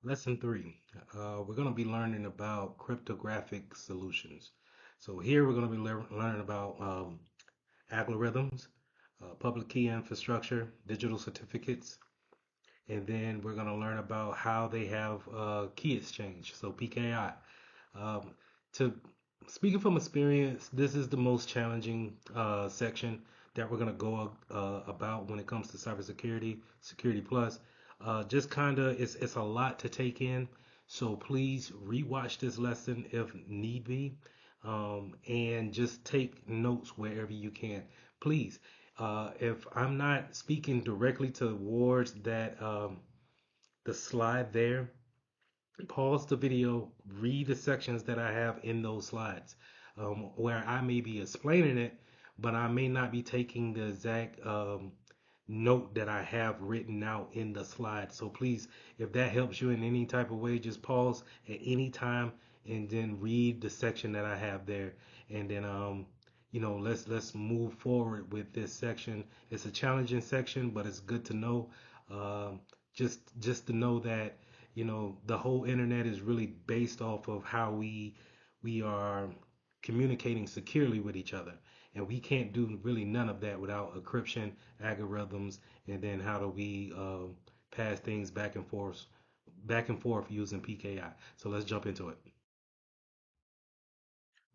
Lesson 3. We're going to be learning about cryptographic solutions. So here we're going to be learning about algorithms, public key infrastructure, digital certificates, and then we're going to learn about how they have key exchange, so PKI. Um, to Speaking from experience, this is the most challenging section that we're going to go about when it comes to cybersecurity, security plus. Just kind of, it's a lot to take in. So please rewatch this lesson if need be, and just take notes wherever you can. Please, if I'm not speaking directly towards that the slide there, pause the video, read the sections that I have in those slides, where I may be explaining it, but I may not be taking the exact note that I have written out in the slide. So please, if that helps you in any type of way, just pause at any time and then read the section that I have there, and then let's move forward with this section. It's a challenging section, but it's good to know. Um, just to know that the whole internet is really based off of how we are communicating securely with each other, and we can't do really none of that without encryption, algorithms, and then how do we pass things back and forth using PKI. So let's jump into it.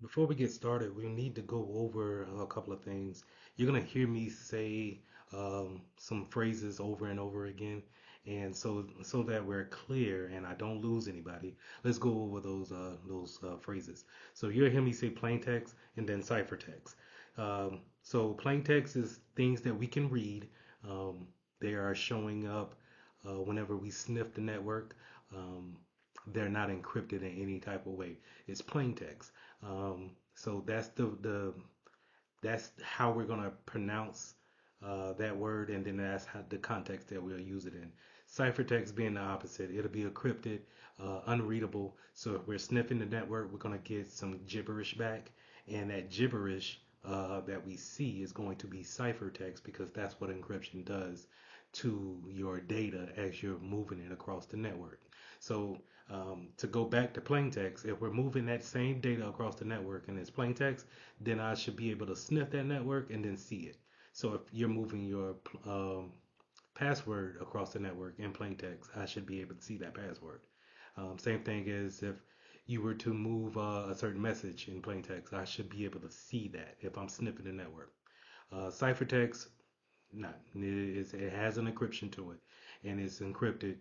Before we get started, we need to go over a couple of things. You're gonna hear me say some phrases over and over again, and so that we're clear and I don't lose anybody, let's go over those phrases. So you'll hear me say plain text and then ciphertext. So plain text is things that we can read. Um, they are showing up whenever we sniff the network. Um, they're not encrypted in any type of way. It's plain text. So that's that's how we're gonna pronounce that word, and then that's how the context that we'll use it in. Ciphertext being the opposite, it'll be encrypted, unreadable. So if we're sniffing the network, we're gonna get some gibberish back, and that gibberish that we see is going to be ciphertext because that's what encryption does to your data as you're moving it across the network. So to go back to plain text, if we're moving that same data across the network and it's plain text, then I should be able to sniff that network and then see it. So if you're moving your password across the network in plain text, I should be able to see that password. Same thing as if you were to move a certain message in plain text, I should be able to see that if I'm sniffing the network. Ciphertext, not. It has an encryption to it, and it's encrypted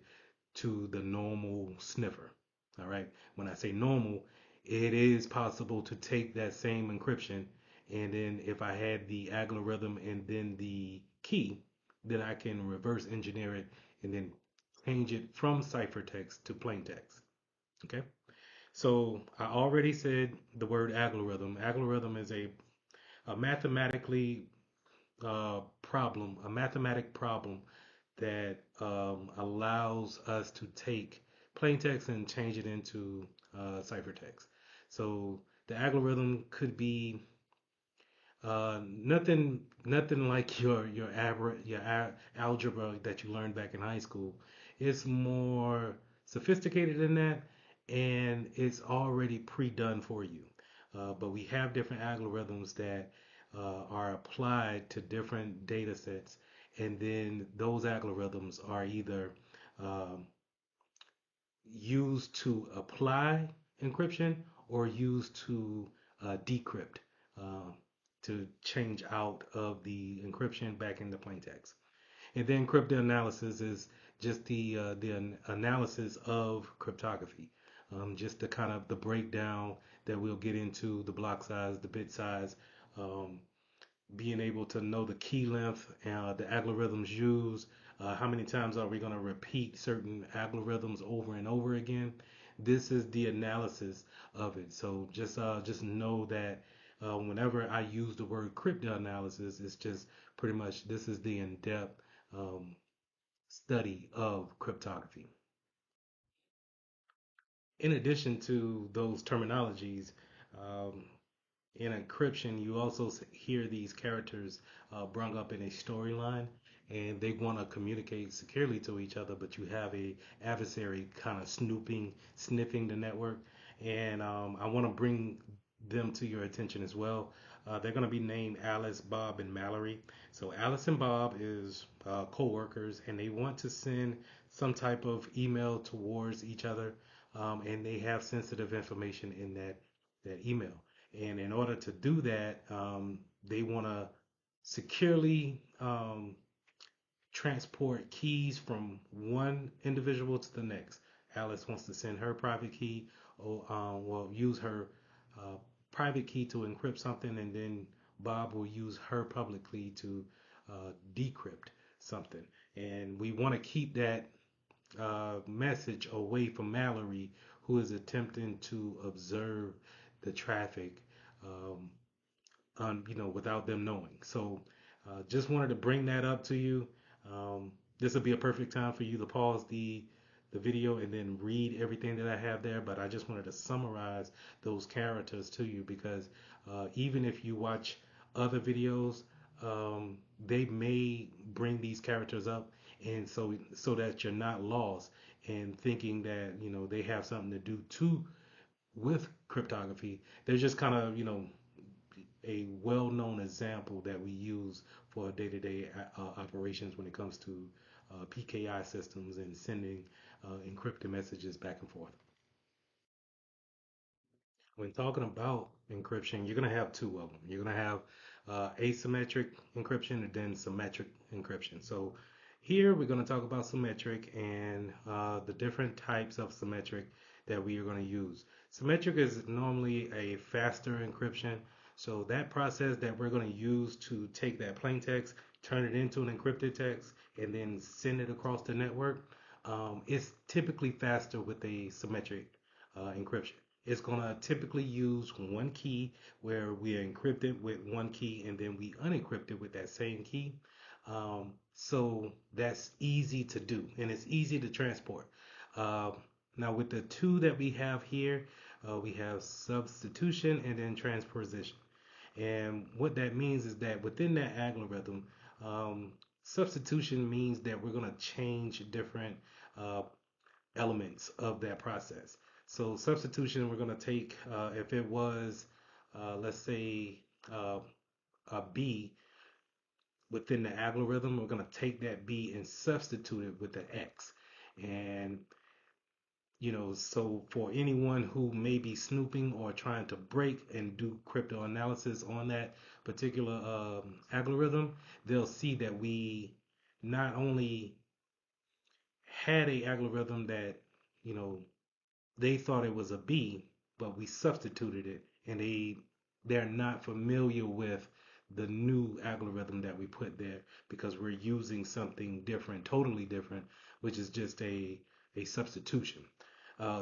to the normal sniffer. All right. When I say normal, it is possible to take that same encryption, and then if I had the algorithm and then the key, then I can reverse engineer it and then change it from ciphertext to plain text. Okay. So I already said the word algorithm. Algorithm is a mathematically a mathematic problem that allows us to take plain text and change it into ciphertext. So the algorithm could be nothing like your algebra that you learned back in high school. It's more sophisticated than that, and it's already pre-done for you. But we have different algorithms that are applied to different data sets, and then those algorithms are either um, used to apply encryption or used to decrypt, uh, to change out of the encryption back into plain text. And then cryptanalysis is just the analysis of cryptography, just the kind of the breakdown that we'll get into the block size, the bit size, um, being able to know the key length, the algorithms used, how many times are we going to repeat certain algorithms over and over again. This is the analysis of it. So just know that whenever I use the word cryptanalysis, it's just pretty much this is the in-depth study of cryptography. In addition to those terminologies, um, in encryption, you also hear these characters brung up in a storyline, and they want to communicate securely to each other, but you have a adversary kind of snooping, sniffing the network, and I want to bring them to your attention as well. They're going to be named Alice, Bob, and Mallory. So Alice and Bob is co-workers, and they want to send some type of email towards each other, and they have sensitive information in that email. And in order to do that, they want to securely transport keys from one individual to the next. Alice wants to send her private key, or will use her uh, private key to encrypt something, and then Bob will use her public key to decrypt something. And we want to keep that message away from Mallory, who is attempting to observe the traffic, um, without them knowing. So, just wanted to bring that up to you. This will be a perfect time for you to pause the video and then read everything that I have there. But I just wanted to summarize those characters to you because even if you watch other videos, they may bring these characters up, and so that you're not lost and thinking that they have something to do too with cryptography. They're just kind of a well-known example that we use for day-to-day operations when it comes to PKI systems and sending encrypted messages back and forth. When talking about encryption, you're going to have two of them. You're going to have asymmetric encryption and then symmetric encryption. So here we're going to talk about symmetric and the different types of symmetric that we are going to use. Symmetric is normally a faster encryption. So that process that we're going to use to take that plain text, turn it into an encrypted text, and then send it across the network, it's typically faster with a symmetric encryption. It's going to typically use one key where we are encrypted with one key and then we unencrypt it with that same key. So that's easy to do and it's easy to transport. Uh, Now, with the two that we have here, we have substitution and then transposition. And what that means is that within that algorithm, um, substitution means that we're going to change different uh, elements of that process. So substitution, we're going to take, if it was, let's say, uh, a B within the algorithm, we're going to take that B and substitute it with the X. And, so for anyone who may be snooping or trying to break and do crypto analysis on that particular algorithm, they'll see that we not only had a algorithm that, you know, they thought it was a B, but we substituted it, and they're not familiar with the new algorithm that we put there because we're using something different, totally different, which is just a substitution.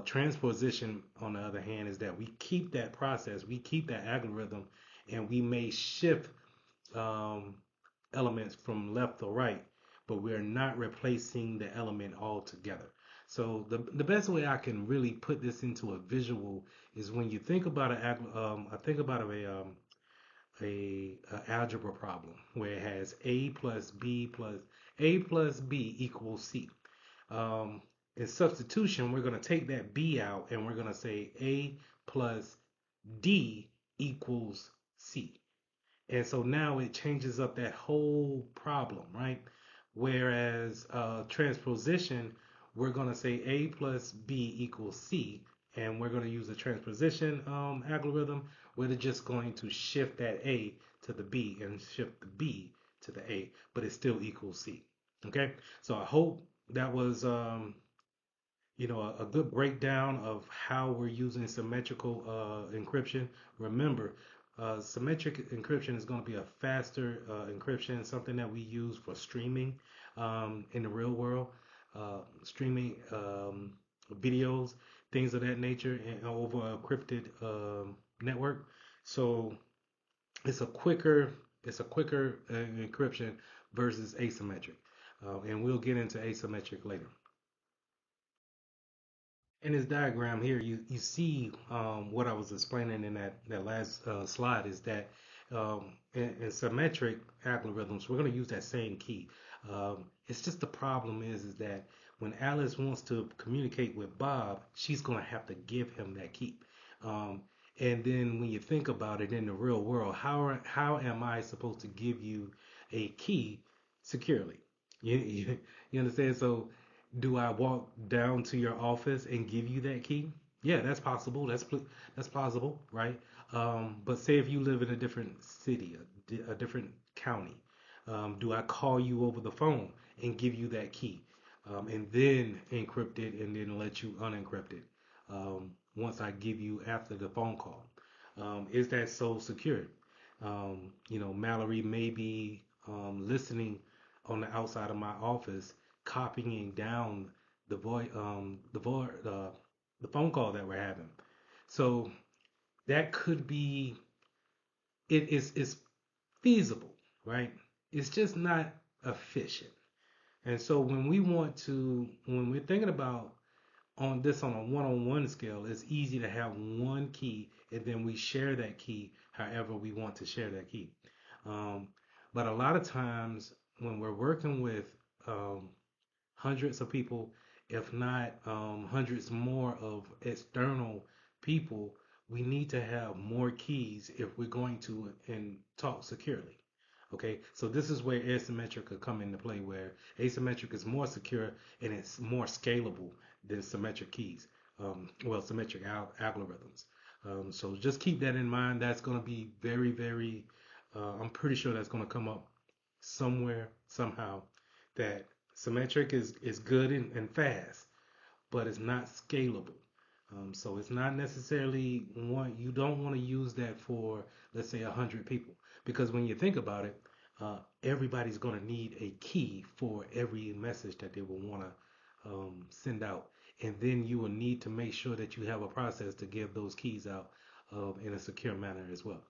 Transposition, on the other hand, is that we keep that process, we keep that algorithm, and we may shift um, elements from left to right, but we're not replacing the element altogether. So the best way I can really put this into a visual is when you think about I think about a algebra problem where it has a plus b equals c. Um, in substitution, we're going to take that b out and we're going to say a plus d equals c. And so now it changes up that whole problem, right? Whereas transposition, we're going to say A plus B equals C, and we're going to use a transposition algorithm where they're just going to shift that A to the B and shift the B to the A, but it still equals C. Okay, so I hope that was a good breakdown of how we're using symmetrical encryption. Remember, symmetric encryption is going to be a faster encryption, something that we use for streaming in the real world, streaming videos, things of that nature, and over a encrypted network. So it's a quicker, encryption versus asymmetric, and we'll get into asymmetric later. In this diagram here, you see what I was explaining in that last slide is that in symmetric algorithms, we're going to use that same key. It's just the problem is that when Alice wants to communicate with Bob, she's going to have to give him that key. Um, and then when you think about it in the real world, how am I supposed to give you a key securely? You understand? So do I walk down to your office and give you that key? Yeah, that's possible. That's possible, right? But say if you live in a different city, a different county, do I call you over the phone and give you that key, and then encrypt it and then let you unencrypt it once I give you after the phone call? Is that so secure? Mallory may be listening on the outside of my office, copying down the voice, the phone call that we're having. So that could be it's feasible, right? It's just not efficient. And so when we're thinking about on a one-on-one scale, it's easy to have one key and then we share that key however we want to share that key. Um, but a lot of times when we're working with um, hundreds of people, if not hundreds more of external people, we need to have more keys if we're going to and talk securely. Okay, so this is where asymmetric could come into play, where asymmetric is more secure and it's more scalable than symmetric keys. Symmetric algorithms. So just keep that in mind. That's going to be very, very. I'm pretty sure that's going to come up somewhere somehow. That symmetric is good and fast, but it's not scalable. So it's not necessarily one. You don't want to use that for, let's say, 100 people, because when you think about it, everybody's going to need a key for every message that they will want to send out, and then you will need to make sure that you have a process to give those keys out in a secure manner as well.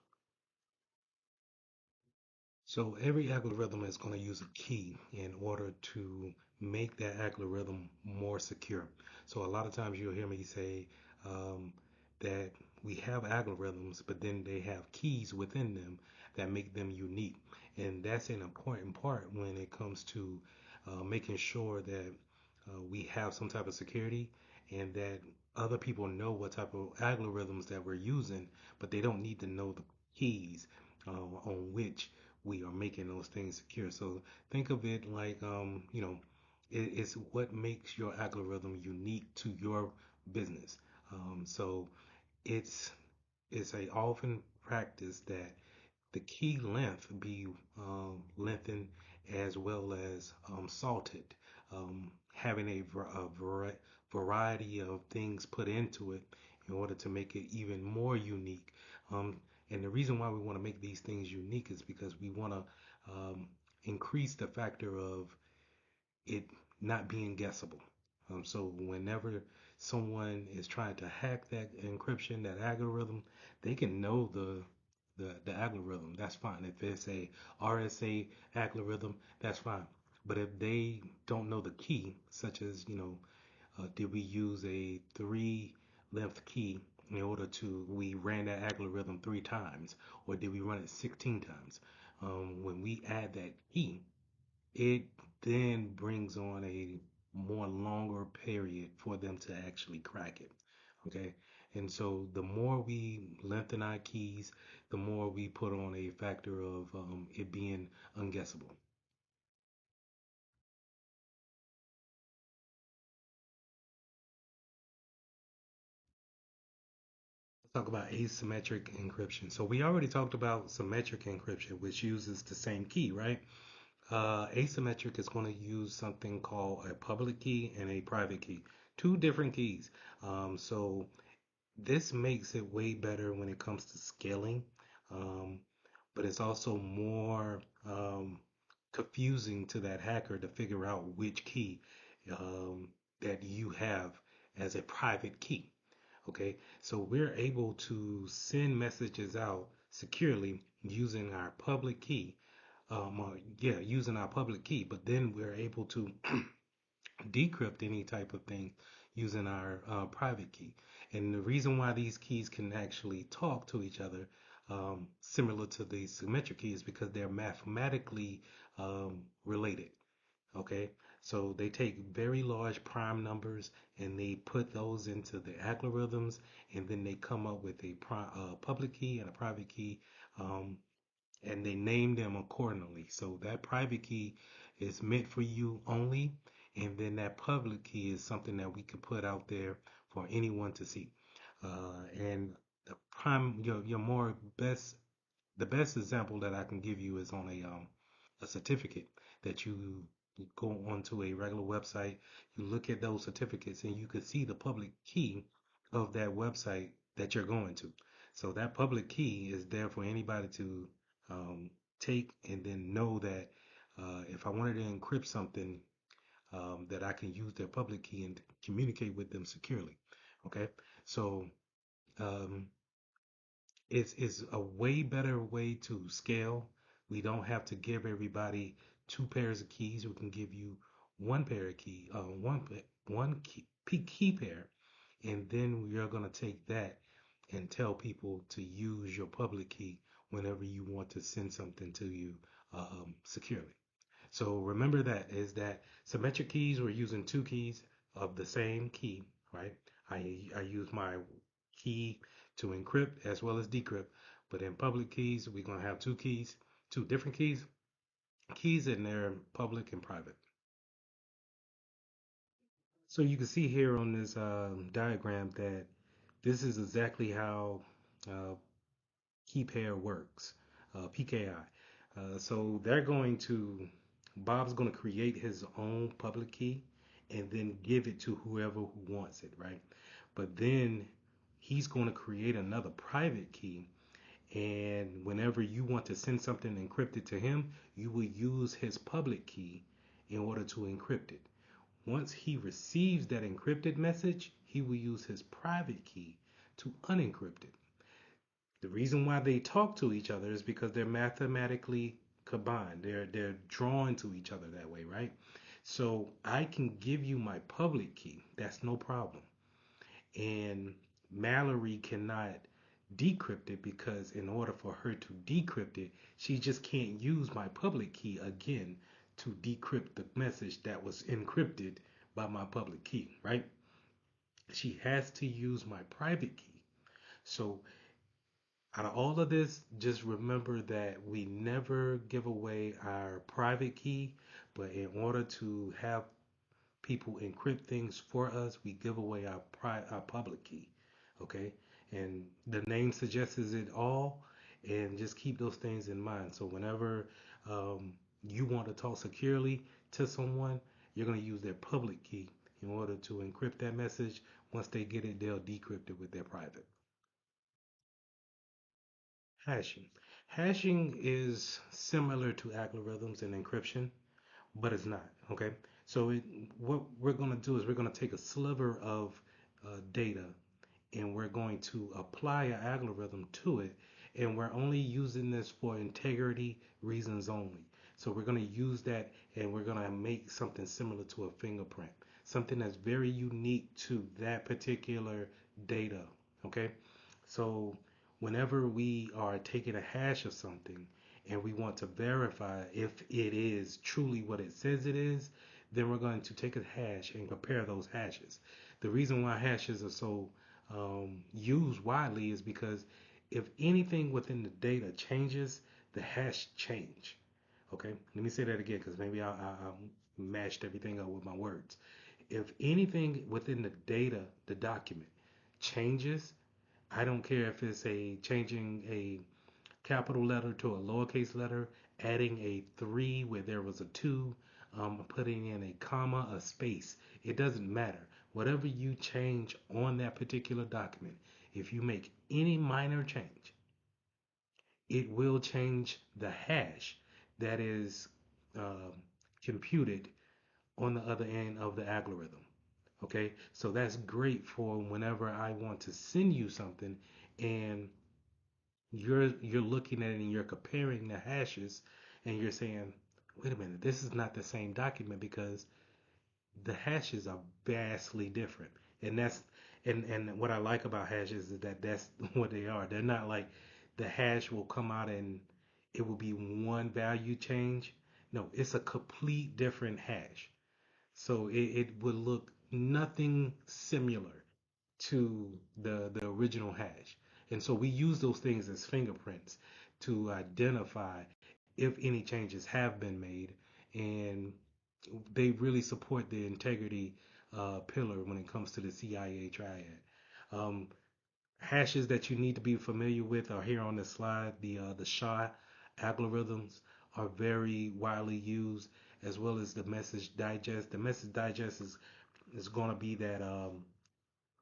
So every algorithm is going to use a key in order to make that algorithm more secure. So a lot of times you'll hear me say um, that we have algorithms, but then they have keys within them that make them unique. And that's an important part when it comes to making sure that we have some type of security and that other people know what type of algorithms that we're using, but they don't need to know the keys on which we are making those things secure. So think of it like, it's what makes your algorithm unique to your business. So it's it's a often practice that the key length be lengthened as well as salted, having variety of things put into it in order to make it even more unique. And the reason why we want to make these things unique is because we want to increase the factor of it not being guessable. So whenever someone is trying to hack that encryption, that algorithm, they can know the algorithm. That's fine. If it's a RSA algorithm, that's fine. But if they don't know the key, such as did we use a three length key in order to we ran that algorithm 3 times, or did we run it 16 times? When we add that key, it then brings on a more longer period for them to actually crack it. Okay. And so the more we lengthen our keys, the more we put on a factor of it being unguessable. Let's talk about asymmetric encryption. So we already talked about symmetric encryption, which uses the same key, right? Asymmetric is going to use something called a public key and a private key, two different keys. So this makes it way better when it comes to scaling, um, but it's also more confusing to that hacker to figure out which key um, that you have as a private key. Okay, so we're able to send messages out securely using our public key. Using our public key, but then we're able to decrypt any type of thing using our private key. And the reason why these keys can actually talk to each other, similar to the symmetric key, is because they're mathematically related. Okay, so they take very large prime numbers and they put those into the algorithms, and then they come up with a public key and a private key, um, and they name them accordingly. So that private key is meant for you only, and then that public key is something that we can put out there for anyone to see. And the prime, your more best, the best example that I can give you is on a certificate that you go onto a regular website, you look at those certificates, and you can see the public key of that website that you're going to. So that public key is there for anybody to take and then know that if I wanted to encrypt something, that I can use their public key and communicate with them securely. Okay, so um, it's a way better way to scale. We don't have to give everybody two pairs of keys. We can give you one pair of key, one key pair, and then you're gonna take that and tell people to use your public key whenever you want to send something to you securely. So remember that is that symmetric keys, we're using two keys of the same key, right? I use my key to encrypt as well as decrypt, but in public keys, we're gonna have two keys, two different keys in there, public and private. So you can see here on this diagram that this is exactly how uh, key pair works, PKI. So they're going to, Bob's going to create his own public key and then give it to whoever who wants it, right? But then he's going to create another private key. And whenever you want to send something encrypted to him, you will use his public key in order to encrypt it. Once he receives that encrypted message, he will use his private key to unencrypt it. The reason why they talk to each other is because they're mathematically combined. They're drawn to each other that way, right? So I can give you my public key. That's no problem. And Mallory cannot decrypt it because in order for her to decrypt it, she just can't use my public key again to decrypt the message that was encrypted by my public key, right? She has to use my private key. So out of all of this, just remember that we never give away our private key, but in order to have people encrypt things for us, we give away our public key. Okay, and the name suggests it all, and just keep those things in mind. So whenever you want to talk securely to someone, you're going to use their public key in order to encrypt that message. Once they get it, they'll decrypt it with their private. Hashing. Hashing is similar to algorithms and encryption, but it's not. Okay. So what we're going to do is we're going to take a sliver of data and we're going to apply an algorithm to it, and we're only using this for integrity reasons only. So we're going to use that and we're going to make something similar to a fingerprint, something that's very unique to that particular data. Okay. So whenever we are taking a hash of something and we want to verify if it is truly what it says it is, then we're going to take a hash and compare those hashes. The reason why hashes are so used widely is because if anything within the data changes, the hash change. Okay, let me say that again because maybe I mashed everything up with my words. If anything within the data, the document changes, I don't care if it's a changing a capital letter to a lowercase letter, adding a 3 where there was a 2, putting in a comma, a space. It doesn't matter. Whatever you change on that particular document, if you make any minor change, it will change the hash that is um, computed on the other end of the algorithm. Okay, so that's great for whenever I want to send you something and you're looking at it and you're comparing the hashes and you're saying, wait a minute, this is not the same document because the hashes are vastly different, and and what I like about hashes is that that's what they are. They're not like the hash will come out and it will be one value change. No, it's a complete different hash. So it would look nothing similar to the original hash. And so we use those things as fingerprints to identify if any changes have been made, and they really support the integrity pillar when it comes to the CIA triad. Um, Hashes that you need to be familiar with are here on the slide. The SHA algorithms are very widely used, as well as the message digest. The message digest is going to be that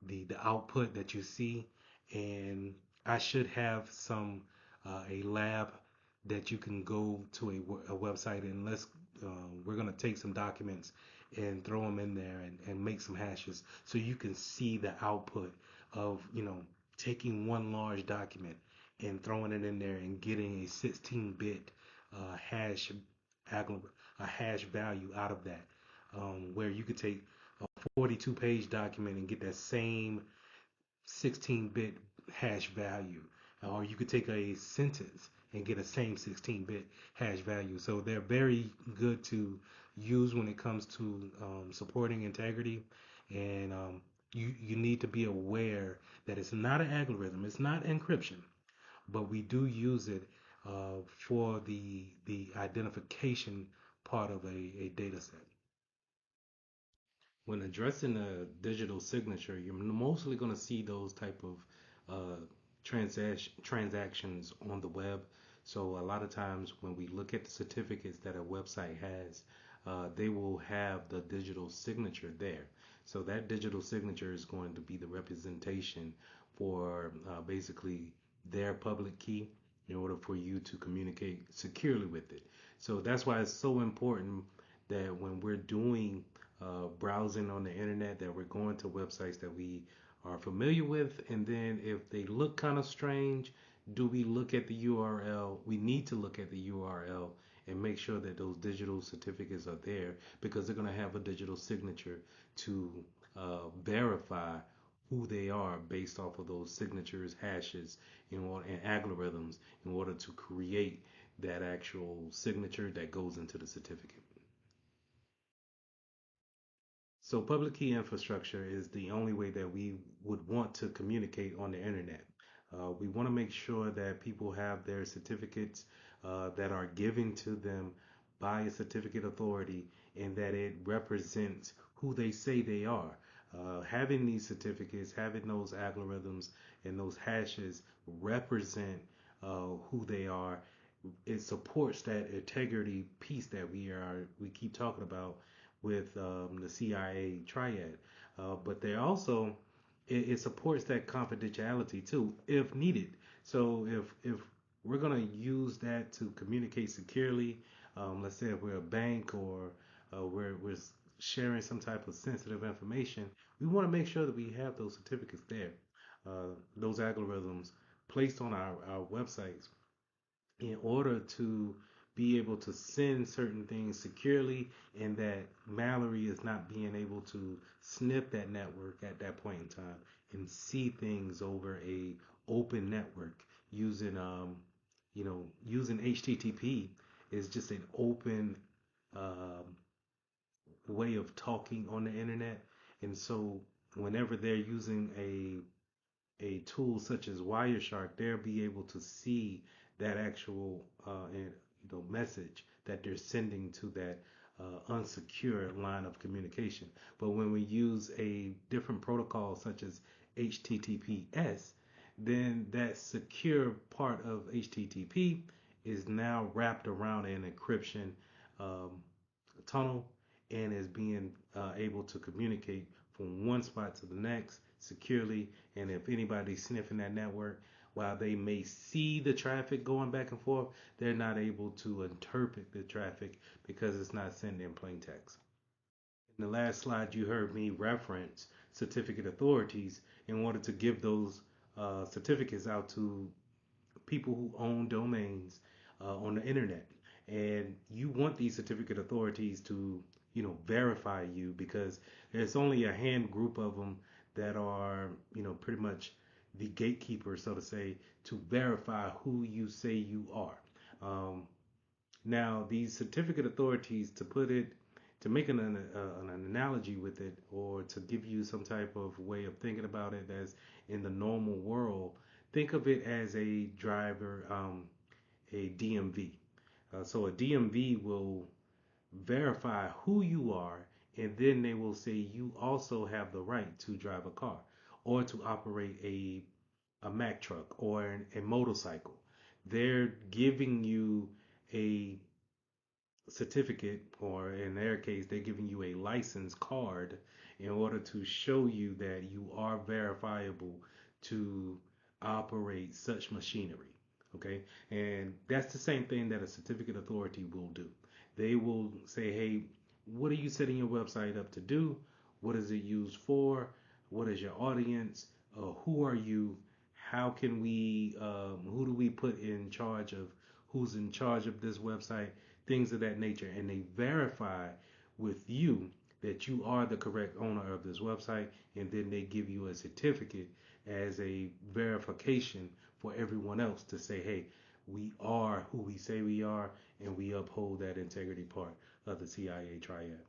the output that you see, and I should have some a lab that you can go to a website, and we're gonna take some documents and throw them in there and make some hashes so you can see the output of taking one large document and throwing it in there and getting a 16-bit hash a hash value out of that, where you could take a 42-page document and get that same 16-bit hash value. Or you could take a sentence and get a same 16-bit hash value. So they're very good to use when it comes to supporting integrity. And you need to be aware that it's not an algorithm, it's not encryption, but we do use it for the identification part of a data set. When addressing a digital signature, you're mostly going to see those type of transactions on the web. So a lot of times when we look at the certificates that a website has, they will have the digital signature there. So that digital signature is going to be the representation for basically their public key in order for you to communicate securely with it. So that's why it's so important that when we're doing browsing on the internet, that we're going to websites that we are familiar with, and then if they look kind of strange, do we look at the URL? We need to look at the URL and make sure that those digital certificates are there, because they're going to have a digital signature to verify who they are based off of those signatures, hashes, and algorithms in order to create that actual signature that goes into the certificate. So public key infrastructure is the only way that we would want to communicate on the internet. We want to make sure that people have their certificates that are given to them by a certificate authority, and that it represents who they say they are. Having these certificates, having those algorithms and those hashes represent who they are. It supports that integrity piece that we keep talking about with the CIA triad, but they also it supports that confidentiality too, if needed. So if we're gonna use that to communicate securely, let's say if we're a bank or we're sharing some type of sensitive information, we want to make sure that we have those certificates there, those algorithms placed on our websites in order to be able to send certain things securely, and that Mallory is not being able to snip that network at that point in time and see things over a open network using using HTTP is just an open um, way of talking on the internet. And so whenever they're using a tool such as Wireshark, they'll be able to see that actual message that they're sending to that unsecure line of communication. But when we use a different protocol such as HTTPS, then that secure part of HTTP is now wrapped around an encryption um, tunnel, and is being able to communicate from one spot to the next securely. And if anybody's sniffing that network, while they may see the traffic going back and forth, they're not able to interpret the traffic because it's not sent in plain text. In the last slide, you heard me reference certificate authorities in order to give those certificates out to people who own domains on the internet. And you want these certificate authorities to verify you, because there's only a hand group of them that are, pretty much the gatekeeper, so to say, to verify who you say you are. Um, Now, these certificate authorities, to make an analogy with it, or to give you some type of way of thinking about it, as in the normal world, think of it as a driver, a DMV. So a DMV will verify who you are, and then they will say you also have the right to drive a car or to operate a Mack truck or a motorcycle. They're giving you a certificate, or in their case, they're giving you a license card in order to show you that you are verifiable to operate such machinery. Okay, and that's the same thing that a certificate authority will do. They will say, hey, what are you setting your website up to do? What is it used for? What is your audience? Who are you? How can we, who do we put in charge of, who's in charge of this website? Things of that nature, and they verify with you that you are the correct owner of this website, and then they give you a certificate as a verification for everyone else to say, hey, we are who we say we are, and we uphold that integrity part of the CIA triad.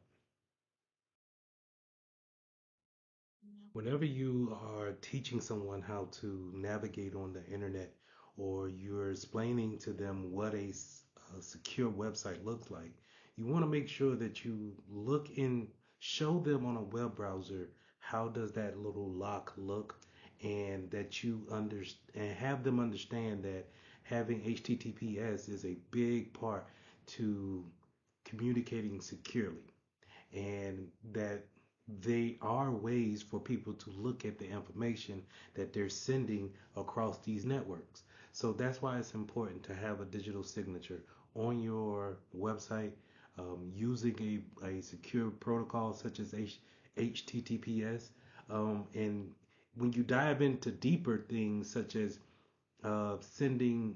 Whenever you are teaching someone how to navigate on the internet, or you're explaining to them what a secure website looks like, you want to make sure that you look in, show them on a web browser how does that little lock look, and that you understand and have them understand that having HTTPS is a big part to communicating securely, and that they are ways for people to look at the information that they're sending across these networks. So that's why it's important to have a digital signature on your website, using a secure protocol such as HTTPS. And when you dive into deeper things such as sending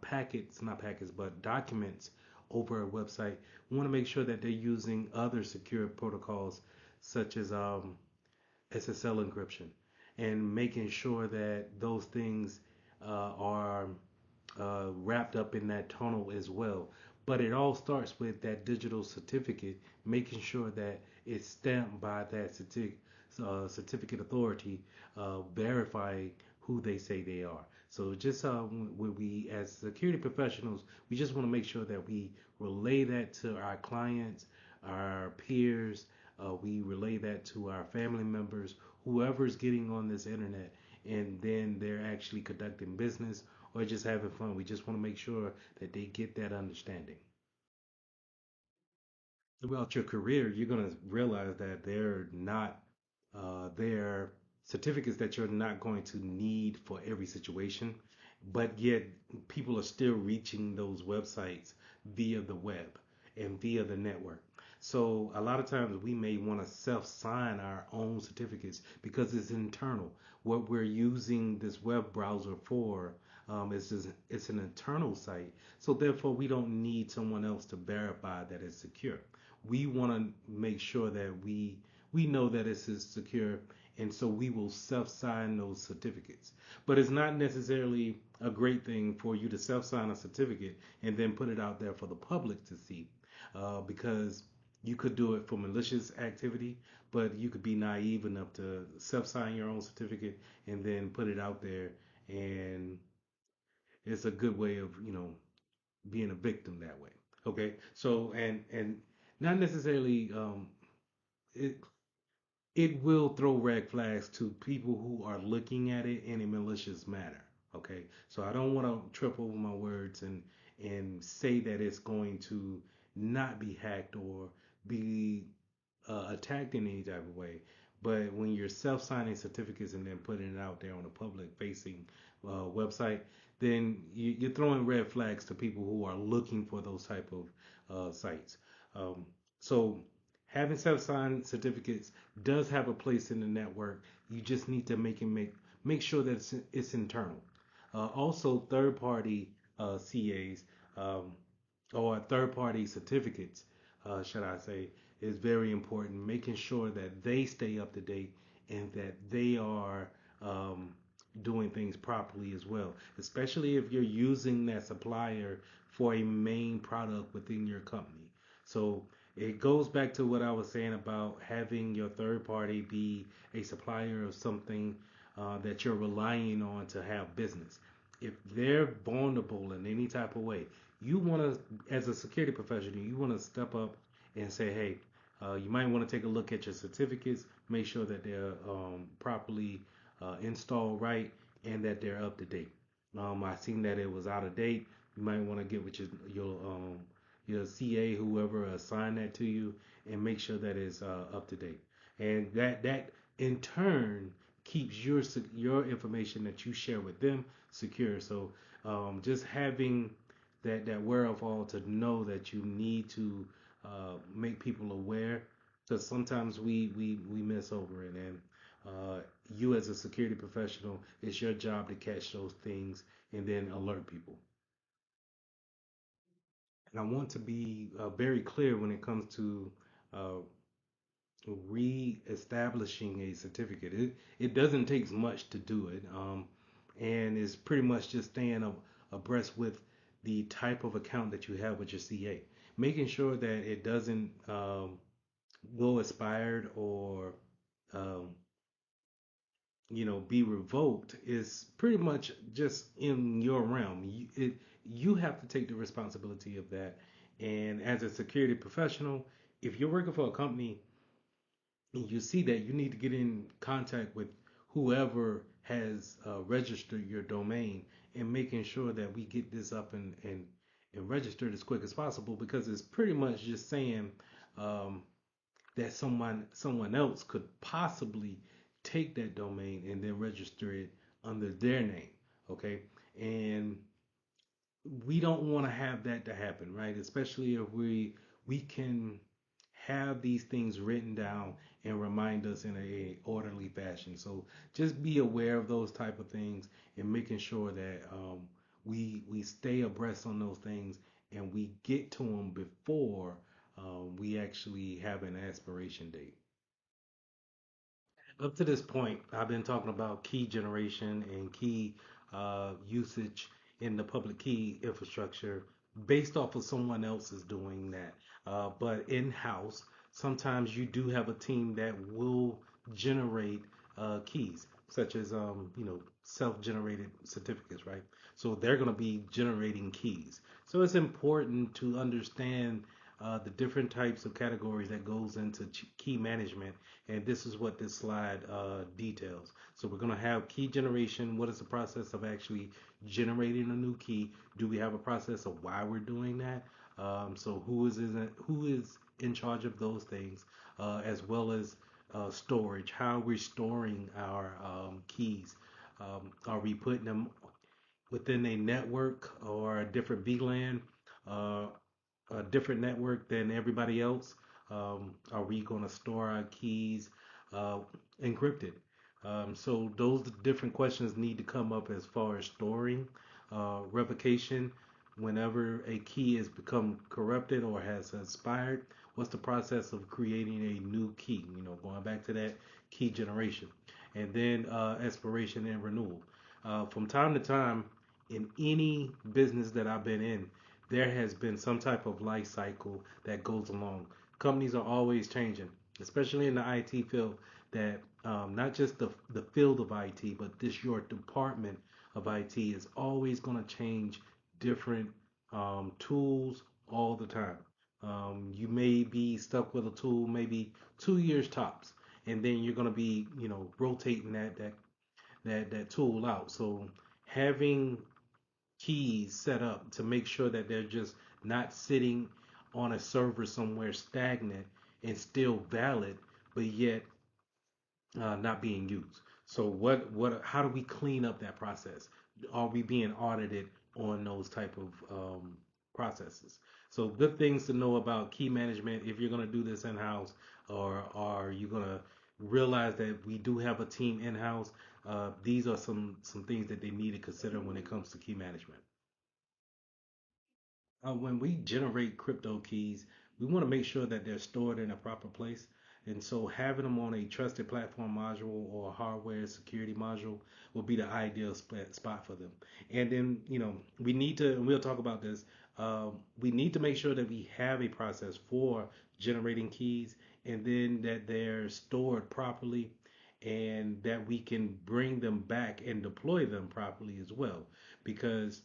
packets, not packets, but documents over a website, we want to make sure that they're using other secure protocols such as SSL encryption, and making sure that those things are wrapped up in that tunnel as well. But it all starts with that digital certificate, making sure that it's stamped by that certificate authority, verifying who they say they are. So just when we, as security professionals, we just want to make sure that we relay that to our clients, our peers, we relay that to our family members, whoever's getting on this internet, and then they're actually conducting business or just having fun. We just want to make sure that they get that understanding. Throughout your career, you're going to realize that they're certificates that you're not going to need for every situation, but yet people are still reaching those websites via the web and via the network. So a lot of times we may want to self-sign our own certificates because it's internal. What we're using this web browser for, it's an internal site. So therefore, we don't need someone else to verify that it's secure. We want to make sure that we know that it's secure, and so we will self-sign those certificates. But it's not necessarily a great thing for you to self-sign a certificate and then put it out there for the public to see, because you could do it for malicious activity, but you could be naive enough to self-sign your own certificate and then put it out there, and it's a good way of being a victim that way. Okay, so and not necessarily, it it will throw red flags to people who are looking at it in a malicious manner. Okay, so I don't want to trip over my words and say that it's going to not be hacked or be attacked in any type of way. But when you're self-signing certificates and then putting it out there on a public-facing website, then you're throwing red flags to people who are looking for those type of sites. So having self-signed certificates does have a place in the network. You just need to make sure that it's internal. Also, third-party CAs, or third-party certificates, should I say, is very important. Making sure that they stay up to date and that they are um, doing things properly as well, especially if you're using that supplier for a main product within your company. So it goes back to what I was saying about having your third party be a supplier of something that you're relying on to have business. If they're vulnerable in any type of way, you want to, as a security professional, you want to step up and say, hey, you might want to take a look at your certificates, make sure that they're properly installed right and that they're up to date. I seen that it was out of date. You might want to get with your CA, whoever assigned that to you, and make sure that it's up to date. And that in turn keeps your information that you share with them secure. So just having that wherewithal to know that you need to make people aware, because sometimes we miss over it, and you as a security professional, it's your job to catch those things and then alert people. And I want to be very clear when it comes to uh, re-establishing a certificate. It doesn't take much to do it, and it's pretty much just staying abreast with the type of account that you have with your CA, making sure that it doesn't go expired or um, be revoked is pretty much just in your realm. You have to take the responsibility of that. And as a security professional, if you're working for a company and you see that, you need to get in contact with whoever has registered your domain and making sure that we get this up and registered as quick as possible, because it's pretty much just saying um, that someone else could possibly take that domain and then register it under their name. Okay, and we don't want to have that to happen, right? Especially if we can have these things written down and remind us in a orderly fashion. So just be aware of those type of things and making sure that we stay abreast on those things and we get to them before we actually have an aspiration date. Up to this point, I've been talking about key generation and key usage in the public key infrastructure based off of someone else is doing that. But in-house, sometimes you do have a team that will generate keys, such as self-generated certificates, right? So they're going to be generating keys. So it's important to understand the different types of categories that goes into key management, and this is what this slide details. So we're going to have key generation. What is the process of actually generating a new key? Do we have a process of why we're doing that? So who is in charge of those things, as well as storage? How we're storing our keys? Are we putting them within a network or a different VLAN? Uh, a different network than everybody else? Are we going to store our keys uh, encrypted? So those different questions need to come up as far as storing, revocation. Whenever a key has become corrupted or has expired, what's the process of creating a new key? Going back to that key generation, and then expiration and renewal. From time to time, in any business that I've been in, there has been some type of life cycle that goes along. Companies are always changing, especially in the IT field. That not just the field of IT, but this your department of IT is always going to change different tools all the time. You may be stuck with a tool maybe 2 years tops, and then you're going to be rotating that tool out. So having keys set up to make sure that they're just not sitting on a server somewhere stagnant and still valid, but yet not being used. So how do we clean up that process? Are we being audited on those type of processes? So good things to know about key management if you're going to do this in house, or are you going to realize that we do have a team in house? These are some things that they need to consider when it comes to key management. When we generate crypto keys, we want to make sure that they're stored in a proper place. And so having them on a trusted platform module or a hardware security module will be the ideal spot for them. And then, we need to, and we'll talk about this, we need to make sure that we have a process for generating keys and then that they're stored properly and that we can bring them back and deploy them properly as well. Because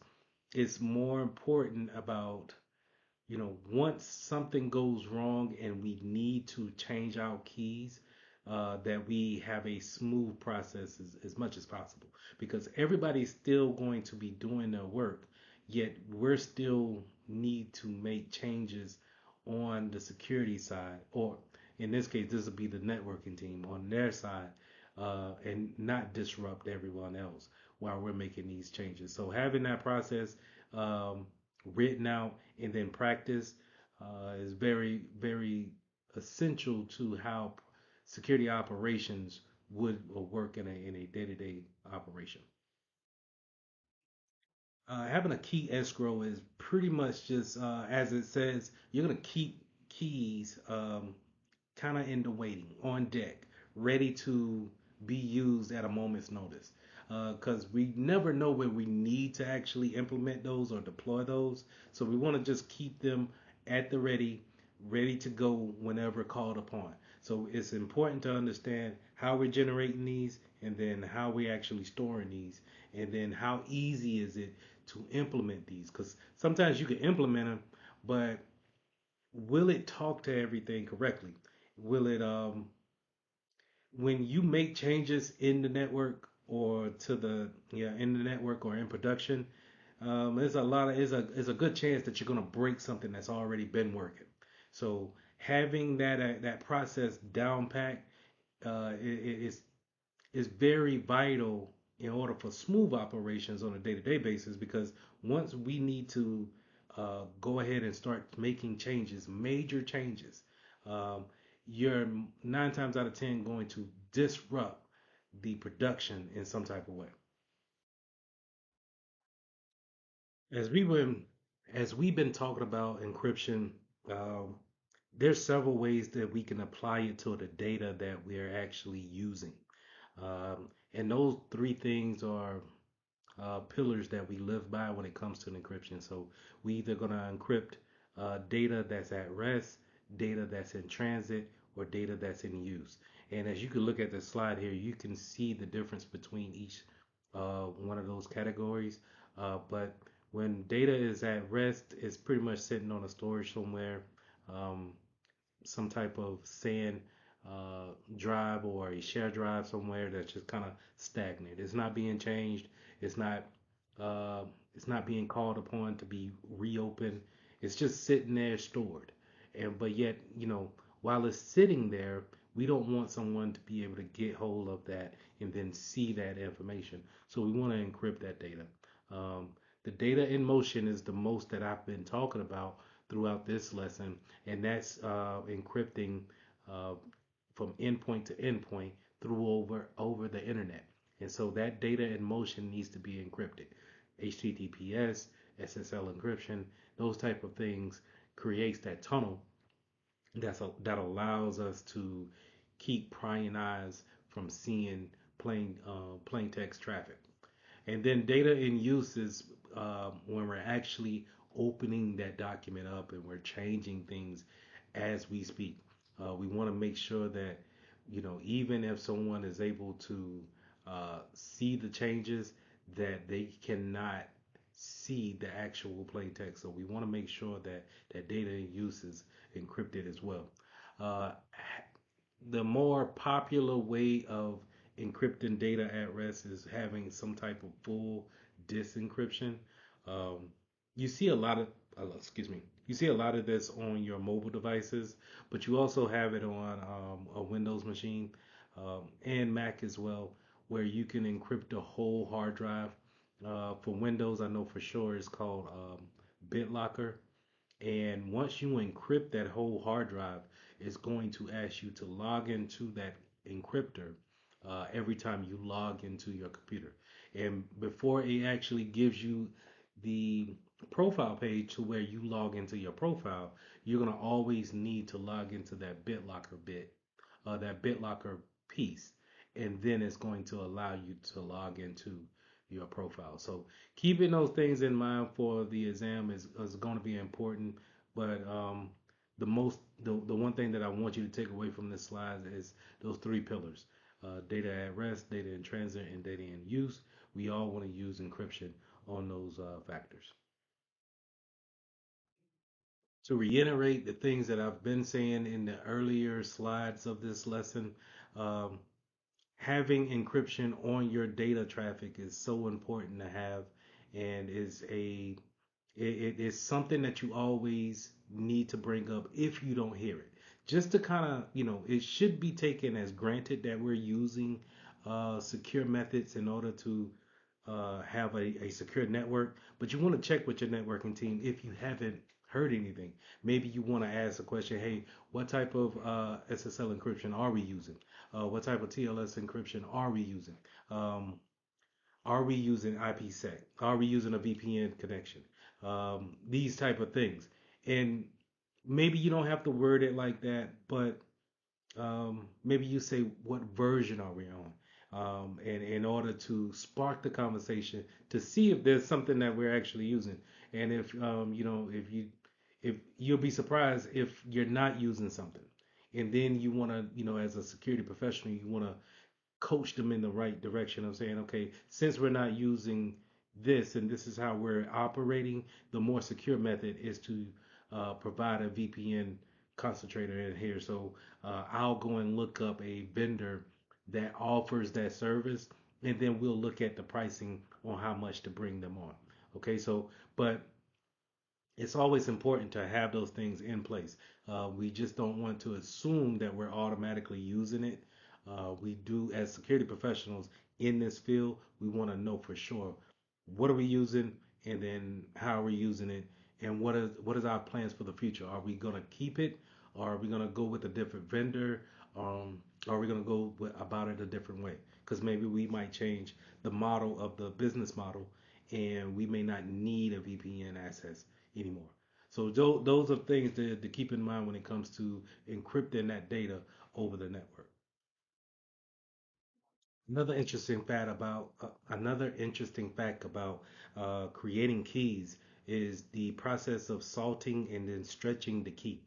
it's more important about, once something goes wrong and we need to change our keys, that we have a smooth process as much as possible. Because everybody's still going to be doing their work, yet we're still need to make changes on the security side, or in this case, this will be the networking team on their side, and not disrupt everyone else while we're making these changes. So having that process um, written out and then practiced is very, very essential to how security operations would work in a day-to-day operation. Having a key escrow is pretty much just as it says, you're gonna keep keys kind of in the waiting on deck, ready to be used at a moment's notice. Because we never know when we need to actually implement those or deploy those. So we want to just keep them at the ready, ready to go whenever called upon. So it's important to understand how we're generating these and then how we're actually storing these and then how easy is it to implement these. Because sometimes you can implement them, but will it talk to everything correctly? Will it when you make changes in the network or to the in the network or in production, there's a lot of is a good chance that you're gonna break something that's already been working. So having that process down pat is very vital in order for smooth operations on a day-to-day basis because once we need to go ahead and start making changes, major changes, um, you're 9 times out of 10 going to disrupt the production in some type of way. As we been as we've been talking about encryption, um, there's several ways that we can apply it to the data that we're actually using. And those three things are pillars that we live by when it comes to encryption. So we either gonna encrypt data that's at rest, data that's in transit, or data that's in use. And as you can look at the slide here, you can see the difference between each one of those categories. But when data is at rest, it's pretty much sitting on a storage somewhere. Um, some type of SAN drive or a share drive somewhere that's just kind of stagnant. It's not being changed. It's not. Uh, it's not being called upon to be reopened. It's just sitting there stored. And but yet, while it's sitting there, we don't want someone to be able to get hold of that and then see that information. So we want to encrypt that data. Um, the data in motion is the most that I've been talking about throughout this lesson, and that's encrypting uh, from endpoint to endpoint through over the internet. And so that data in motion needs to be encrypted. HTTPS, SSL encryption, those type of things creates that tunnel that allows us to keep prying eyes from seeing plain text traffic. And then data in use is when we're actually opening that document up and we're changing things as we speak. We want to make sure that, even if someone is able to see the changes, that they cannot see the actual plain text. So we want to make sure that that data in use is encrypted as well. Uh, the more popular way of encrypting data at rest is having some type of full disk encryption. Um, you see a lot of, excuse me, you see a lot of this on your mobile devices, but you also have it on a Windows machine and Mac as well, where you can encrypt a whole hard drive. For Windows, I know for sure it's called BitLocker. And once you encrypt that whole hard drive, it's going to ask you to log into that encryptor every time you log into your computer. And before it actually gives you the profile page to where you log into your profile, you're gonna always need to log into that that BitLocker piece, and then it's going to allow you to log into your profile. So keeping those things in mind for the exam is going to be important. But the one thing that I want you to take away from this slide is those three pillars: data at rest, data in transit, and data in use. We all want to use encryption on those factors. To reiterate the things that I've been saying in the earlier slides of this lesson, um, having encryption on your data traffic is so important to have, and it is something that you always need to bring up if you don't hear it. Just to kind of, it should be taken as granted that we're using secure methods in order to have a secure network, but you want to check with your networking team if you haven't heard anything. Maybe you want to ask a question, hey, what type of SSL encryption are we using? What type of TLS encryption are we using? Um, are we using IPsec? Are we using a VPN connection? These type of things. And maybe you don't have to word it like that, but maybe you say, what version are we on? And in order to spark the conversation to see if there's something that we're actually using. And if, if you'll be surprised if you're not using something. And then you want to, as a security professional, you want to coach them in the right direction of saying, okay, since we're not using this and this is how we're operating, the more secure method is to provide a VPN concentrator in here. So I'll go and look up a vendor that offers that service, and then we'll look at the pricing on how much to bring them on. Okay, so but it's always important to have those things in place. We just don't want to assume that we're automatically using it. We do, as security professionals in this field, we want to know for sure what are we using, and then how are we using it, and what is our plans for the future. Are we gonna keep it, or are we gonna go with a different vendor? Are we gonna go about it a different way? Because maybe we might change the model of the business model, and we may not need a VPN access anymore. So those are things to keep in mind when it comes to encrypting that data over the network. Another interesting fact about creating keys is the process of salting and then stretching the key.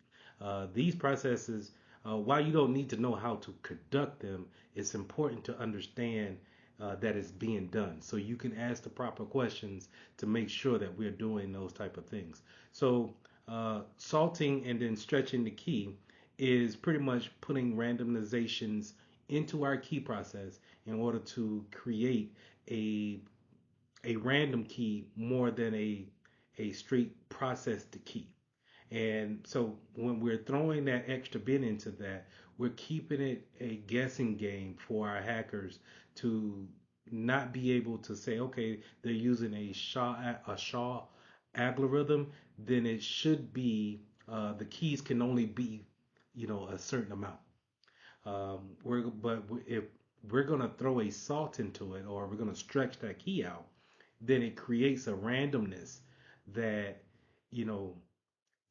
These processes, while you don't need to know how to conduct them, it's important to understand that it's being done. So you can ask the proper questions to make sure that we're doing those type of things. So salting and then stretching the key is pretty much putting randomizations into our key process in order to create a a random key more than a straight processed key. And so when we're throwing that extra bit into that, we're keeping it a guessing game for our hackers to not be able to say, okay, they're using a Shaw algorithm, then it should be the keys can only be, a certain amount. If we're gonna throw a salt into it, or we're gonna stretch that key out, then it creates a randomness that you know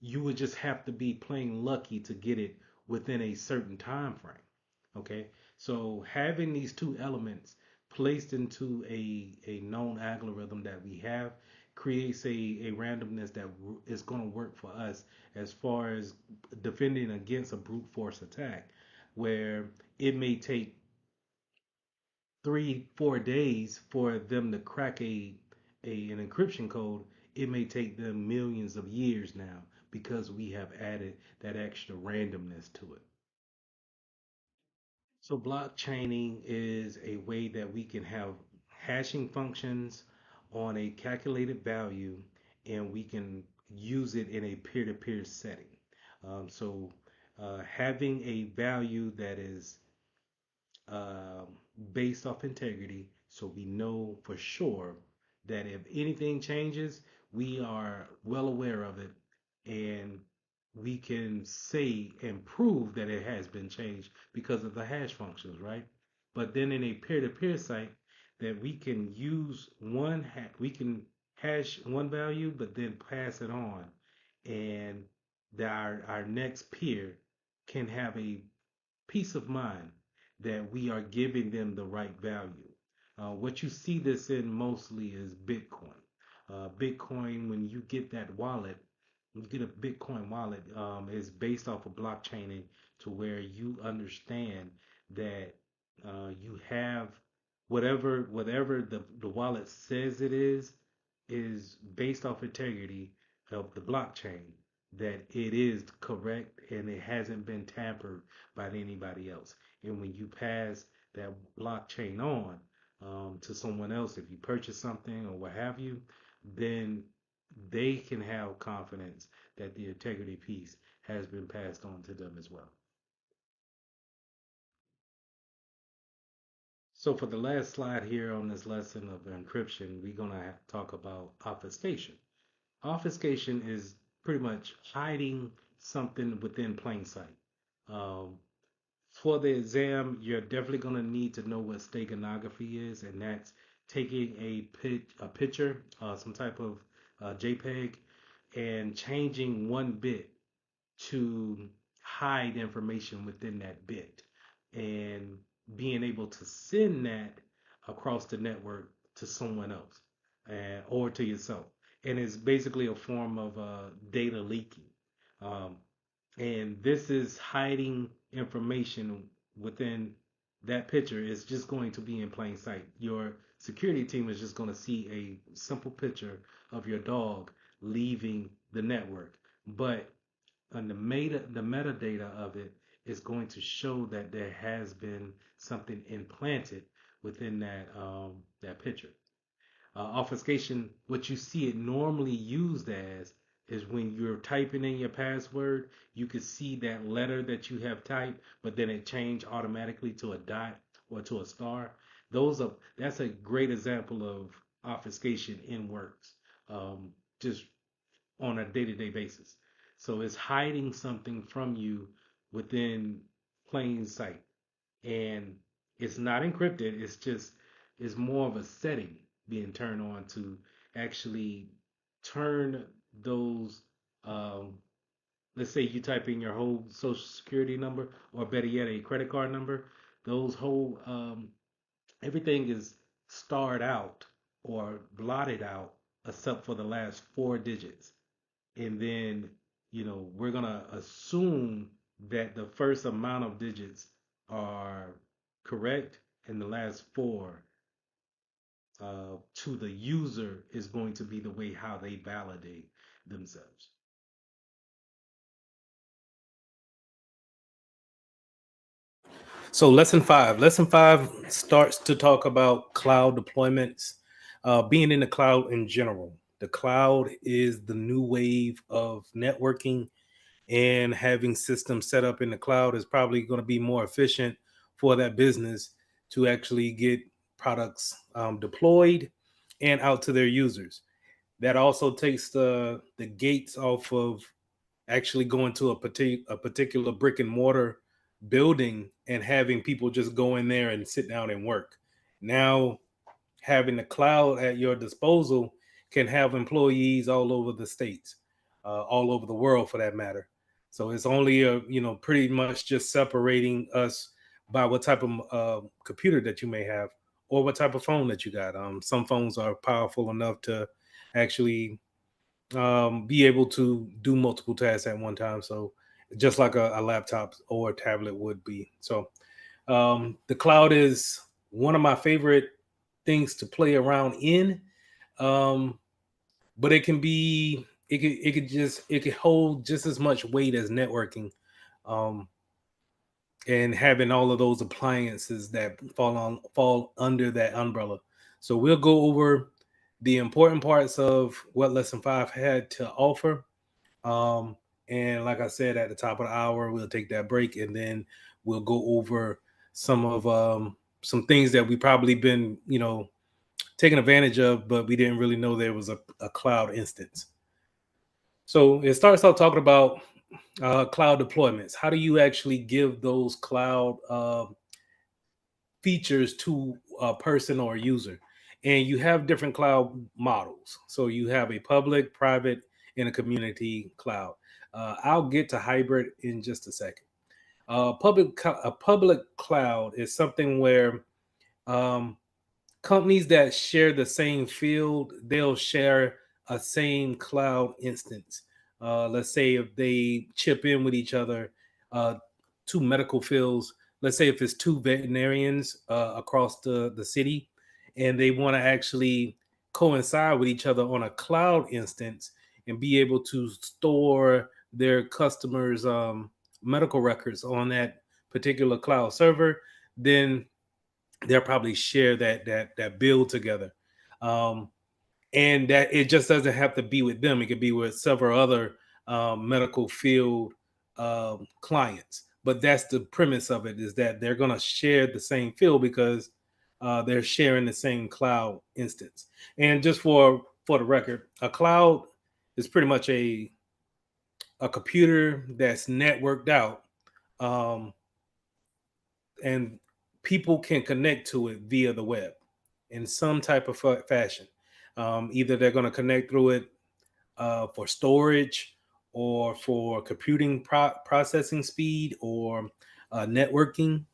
you would just have to be playing lucky to get it within a certain time frame. Okay, so having these two elements placed into a known algorithm that we have creates a randomness that is going to work for us as far as defending against a brute force attack, where it may take 3 4 days for them to crack an encryption code. It may take them millions of years now because we have added that extra randomness to it. So blockchaining is a way that we can have hashing functions on a calculated value, and we can use it in a peer-to-peer setting. Having a value that is um, based off integrity, so we know for sure that if anything changes, we are well aware of it, and we can say and prove that it has been changed because of the hash functions, right? But then in a peer-to-peer site, that we can use we can hash one value, but then pass it on, and that our next peer can have a peace of mind that we are giving them the right value. What you see this in mostly is Bitcoin. Bitcoin, when you get that wallet, you get a Bitcoin wallet, is based off of blockchaining to where you understand that you have whatever the wallet says it is based off integrity of the blockchain, that it is correct and it hasn't been tampered by anybody else. And when you pass that blockchain on to someone else, if you purchase something or what have you, then they can have confidence that the integrity piece has been passed on to them as well. So for the last slide here on this lesson of encryption, we're going to talk about obfuscation. Obfuscation is pretty much hiding something within plain sight. Um, for the exam, you're definitely going to need to know what steganography is, and that's taking a picture, some type of JPEG, and changing one bit to hide information within that bit, and being able to send that across the network to someone else, or to yourself. And it's basically a form of data leaking. Um, and this is hiding information within that picture. Is just going to be in plain sight. Your security team is just going to see a simple picture of your dog leaving the network, but and the metadata of it is going to show that there has been something implanted within that picture. Obfuscation, what you see it normally used as, is when you're typing in your password, you can see that letter that you have typed, but then it changed automatically to a dot or to a star. That's a great example of obfuscation in works. Just on a day-to-day basis. So it's hiding something from you within plain sight. And it's not encrypted, it's more of a setting being turned on to actually turn those um, let's say you type in your whole social security number, or better yet a credit card number, those whole everything is starred out or blotted out except for the last four digits. And then we're gonna assume that the first amount of digits are correct, and the last four to the user is going to be the way how they validate themselves. So lesson five starts to talk about cloud deployments, being in the cloud in general. The cloud is the new wave of networking, and having systems set up in the cloud is probably going to be more efficient for that business to actually get products deployed and out to their users. That also takes the gates off of actually going to a particular brick and mortar building and having people just go in there and sit down and work. Now, having the cloud at your disposal can have employees all over the states, all over the world for that matter. So it's only pretty much just separating us by what type of computer that you may have, or what type of phone that you got. Some phones are powerful enough to actually be able to do multiple tasks at one time. So just like a laptop or a tablet would be. So the cloud is one of my favorite things to play around in. Um, but it could hold just as much weight as networking. Um, and having all of those appliances that fall under that umbrella. So we'll go over the important parts of what lesson five had to offer. Um, and like I said, at the top of the hour, we'll take that break, and then we'll go over some things that we probably been taking advantage of, but we didn't really know there was a cloud instance. So it starts out talking about cloud deployments. How do you actually give those cloud features to a person or a user? And you have different cloud models. So you have a public, private, and a community cloud. I'll get to hybrid in just a second. A public cloud is something where um, companies that share the same field, they'll share a same cloud instance. Let's say if they chip in with each other, uh, two medical fields. Let's say if it's two veterinarians across the city, and they want to actually coincide with each other on a cloud instance and be able to store their customers' medical records on that particular cloud server, then they'll probably share that build together. Um, and that it just doesn't have to be with them. It could be with several other medical field clients. But that's the premise of it, is that they're going to share the same field because they're sharing the same cloud instance. And just for the record, a cloud is pretty much a computer that's networked out, um, and people can connect to it via the web in some type of fashion. Either they're going to connect through it for storage or for computing processing speed or networking,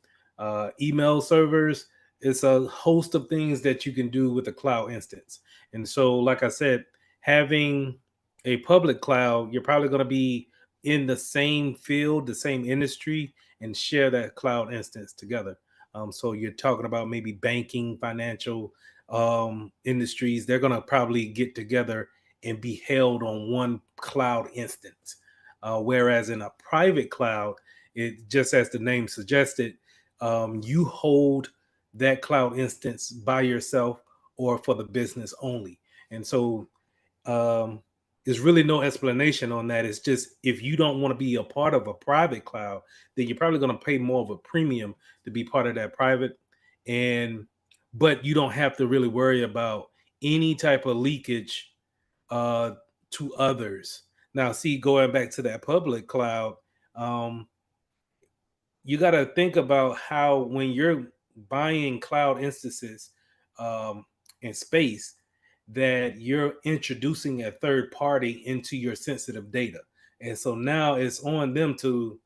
email servers. It's a host of things that you can do with a cloud instance. And so, like I said, having a public cloud, you're probably going to be in the same field, the same industry, and share that cloud instance together. So you're talking about maybe banking, financial industries. They're going to probably get together and be held on one cloud instance. Whereas in a private cloud, it just as the name suggested, you hold that cloud instance by yourself or for the business only. And so um, there's really no explanation on that. It's just if you don't want to be a part of a private cloud, then you're probably going to pay more of a premium to be part of that private. And but you don't have to really worry about any type of leakage uh, to others. Now, see, going back to that public cloud, um, you got to think about how when you're buying cloud instances in space, that you're introducing a third party into your sensitive data. And so now it's on them to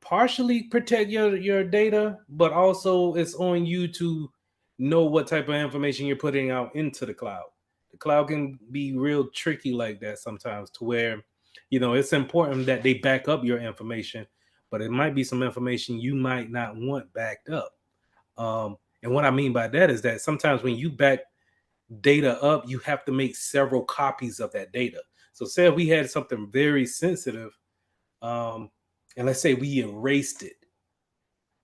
partially protect your data, but also it's on you to know what type of information you're putting out into the cloud. The cloud can be real tricky like that sometimes, to where it's important that they back up your information, but it might be some information you might not want backed up. And what I mean by that is that sometimes when you back data up, you have to make several copies of that data. So say if we had something very sensitive, um, and let's say we erased it.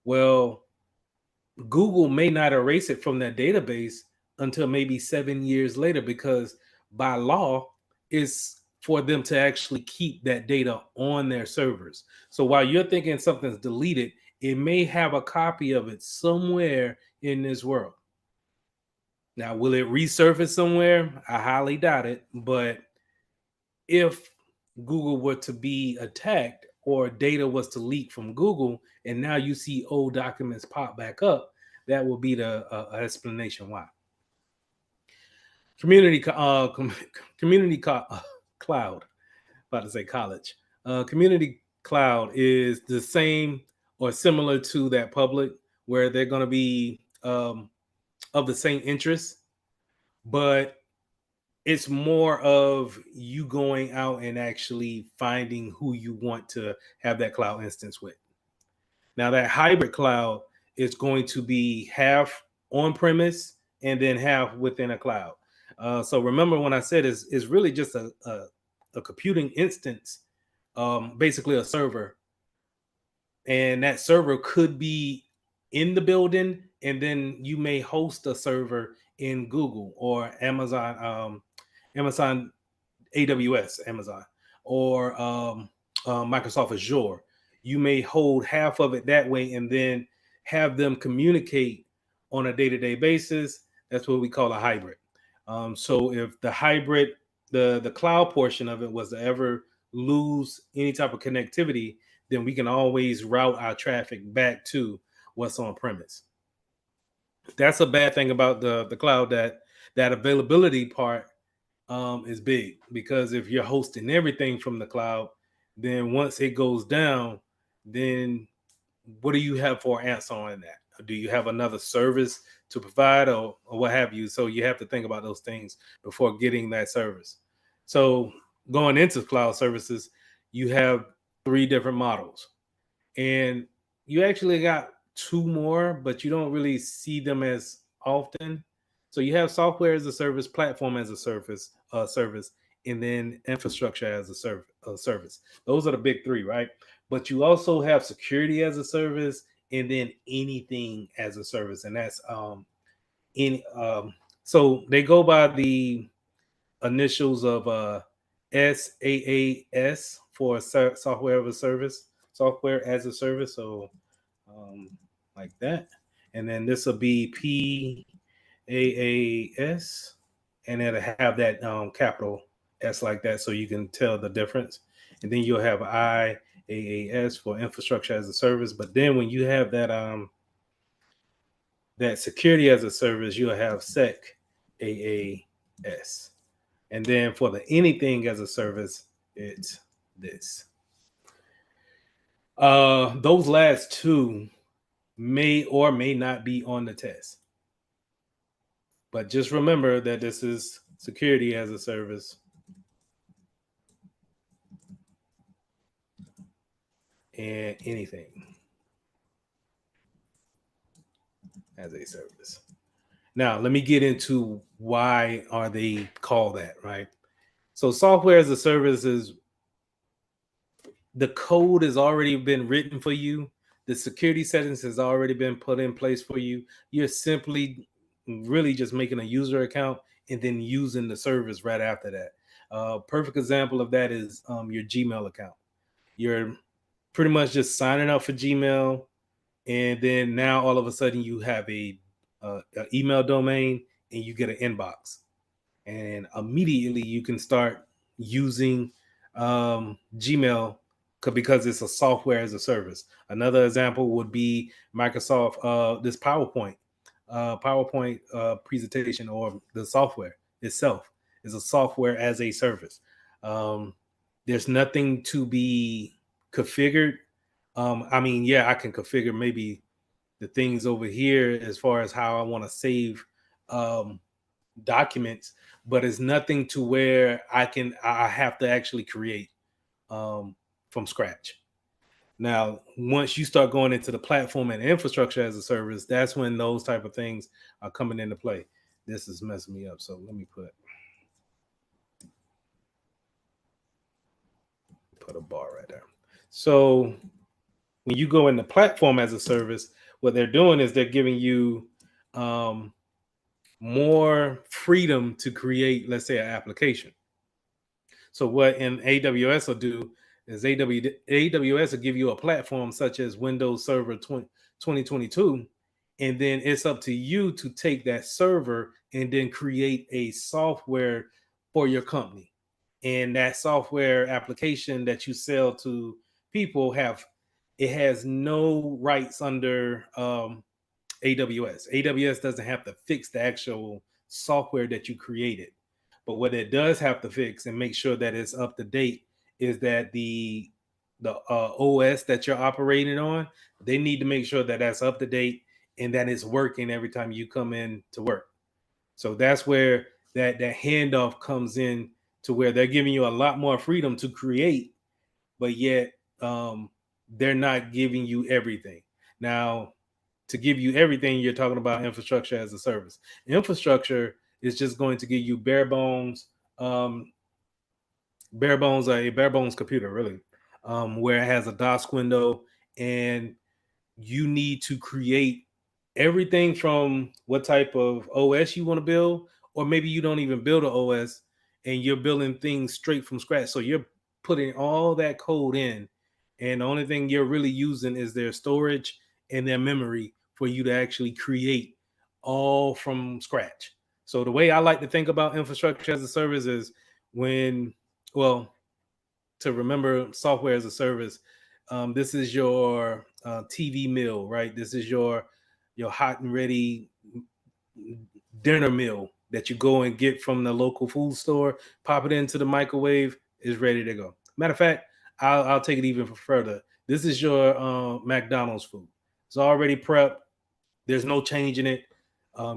Well, Google may not erase it from that database until maybe 7 years later, because by law, it's for them to actually keep that data on their servers. So while you're thinking something's deleted, it may have a copy of it somewhere in this world. Now, will it resurface somewhere? I highly doubt it. But if Google were to be attacked or data was to leak from Google, and now you see old documents pop back up, that will be the explanation why. Community cloud, about to say college. Community cloud is the same or similar to that public, where they're going to be of the same interest, but it's more of you going out and actually finding who you want to have that cloud instance with. Now, that hybrid cloud is going to be half on premise and then half within a cloud. So remember when I said it's really just a computing instance, basically a server, and that server could be in the building, and then you may host a server in Google or Amazon, Amazon AWS, Amazon, or Microsoft Azure. You may hold half of it that way and then have them communicate on a day-to-day basis. That's what we call a hybrid. So if the hybrid, the cloud portion of it was to ever lose any type of connectivity, then we can always route our traffic back to what's on premise. That's a bad thing about the cloud, that that availability part is big, because if you're hosting everything from the cloud, then once it goes down, then what do you have for answer on that? Do you have another service to provide, or what have you? So you have to think about those things before getting that service. So going into cloud services, you have three different models, and you actually got two more, but you don't really see them as often. So you have software as a service, platform as a service, and then infrastructure as a service. Those are the big three, right? But you also have security as a service, and then anything as a service, and that's in so they go by the initials of SaaS for software as a service, software as a service. So um, like that, and then this will be PaaS, and it'll have that capital S like that, so you can tell the difference. And then you'll have IaaS for infrastructure as a service. But then when you have that security as a service, you'll have SecAAS. And then for the anything as a service, it's this. Those last two may or may not be on the test. But just remember that this is security as a service and anything as a service. Now, let me get into why are they called that, right? So software as a service is the code has already been written for you. The security settings has already been put in place for you. You're simply really just making a user account and then using the service right after that. Perfect example of that is your Gmail account. You're pretty much just signing up for Gmail, and then now all of a sudden you have a email domain and you get an inbox, and immediately you can start using Gmail because it's a software as a service. Another example would be Microsoft, this PowerPoint presentation, or the software itself is a software as a service. Um, there's nothing to be configured. I mean, yeah, I can configure maybe the things over here as far as how I want to save um, documents, but it's nothing to where I have to actually create um, from scratch. Now, once you start going into the platform and infrastructure as a service, that's when those type of things are coming into play. This is messing me up, so let me put a bar right there. So when you go in the platform as a service, what they're doing is they're giving you um, more freedom to create, let's say, an application. So what in AWS will do is AWS will give you a platform such as Windows Server 2022, and then it's up to you to take that server and then create a software for your company. And that software application that you sell to people it has no rights under AWS. AWS doesn't have to fix the actual software that you created. But what it does have to fix and make sure that it's up to date is that the OS that you're operating on, they need to make sure that that's up to date and that it's working every time you come in to work. So that's where that handoff comes in, to where they're giving you a lot more freedom to create, but yet they're not giving you everything. Now, to give you everything, you're talking about infrastructure as a service. Infrastructure is just going to give you a bare bones computer, really, where it has a DOS window, and you need to create everything from what type of OS you want to build, or maybe you don't even build an OS and you're building things straight from scratch. So you're putting all that code in, and the only thing you're really using is their storage and their memory for you to actually create all from scratch. So the way I like to think about infrastructure as a service is when, well, to remember software as a service, this is your TV meal, right? This is your hot and ready dinner meal that you go and get from the local food store, pop it into the microwave, is ready to go. Matter of fact, I'll take it even further. This is your McDonald's food. It's already prepped. There's no changing it.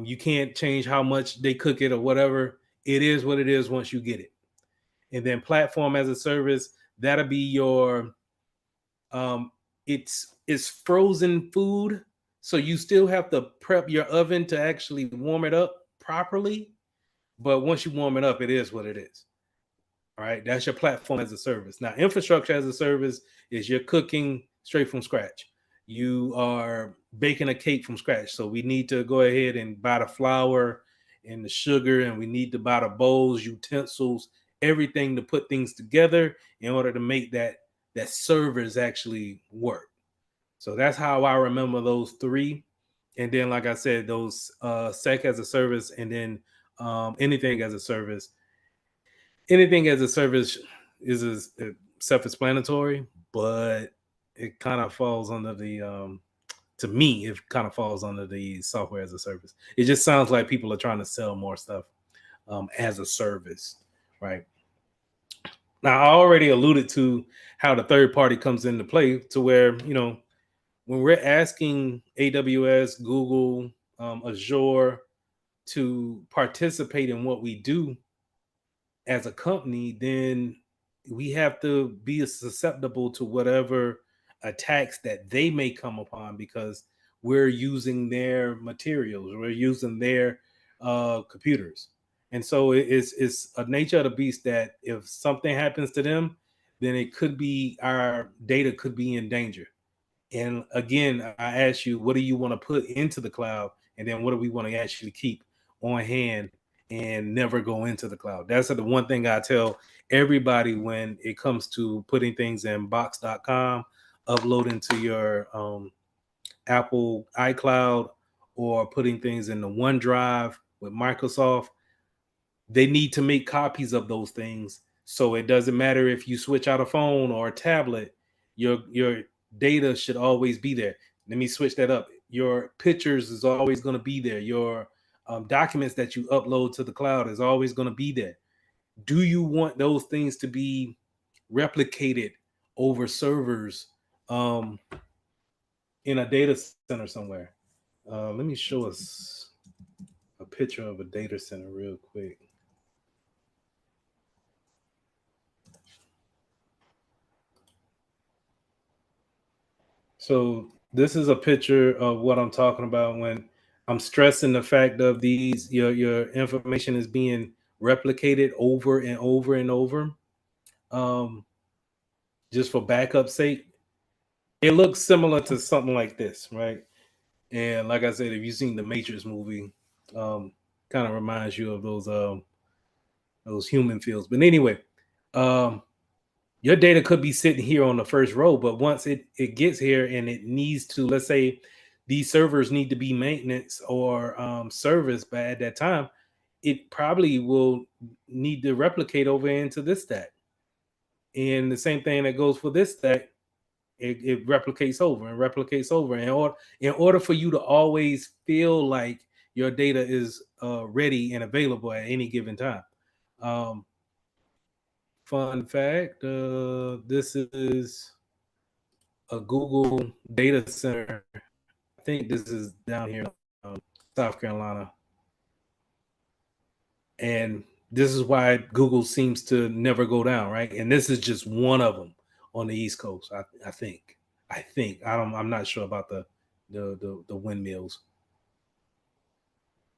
You can't change how much they cook it or whatever. It is what it is once you get it. And then platform as a service, that'll be your it's frozen food, so you still have to prep your oven to actually warm it up properly, but once you warm it up, it is what it is. All right, that's your platform as a service. Now, infrastructure as a service is you're cooking straight from scratch. You are baking a cake from scratch. So we need to go ahead and buy the flour and the sugar, and we need to buy the bowls, utensils, everything to put things together in order to make that servers actually work. So that's how I remember those three. And then, like I said, those sec as a service, and then anything as a service. Anything as a service is self-explanatory, but it kind of falls under the to me, it kind of falls under the software as a service. It just sounds like people are trying to sell more stuff as a service, right? Now, I already alluded to how the third party comes into play, to where, when we're asking AWS, Google, Azure to participate in what we do as a company, then we have to be susceptible to whatever attacks that they may come upon, because we're using their materials, we're using their computers. And so it's a nature of the beast that if something happens to them, then it could be, our data could be in danger. And again, I ask you, what do you want to put into the cloud? And then what do we want to actually keep on hand and never go into the cloud? That's the one thing I tell everybody when it comes to putting things in box.com, uploading to your Apple iCloud, or putting things in the OneDrive with Microsoft. They need to make copies of those things, so it doesn't matter if you switch out a phone or a tablet, your data should always be there. Let me switch that up. Your pictures is always going to be there. Your documents that you upload to the cloud is always going to be there. Do you want those things to be replicated over servers um, in a data center somewhere? Let me show us a picture of a data center real quick. So this is a picture of what I'm talking about when I'm stressing the fact of these, your information is being replicated over and over and over, um, just for backup sake. It looks similar to something like this, right? And like I said, if you've seen the Matrix movie, kind of reminds you of those human fields. But anyway, um, your data could be sitting here on the first row, but once it gets here and it needs to, let's say these servers need to be maintenance or serviced, but at that time it probably will need to replicate over into this stack. And the same thing that goes for this stack, it replicates over and replicates over. And in order for you to always feel like your data is ready and available at any given time. Fun fact, this is a Google data center. I think this is down here in South Carolina. And this is why Google seems to never go down, right? And this is just one of them on the East Coast. I think. I'm not sure about the windmills,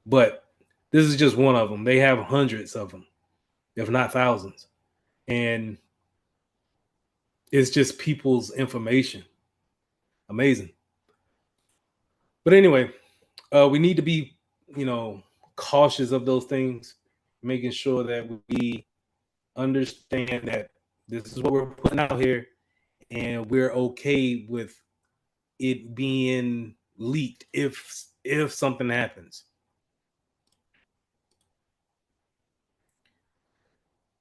but this is just one of them. They have hundreds of them, if not thousands, and it's just people's information. Amazing. But anyway, we need to be, cautious of those things, making sure that we understand that this is what we're putting out here, and we're okay with it being leaked if something happens.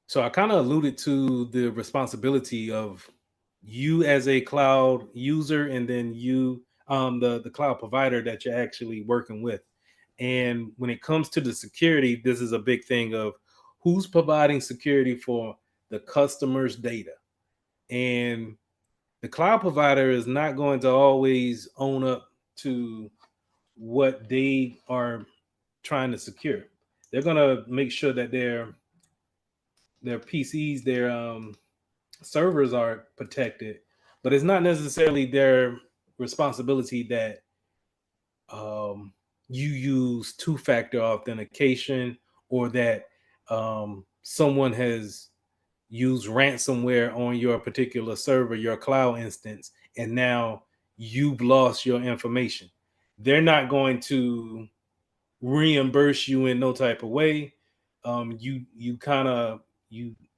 So I kind of alluded to the responsibility of you as a cloud user, and then you, the cloud provider that you're actually working with. And when it comes to the security, this is a big thing of who's providing security for the customer's data. And the cloud provider is not going to always own up to what they are trying to secure. They're going to make sure that their PCs, their servers are protected, but it's not necessarily their responsibility that you use two-factor authentication, or that someone has used ransomware on your particular server, your cloud instance, and now you've lost your information. They're not going to reimburse you in no type of way. You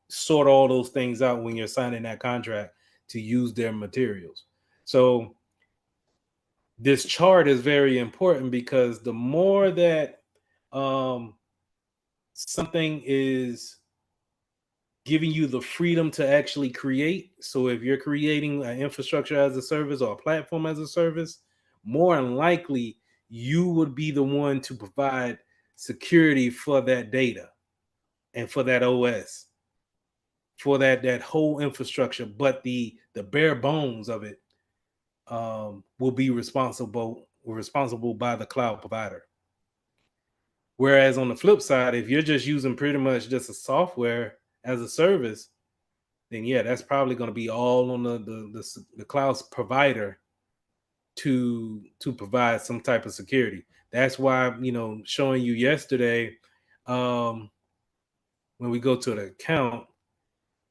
sort all those things out when you're signing that contract to use their materials. So this chart is very important, because the more that something is giving you the freedom to actually create. So if you're creating an infrastructure as a service or a platform as a service, more than likely you would be the one to provide security for that data and for that OS, for that whole infrastructure. But the bare bones of it will be responsible by the cloud provider. Whereas on the flip side, if you're just using pretty much just a software as a service, then yeah, that's probably going to be all on the cloud provider to provide some type of security. That's why, showing you yesterday, when we go to the account,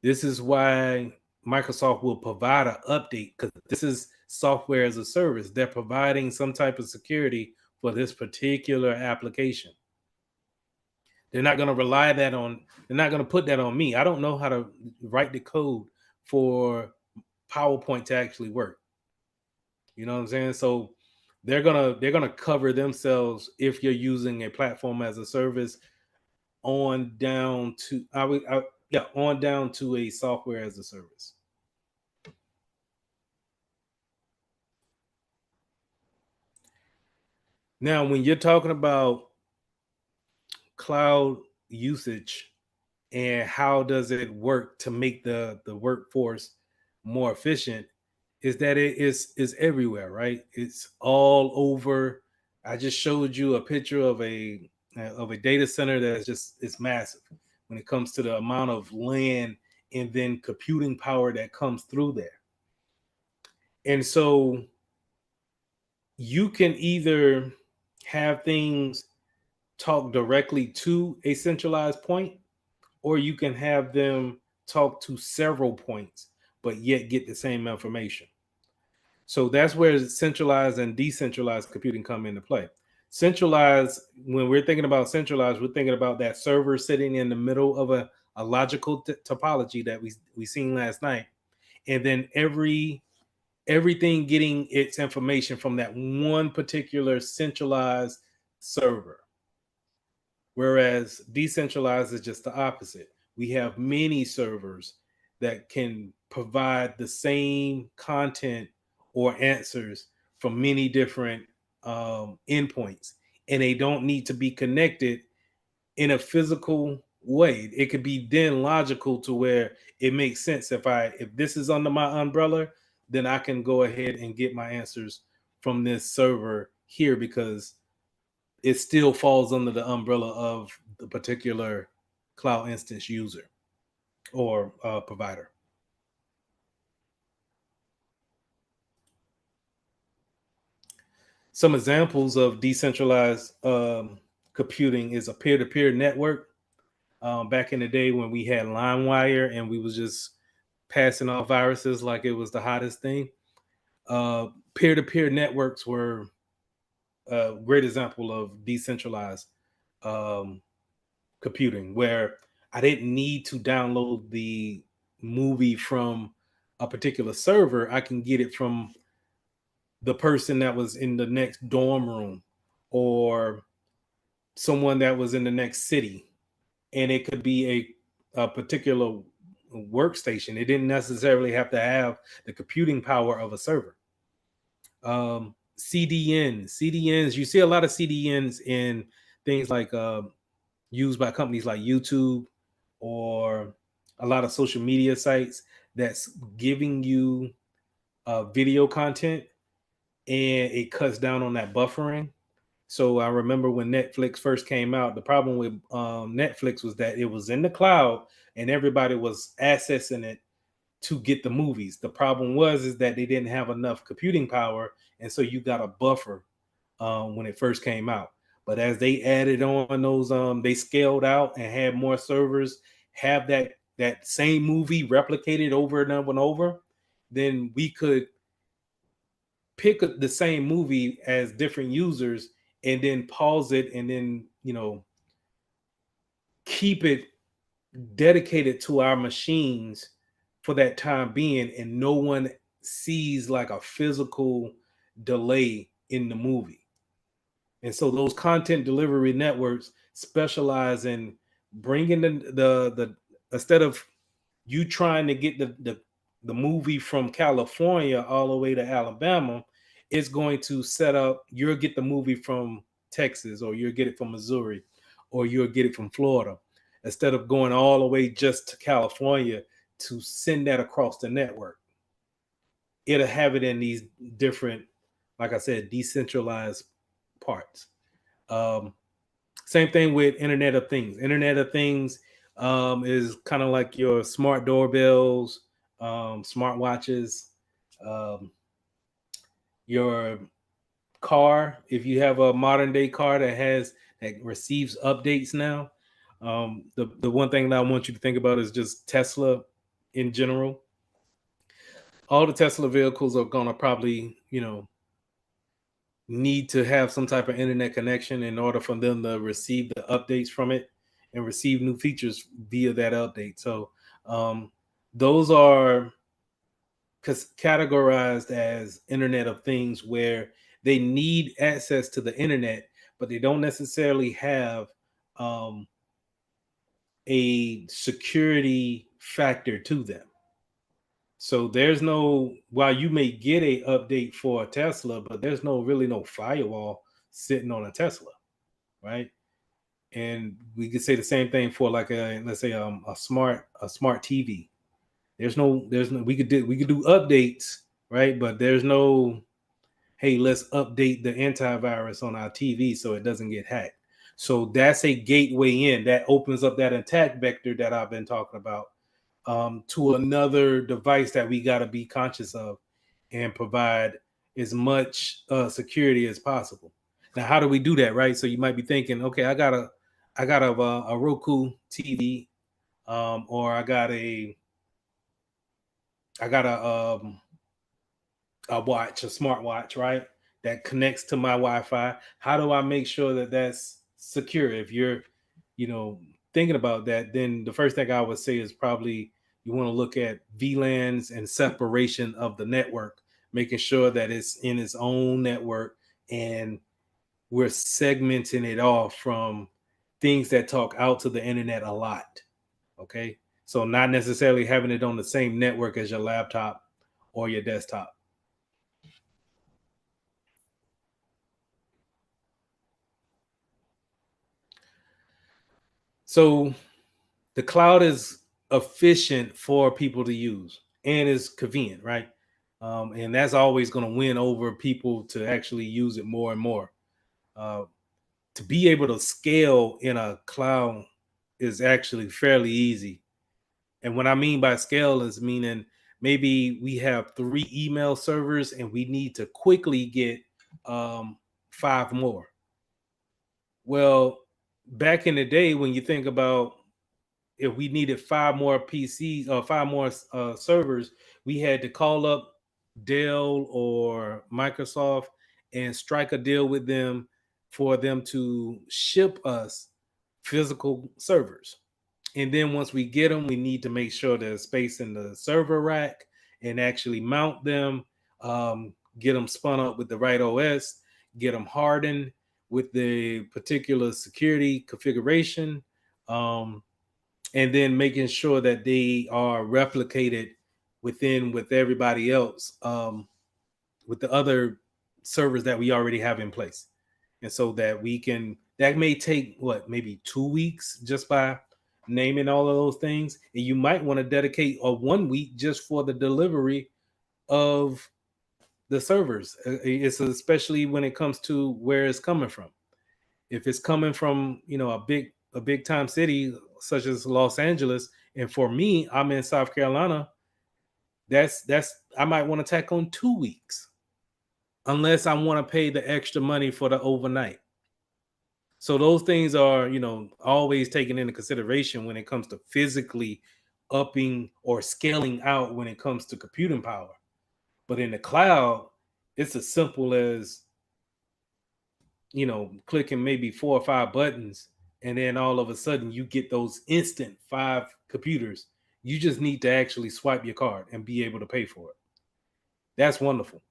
this is why Microsoft will provide an update, because this is software as a service. They're providing some type of security for this particular application. They're not going to rely that on, they're not going to put that on me. I don't know how to write the code for PowerPoint to actually work. You know what I'm saying? So they're gonna cover themselves if you're using a platform as a service on down to on down to a software as a service. Now, when you're talking about cloud usage and how does it work to make the workforce more efficient, is that it is everywhere, right? It's all over. I just showed you a picture of a data center that's just, it's massive when it comes to the amount of land and then computing power that comes through there. And so you can either have things talk directly to a centralized point, or you can have them talk to several points, but yet get the same information. So that's where centralized and decentralized computing come into play. Centralized, when we're thinking about centralized, we're thinking about that server sitting in the middle of a logical topology that we seen last night, and then everything getting its information from that one particular centralized server. Whereas decentralized is just the opposite. We have many servers that can provide the same content or answers from many different endpoints, and they don't need to be connected in a physical way. It could be then logical to where it makes sense. If this is under my umbrella, then I can go ahead and get my answers from this server here, because it still falls under the umbrella of the particular cloud instance user or provider. Some examples of decentralized computing is a peer-to-peer network. Back in the day when we had LimeWire and we was just passing off viruses like it was the hottest thing, peer-to-peer networks were a great example of decentralized computing, where I didn't need to download the movie from a particular server. I can get it from the person that was in the next dorm room, or someone that was in the next city. And it could be a particular workstation. It didn't necessarily have to have the computing power of a server. CDNs. You see a lot of CDNs in things like used by companies like YouTube or a lot of social media sites that's giving you video content, and it cuts down on that buffering. So I remember when Netflix first came out, the problem with Netflix was that it was in the cloud and everybody was accessing it to get the movies. The problem was is that they didn't have enough computing power, and so you got a buffer when it first came out. But as they added on those, they scaled out and had more servers have that same movie replicated over and over and over. Then we could pick the same movie as different users and then pause it and then keep it dedicated to our machines for that time being, and no one sees like a physical delay in the movie. And so those content delivery networks specialize in bringing the instead of you trying to get the movie from California all the way to Alabama, it's going to set up, you'll get the movie from Texas, or you'll get it from Missouri, or you'll get it from Florida, instead of going all the way just to California to send that across the network. It'll have it in these different, like I said, decentralized parts. Um, Same thing with Internet of Things. Internet of Things is kind of like your smart doorbells, smart watches, um, your car. If you have a modern day car that receives updates now, the one thing that I want you to think about is just Tesla in general. All the Tesla vehicles are gonna probably, need to have some type of internet connection in order for them to receive the updates from it and receive new features via that update. So those are categorized as Internet of Things, where they need access to the internet, but they don't necessarily have um, a security factor to them. So there's no, while you may get a update for a Tesla, but there's no firewall sitting on a Tesla, right? And we could say the same thing for like let's say a smart TV. There's no we could do updates, right? But there's no, hey, let's update the antivirus on our TV so it doesn't get hacked. So that's a gateway in that opens up that attack vector that I've been talking about, to another device that we got to be conscious of and provide as much security as possible. Now, how do we do that, right? So you might be thinking, okay, I got a Roku TV, or I got a watch, a smartwatch, right? That connects to my Wi-Fi. How do I make sure that that's secure? If you're, thinking about that, then the first thing I would say is probably you want to look at VLANs and separation of the network, making sure that it's in its own network and we're segmenting it off from things that talk out to the internet a lot. Okay. So not necessarily having it on the same network as your laptop or your desktop. So the cloud is efficient for people to use and is convenient, right? And that's always going to win over people to actually use it more and more. Uh, to be able to scale in a cloud is actually fairly easy. And what I mean by scale is meaning maybe we have 3 email servers and we need to quickly get 5 more. Well, back in the day, when you think about if we needed 5 more PCs or 5 more servers, we had to call up Dell or Microsoft and strike a deal with them for them to ship us physical servers. And then once we get them, we need to make sure there's space in the server rack and actually mount them, get them spun up with the right OS, get them hardened with the particular security configuration, and then making sure that they are replicated with everybody else, with the other servers that we already have in place. And so that that may take maybe 2 weeks just by naming all of those things. And you might want to dedicate a 1 week just for the delivery of the servers. It's especially when it comes to where it's coming from. If it's coming from, a big time city such as Los Angeles, and for me, I'm in South Carolina, that's I might want to tack on 2 weeks, unless I want to pay the extra money for the overnight. So those things are, always taken into consideration when it comes to physically upping or scaling out when it comes to computing power. But in the cloud, it's as simple as, clicking maybe 4 or 5 buttons, and then all of a sudden you get those instant 5 computers. You just need to actually swipe your card and be able to pay for it. That's wonderful.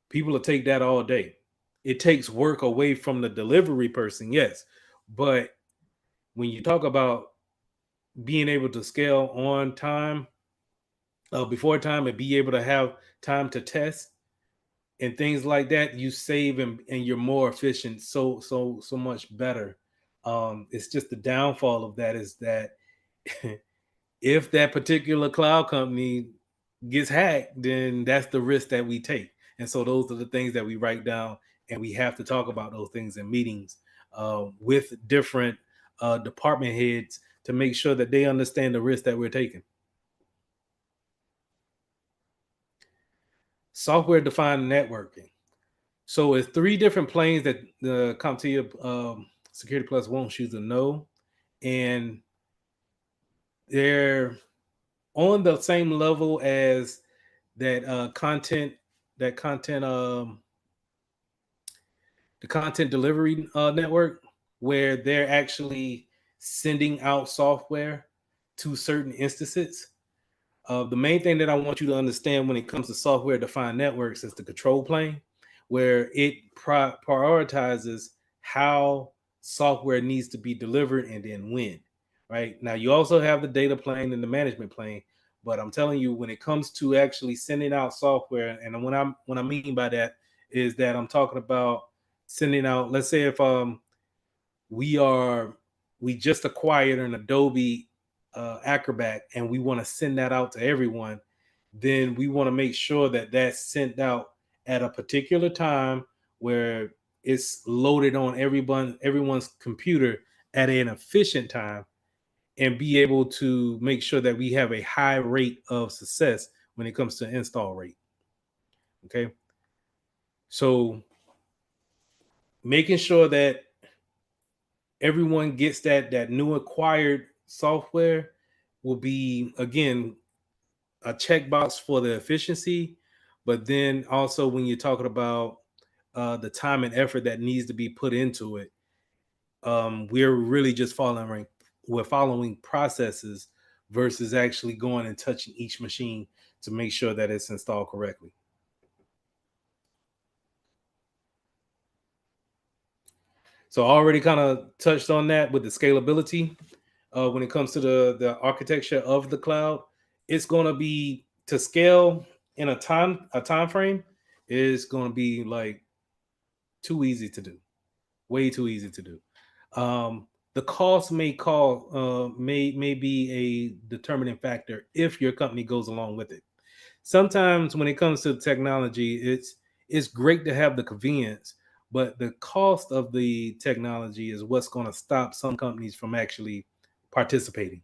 People will take that all day. It takes work away from the delivery person, yes. But when you talk about being able to scale on time, before time, and be able to have time to test and things like that, you save and you're more efficient, so much better. It's just the downfall of that is that if that particular cloud company gets hacked, then that's the risk that we take. And so those are the things that we write down, and we have to talk about those things in meetings with different department heads to make sure that they understand the risk that we're taking. Software defined networking. So it's 3 different planes that the CompTIA Security Plus wants you to know, and they're on the same level as that content, that content, the content delivery network, where they're actually sending out software to certain instances. The main thing that I want you to understand when it comes to software defined networks is the control plane, where it prioritizes how software needs to be delivered and then when. Right now, you also have the data plane and the management plane, but I'm telling you, when it comes to actually sending out software, and what I mean by that is that I'm talking about sending out. Let's say if we are we just acquired an Adobe Acrobat and we want to send that out to everyone, then we want to make sure that that's sent out at a particular time where it's loaded on everyone's computer at an efficient time, and be able to make sure that we have a high rate of success when it comes to install rate. Okay, so making sure that everyone gets that new acquired software will be, again, a checkbox for the efficiency, but then also when you're talking about the time and effort that needs to be put into it, we're really just following processes versus actually going and touching each machine to make sure that it's installed correctly. So I already kind of touched on that with the scalability. When it comes to the architecture of the cloud, it's going to be, to scale in a time frame is going to be like too easy to do, way too easy to do. The cost may be a determining factor if your company goes along with it. Sometimes when it comes to technology, it's great to have the convenience, but the cost of the technology is what's going to stop some companies from actually participating.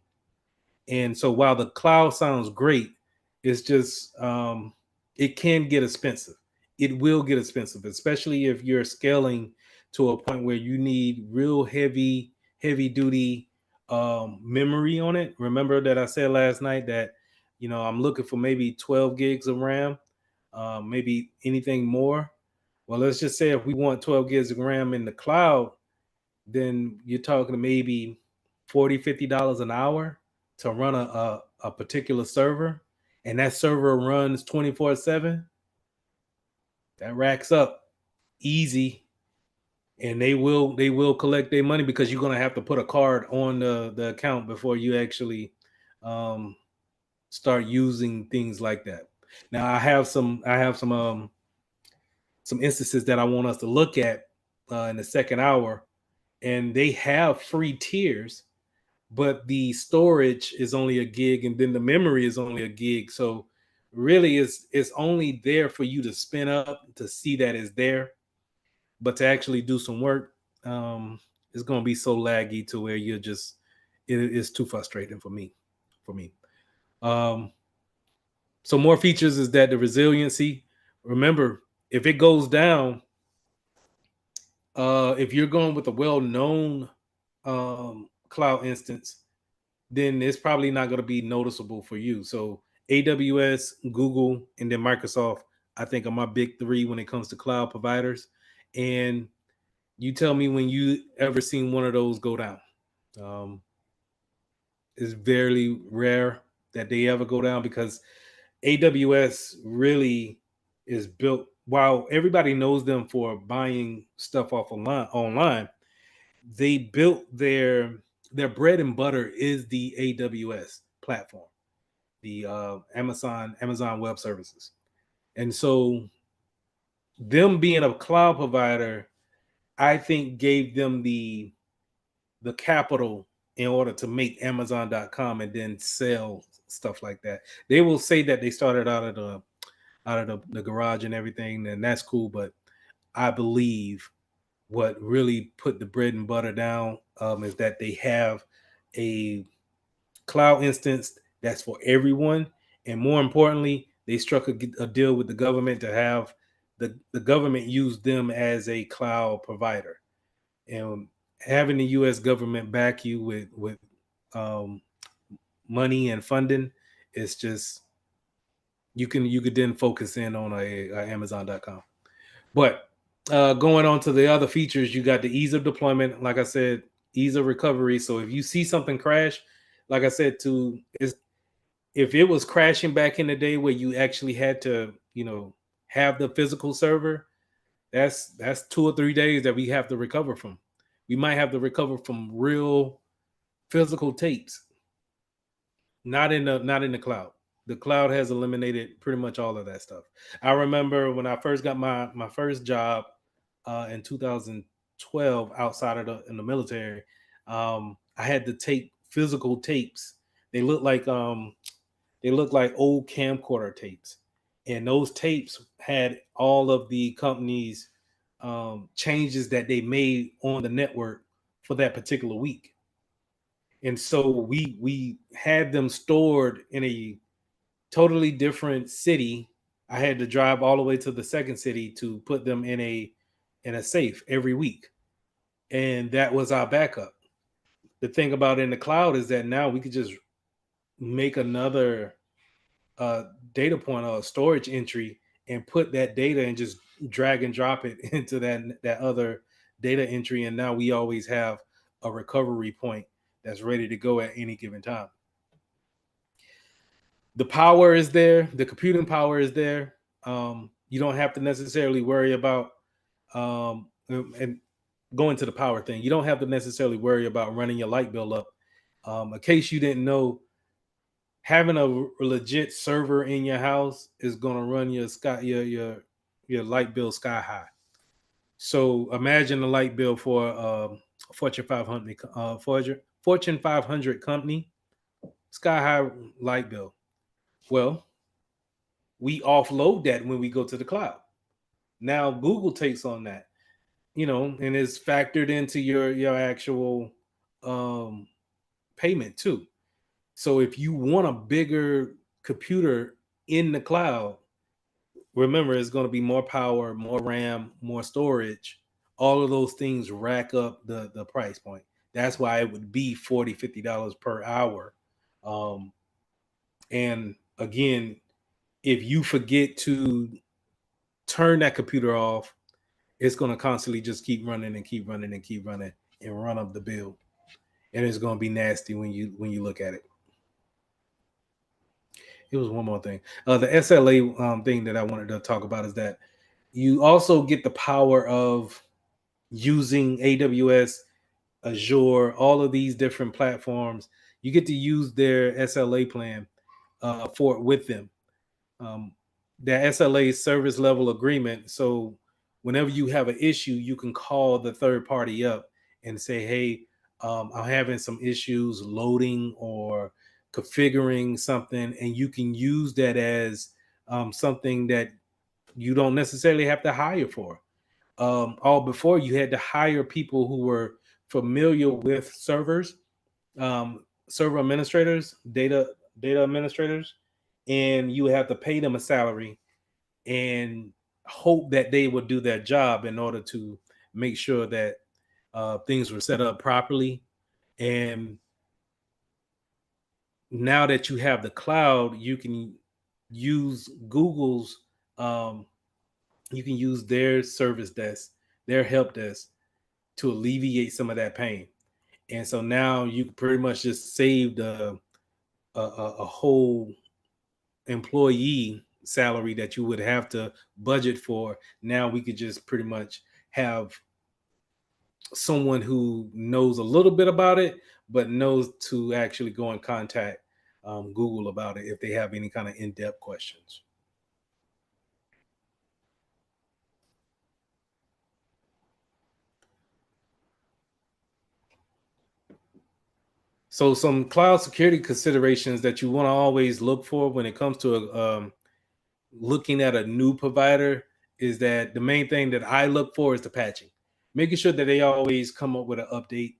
And so while the cloud sounds great, it's just it can get expensive. It will get expensive, especially if you're scaling to a point where you need real heavy duty memory on it. Remember that I said last night that I'm looking for maybe 12 gigs of RAM, maybe anything more. Well, let's just say if we want 12 gigs of RAM in the cloud, then you're talking maybe $40-$50 an hour to run a particular server, and that server runs 24/7. That racks up easy, and they will collect their money, because you're going to have to put a card on the account before you actually um, start using things like that. Now I have some some instances that I want us to look at in the second hour, and they have free tiers, but the storage is only a gig, and then the memory is only a gig. So really, it's only there for you to spin up to see that it's there, but to actually do some work, it's going to be so laggy to where you're just it's too frustrating for me. Um, so more features is that the resiliency. Remember, if it goes down, if you're going with a well-known cloud instance, then it's probably not going to be noticeable for you. So AWS, Google, and then Microsoft, I think, are my big three when it comes to cloud providers. And you tell me when you ever seen one of those go down. It's very rare that they ever go down, because AWS really is built, while everybody knows them for buying stuff off online, they built their bread and butter is the AWS platform, the Amazon Web Services. And so them being a cloud provider, I think gave them the capital in order to make Amazon.com and then sell stuff like that. They will say that they started out of the garage and everything, and that's cool. But I believe what really put the bread and butter down is that they have a cloud instance that's for everyone, and more importantly, they struck a deal with the government to have the government use them as a cloud provider. And having the U.S. government back you with um, money and funding, it's just you could then focus in on a Amazon.com. But going on to the other features, you got the ease of deployment, like I said, ease of recovery. So if you see something crash, like I said, if it was crashing back in the day where you actually had to, have the physical server, that's 2 or 3 days that we have to recover from. We might have to recover from real physical tapes, not in the cloud. The cloud has eliminated pretty much all of that stuff. I remember when I first got my first job in 2012 outside of in the military. I had to take physical tapes. They look like old camcorder tapes, and those tapes had all of the company's changes that they made on the network for that particular week. And so we had them stored in a totally different city. I had to drive all the way to the second city to put them in a safe every week, and that was our backup. The thing about in the cloud is that now we could just make another data point or storage entry and put that data and just drag and drop it into that other data entry, and now we always have a recovery point that's ready to go at any given time. The power is there, the computing power is there. You don't have to necessarily worry about and going to the power thing. You don't have to necessarily worry about running your light bill up. In case you didn't know, having a legit server in your house is going to run your light bill sky high. So imagine the light bill for Fortune 500 Fortune 500 company, sky high light bill. Well, we offload that when we go to the cloud. Now Google takes on that, and is factored into your actual payment too. So if you want a bigger computer in the cloud, remember it's going to be more power, more RAM, more storage. All of those things rack up the price point. That's why it would be $40-$50 per hour. And again, if you forget to turn that computer off, it's going to constantly just keep running and keep running and keep running and run up the bill. And it's going to be nasty when you look at it. It was one more thing. The SLA thing that I wanted to talk about is that you also get the power of using AWS, Azure, all of these different platforms. You get to use their SLA plan with them. That SLA service level agreement. So whenever you have an issue, you can call the third party up and say, hey, I'm having some issues loading or configuring something, and you can use that as something that you don't necessarily have to hire for. All before, you had to hire people who were familiar with servers, server administrators, data administrators, and you have to pay them a salary and hope that they would do their job in order to make sure that things were set up properly. And now that you have the cloud, you can use Google's, you can use their service desk, their help desk, to alleviate some of that pain. And so now you pretty much just saved a whole employee salary that you would have to budget for. Now we could just pretty much have someone who knows a little bit about it, but knows to actually go and contact Google about it if they have any kind of in-depth questions. So some cloud security considerations that you want to always look for when it comes to looking at a new provider is that the main thing that I look for is the patching, making sure that they always come up with an update.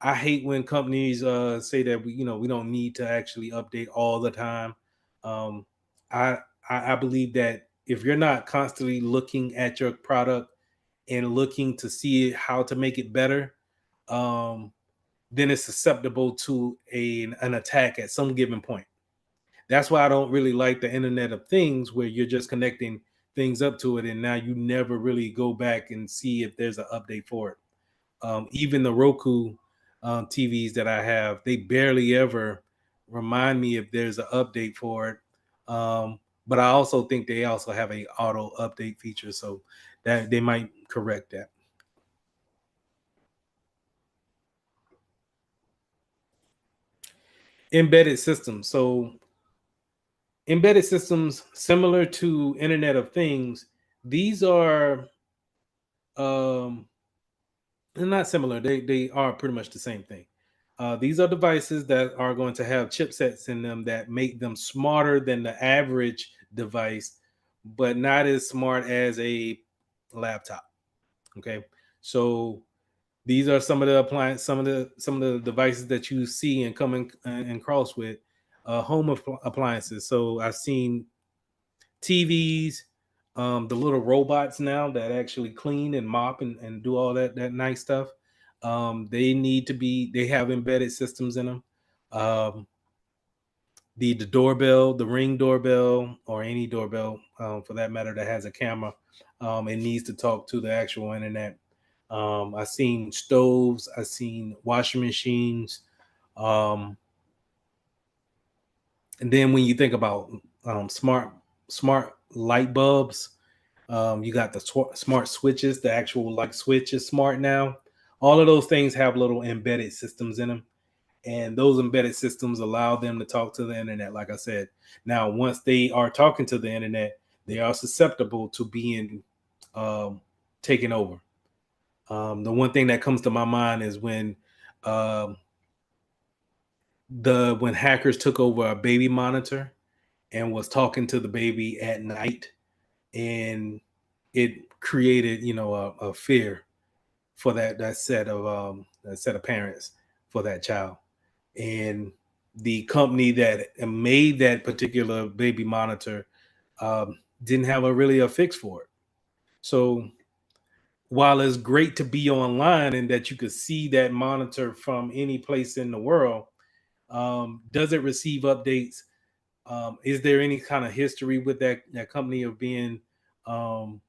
I hate when companies say that we don't need to actually update all the time. Um, I, I believe that if you're not constantly looking at your product and looking to see how to make it better, um, then it's susceptible to an attack at some given point. That's why I don't really like the Internet of Things, where you're just connecting things up to it, and now you never really go back and see if there's an update for it. Even the Roku TVs that I have, they barely ever remind me if there's an update for it. But I also think they also have a auto update feature, so that they might correct that. Embedded systems. So embedded systems, similar to Internet of Things, these are um, they're not similar. They are pretty much the same thing. These are devices that are going to have chipsets in them that make them smarter than the average device, but not as smart as a laptop. Okay, so these are some of the some of the devices that you see and come in cross with home appliances. So I've seen TVs, the little robots now that actually clean and mop and do all that nice stuff. They have embedded systems in them. Um, the doorbell, the Ring doorbell, or any doorbell for that matter that has a camera, it needs to talk to the actual internet. I've seen stoves, I've seen washing machines, um, and then when you think about smart light bulbs, you got the smart switches, the actual like switch is smart now. All of those things have little embedded systems in them, and those embedded systems allow them to talk to the internet. Like I said, now once they are talking to the internet, they are susceptible to being um, taken over. The one thing that comes to my mind is um, when hackers took over a baby monitor and was talking to the baby at night, and it created a fear for that set of parents for that child. And the company that made that particular baby monitor didn't have a fix for it. So while it's great to be online and that you could see that monitor from any place in the world, does it receive updates? Is there any kind of history with that company of being um,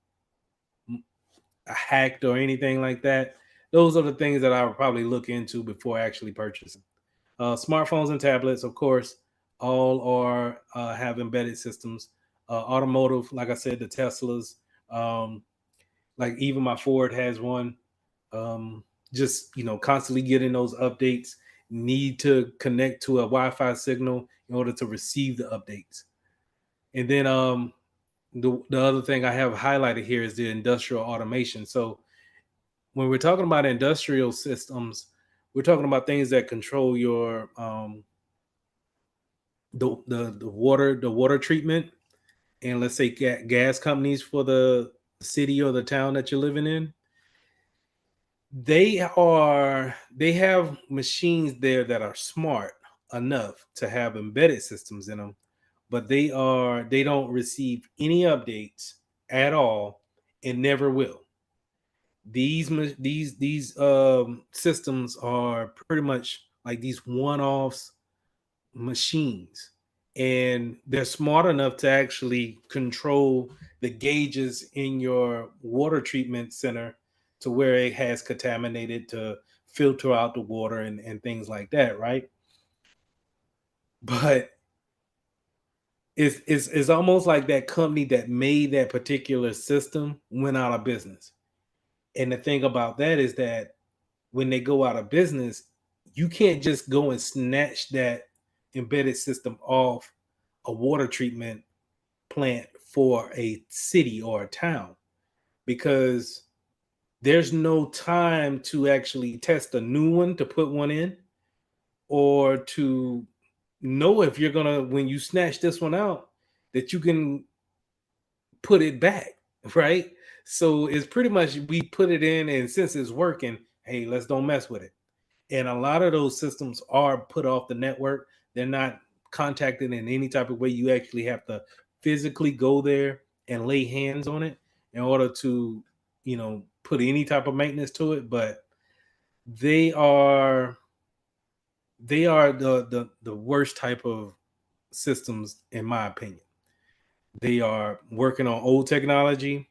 hacked or anything like that? Those are the things that I would probably look into before actually purchasing. Smartphones and tablets, of course, all are have embedded systems. Automotive, like I said, the Teslas, like even my Ford has one. Just constantly getting those updates. Need to connect to a Wi-Fi signal in order to receive the updates. And then the other thing I have highlighted here is the industrial automation. So when we're talking about industrial systems, we're talking about things that control your the water treatment, and let's say gas companies for the city or the town that you're living in. They have machines there that are smart enough to have embedded systems in them, but they don't receive any updates at all and never will. These systems are pretty much like these one-offs machines, and they're smart enough to actually control the gauges in your water treatment center to where it has contaminated to filter out the water and things like that, right? But it's almost like that company that made that particular system went out of business. And the thing about that is that when they go out of business, you can't just go and snatch that embedded system off a water treatment plant for a city or a town, because there's no time to actually test a new one to put one in, or to know if you're gonna, when you snatch this one out, that you can put it back, right? So it's pretty much we put it in, and since it's working, hey, let's don't mess with it. And a lot of those systems are put off the network. They're not contacted in any type of way. You actually have to physically go there and lay hands on it in order to, put any type of maintenance to it. But they are the worst type of systems, in my opinion. They are working on old technology,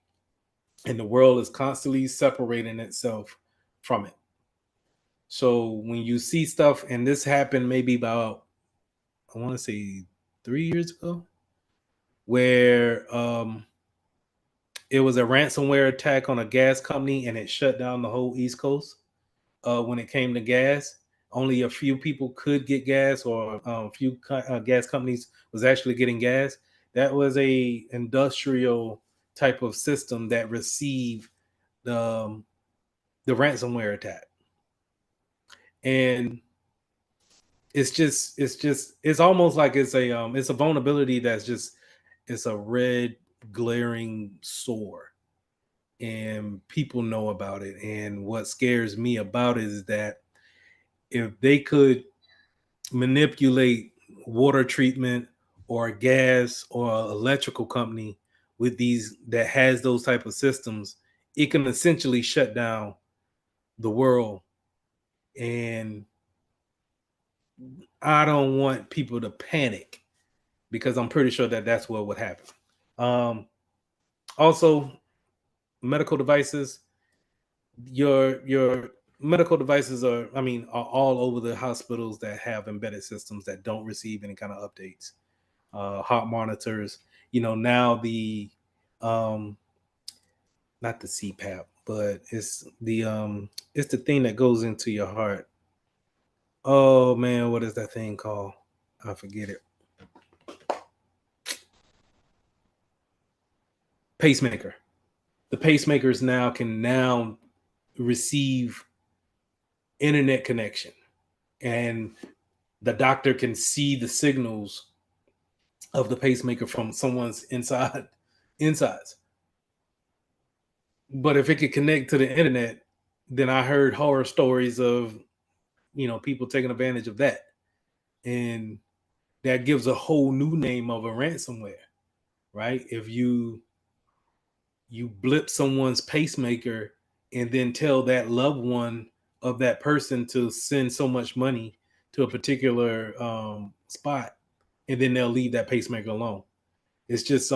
and the world is constantly separating itself from it. So when you see stuff, and this happened maybe about, I want to say 3 years ago, where it was a ransomware attack on a gas company, and it shut down the whole East Coast. When it came to gas, only a few people could get gas, or a few gas companies was actually getting gas. That was a industrial type of system that received the ransomware attack. And it's almost like it's a vulnerability that's just, it's a red glaring sore, and people know about it. And what scares me about it is that if they could manipulate water treatment or gas or electrical company with these that has those type of systems, it can essentially shut down the world. And I don't want people to panic, because I'm pretty sure that that's what would happen. Also, medical devices. Your medical devices are all over the hospitals that have embedded systems that don't receive any kind of updates. Heart monitors. Now um, not the CPAP, but it's the thing that goes into your heart. Oh man, what is that thing called? I forget it. Pacemaker. The pacemakers can receive internet connection, and the doctor can see the signals of the pacemaker from someone's insides. But if it could connect to the internet, then I heard horror stories of people taking advantage of that, and that gives a whole new name of a ransomware, right? If you blip someone's pacemaker and then tell that loved one of that person to send so much money to a particular spot, and then they'll leave that pacemaker alone. It's just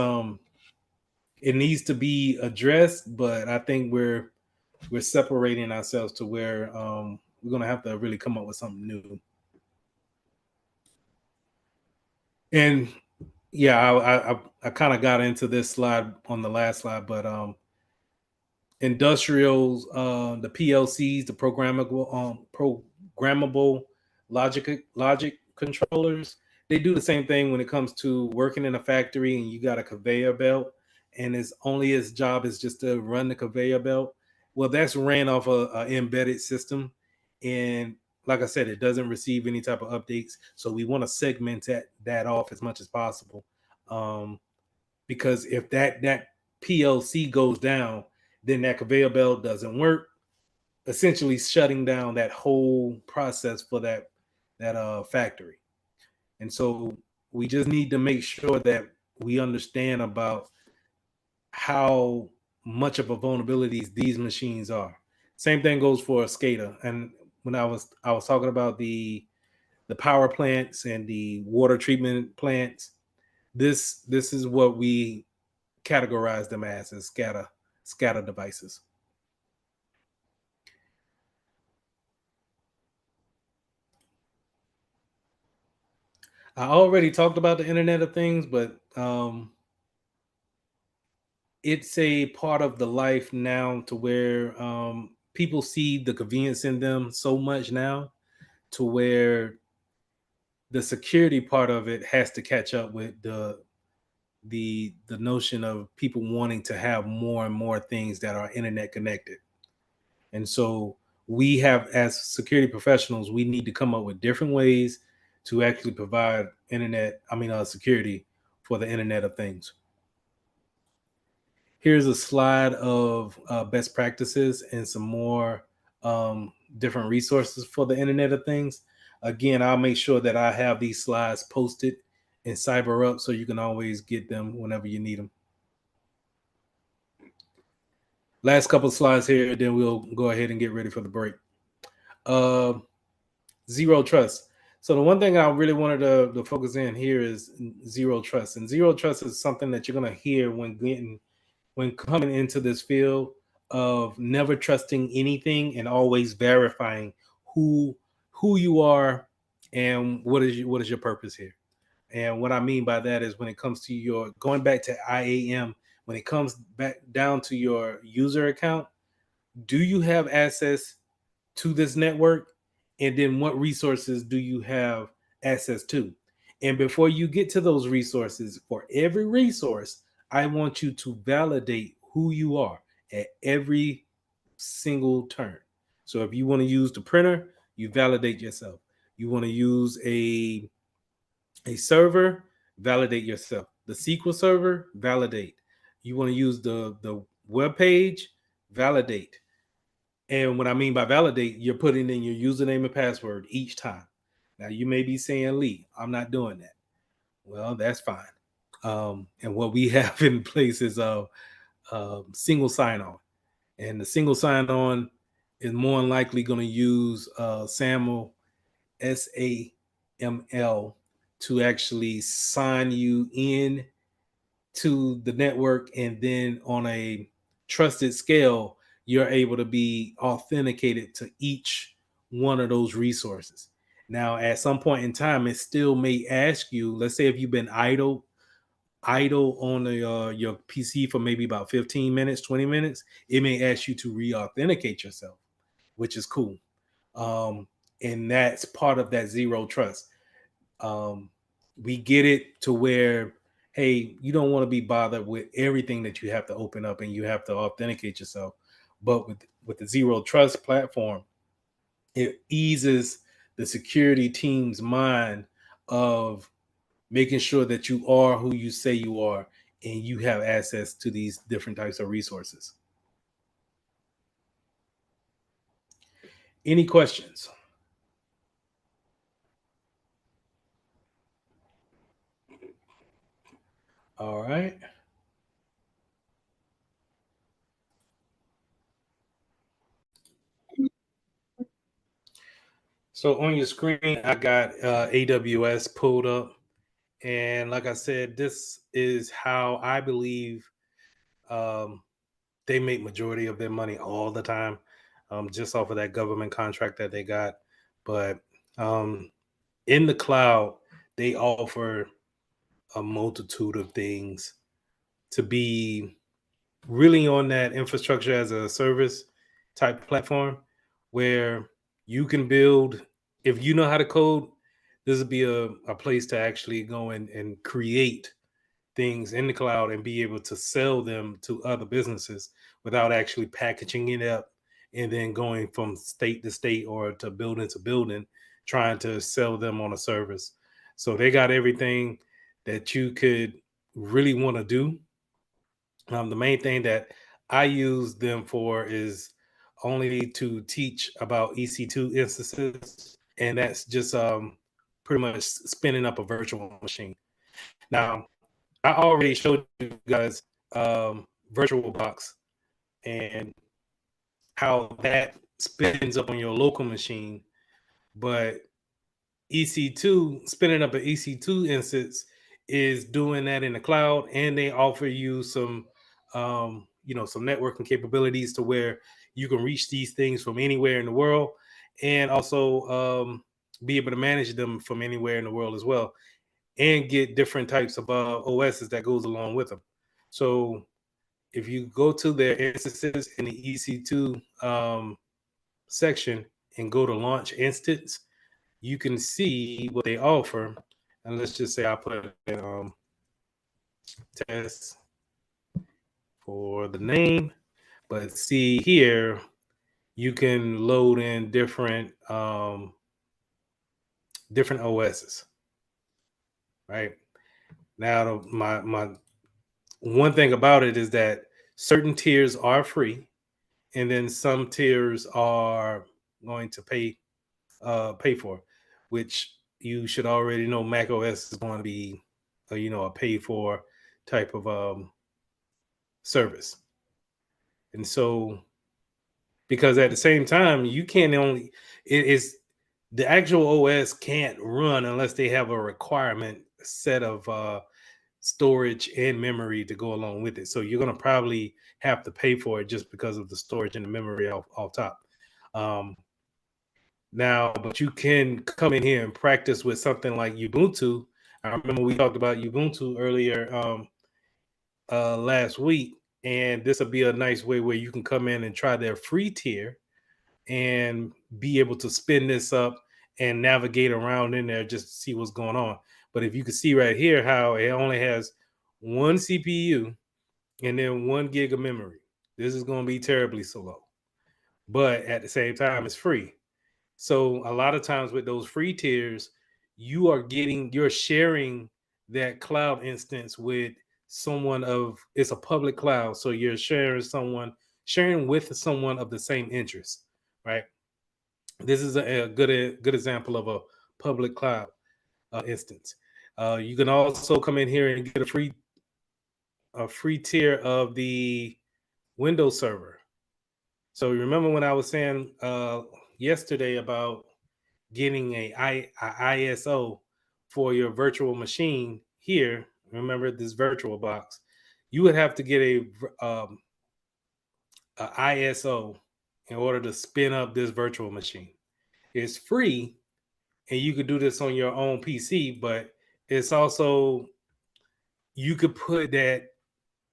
it needs to be addressed, but I think we're separating ourselves to where we're gonna have to really come up with something new. And yeah, I kind of got into this slide on the last slide, but industrials, the PLCs, the programmable logic controllers, they do the same thing when it comes to working in a factory and you got a conveyor belt. and its job is just to run the conveyor belt. Well, that's ran off a embedded system, and like I said, it doesn't receive any type of updates. So we want to segment that off as much as possible, because if that PLC goes down, then that conveyor belt doesn't work, essentially shutting down that whole process for that factory. And so we just need to make sure that we understand about how much of a vulnerability these machines are. Same thing goes for a SCADA. And when I was talking about the power plants and the water treatment plants, this is what we categorize them as SCADA devices. I already talked about the Internet of Things, but it's a part of the life now to where people see the convenience in them so much now to where the security part of it has to catch up with the notion of people wanting to have more and more things that are internet connected. And so we have, as security professionals, we need to come up with different ways to actually provide security for the Internet of Things. Here's a slide of best practices and some more different resources for the Internet of Things. Again, I'll make sure that I have these slides posted in CyberUp so you can always get them whenever you need them. Last couple of slides here, then we'll go ahead and get ready for the break. Zero trust. So the one thing I really wanted to focus in here is zero trust. And zero trust is something that you're going to hear when coming into this field of never trusting anything and always verifying who you are and what is your purpose here. And what I mean by that is when it comes to your going back to IAM, when it comes back down to your user account, do you have access to this network? And then what resources do you have access to? And before you get to those resources, for every resource, I want you to validate who you are at every single turn. So if you want to use the printer, you validate yourself. You want to use a server, validate yourself. The SQL server, validate. You want to use the web page, validate. And what I mean by validate, you're putting in your username and password each time. Now you may be saying, Lee, I'm not doing that. Well, that's fine. And what we have in place is a single sign-on, and the single sign-on is more than likely going to use SAML, SAML, to actually sign you in to the network, and then on a trusted scale, you're able to be authenticated to each one of those resources. Now, at some point in time, it still may ask you, let's say if you've been idle on your PC for maybe about 15 minutes, 20 minutes, it may ask you to re-authenticate yourself, which is cool. And that's part of that zero trust. We get it to where, hey, you don't want to be bothered with everything that you have to open up and you have to authenticate yourself. But with the zero trust platform, it eases the security team's mind of making sure that you are who you say you are and you have access to these different types of resources. Any questions? All right. So on your screen, I got AWS pulled up. And like I said, this is how I believe they make majority of their money all the time, just off of that government contract that they got. But in the cloud, they offer a multitude of things to be really on that infrastructure as a service type platform where you can build, if you know how to code, this would be a place to actually go and create things in the cloud and be able to sell them to other businesses without actually packaging it up and then going from state to state or to building, trying to sell them on a service. So they got everything that you could really want to do. The main thing that I use them for is only to teach about EC2 instances, and that's just pretty much spinning up a virtual machine. Now, I already showed you guys VirtualBox and how that spins up on your local machine, but EC2, spinning up an EC2 instance is doing that in the cloud, and they offer you some, some networking capabilities to where you can reach these things from anywhere in the world, and also be able to manage them from anywhere in the world as well, and get different types of OSs that goes along with them. So if you go to their instances in the EC2 section and go to launch instance, you can see what they offer. And let's just say I put in test for the name, but see here, you can load in different different OSs, right? Now, my one thing about it is that certain tiers are free, and then some tiers are going to pay for, which you should already know. Mac OS is going to be a pay for type of service. And so, because at the same time, you can't only it is the actual OS can't run unless they have a requirement set of storage and memory to go along with it. So you're going to probably have to pay for it just because of the storage and the memory off top. Now, but you can come in here and practice with something like Ubuntu. I remember we talked about Ubuntu earlier last week, and this will be a nice way where you can come in and try their free tier and be able to spin this up and navigate around in there just to see what's going on. But if you can see right here how it only has one CPU and then 1 gig of memory, this is going to be terribly slow. But at the same time, it's free. So a lot of times with those free tiers, you're sharing that cloud instance with someone it's a public cloud. So you're sharing with someone of the same interest, right? This is a good example of a public cloud instance. You can also come in here and get a free tier of the Windows server. So remember when I was saying yesterday about getting a ISO for your virtual machine here? Remember this VirtualBox? You would have to get a ISO in order to spin up this virtual machine. It's free, and you could do this on your own PC, but it's also, you could put that,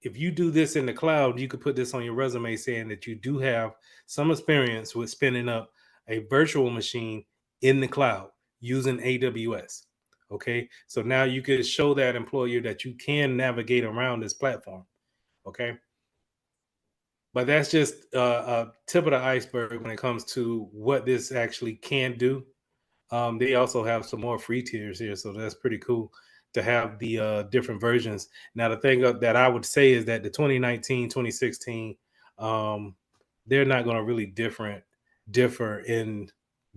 if you do this in the cloud, you could put this on your resume saying that you do have some experience with spinning up a virtual machine in the cloud using AWS. Okay, so now you could show that employer that you can navigate around this platform. Okay, but that's just a tip of the iceberg when it comes to what this actually can do. They also have some more free tiers here, so that's pretty cool to have the different versions. Now, the thing that I would say is that the 2019, 2016, they're not going to really differ in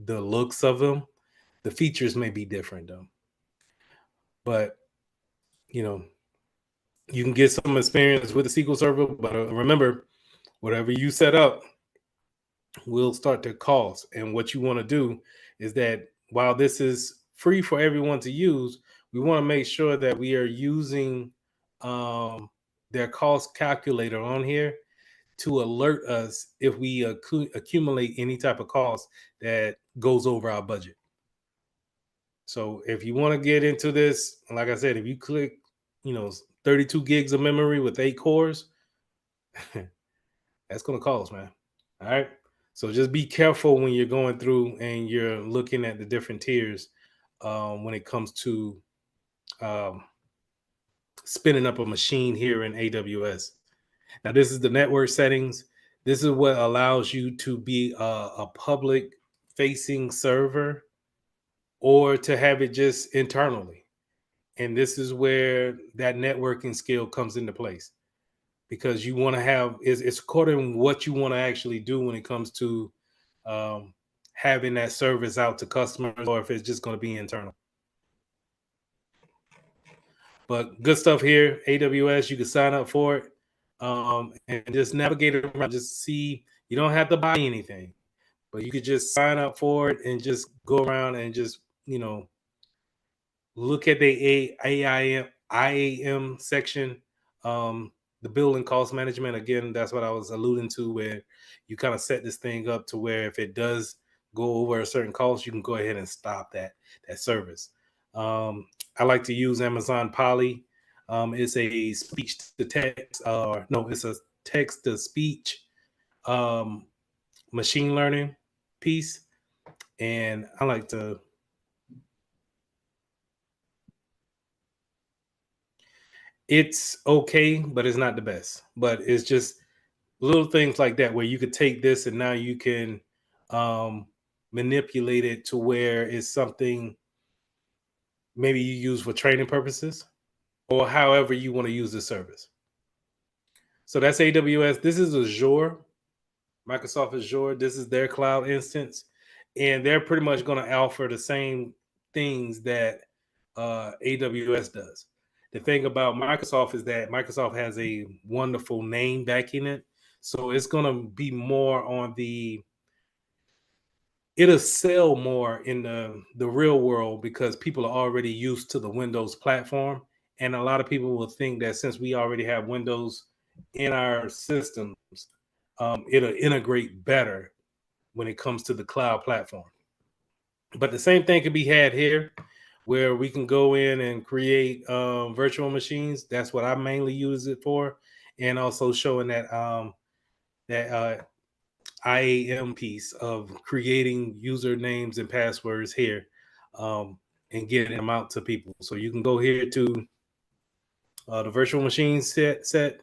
the looks of them. The features may be different though, but you can get some experience with the SQL Server. But remember, whatever you set up will start to cost. And what you want to do is that while this is free for everyone to use, we want to make sure that we are using their cost calculator on here to alert us if we accumulate any type of cost that goes over our budget. So if you want to get into this, like I said, if you click, 32 gigs of memory with 8 cores, that's going to cost, man. All right. So just be careful when you're going through and you're looking at the different tiers when it comes to spinning up a machine here in AWS. Now, this is the network settings. This is what allows you to be a public facing server or to have it just internally. And this is where that networking skill comes into place, because you want to have it's according to what you want to actually do when it comes to um, having that service out to customers, or if it's just going to be internal. But good stuff here. AWS, you can sign up for it and just navigate it around. Just see, you don't have to buy anything, but you could just sign up for it and just go around and just, look at the IAM section, the building cost management. Again, that's what I was alluding to, where you kind of set this thing up to where if it does go over a certain cost, you can go ahead and stop that service. I like to use Amazon Poly. It's a speech to text, or no, it's a text to speech um, machine learning piece, and I like to. It's okay, but it's not the best. But it's just little things like that where you could take this and now you can um, manipulate it to where it's something maybe you use for training purposes or however you want to use the service. So that's AWS. This is Azure, Microsoft Azure. This is their cloud instance, and they're pretty much going to offer the same things that AWS does. The thing about Microsoft is that Microsoft has a wonderful name backing it, so it's going to be more on it'll sell more in the real world because people are already used to the Windows platform, and a lot of people will think that since we already have Windows in our systems, it'll integrate better when it comes to the cloud platform. But the same thing can be had here, where we can go in and create virtual machines. That's what I mainly use it for, and also showing that IAM piece of creating usernames and passwords here, um, and getting them out to people. So you can go here to the virtual machine set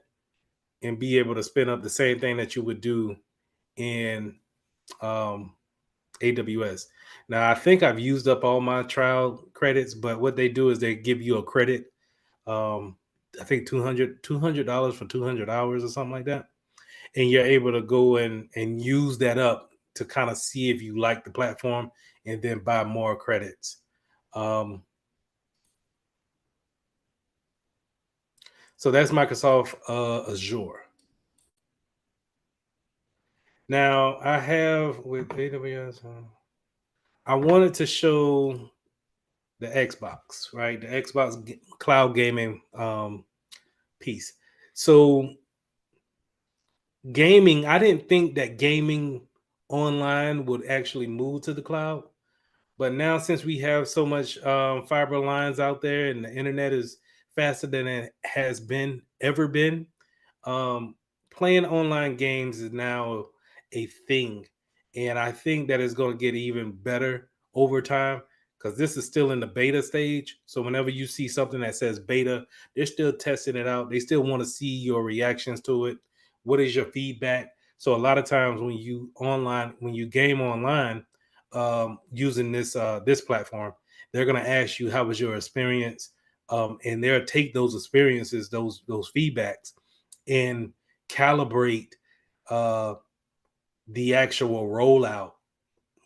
and be able to spin up the same thing that you would do in um, AWS. Now, I think I've used up all my trial credits, but what they do is they give you a credit. Um, I think $200 for 200 hours or something like that. And you're able to go and use that up to kind of see if you like the platform and then buy more credits. Um, so that's Microsoft Azure. Now I have with AWS, I wanted to show the Xbox, right? The Xbox cloud gaming piece. So gaming, I didn't think that gaming online would actually move to the cloud. But now, since we have so much fiber lines out there and the internet is faster than it has been ever been, um, playing online games is now a thing. And I think that is going to get even better over time because this is still in the beta stage. So, whenever you see something that says beta, they're still testing it out. They still want to see your reactions to it. What is your feedback? So, a lot of times when you game online, using this platform, they're going to ask you how was your experience, and they'll take those experiences, those feedbacks, and calibrate uh, the actual rollout.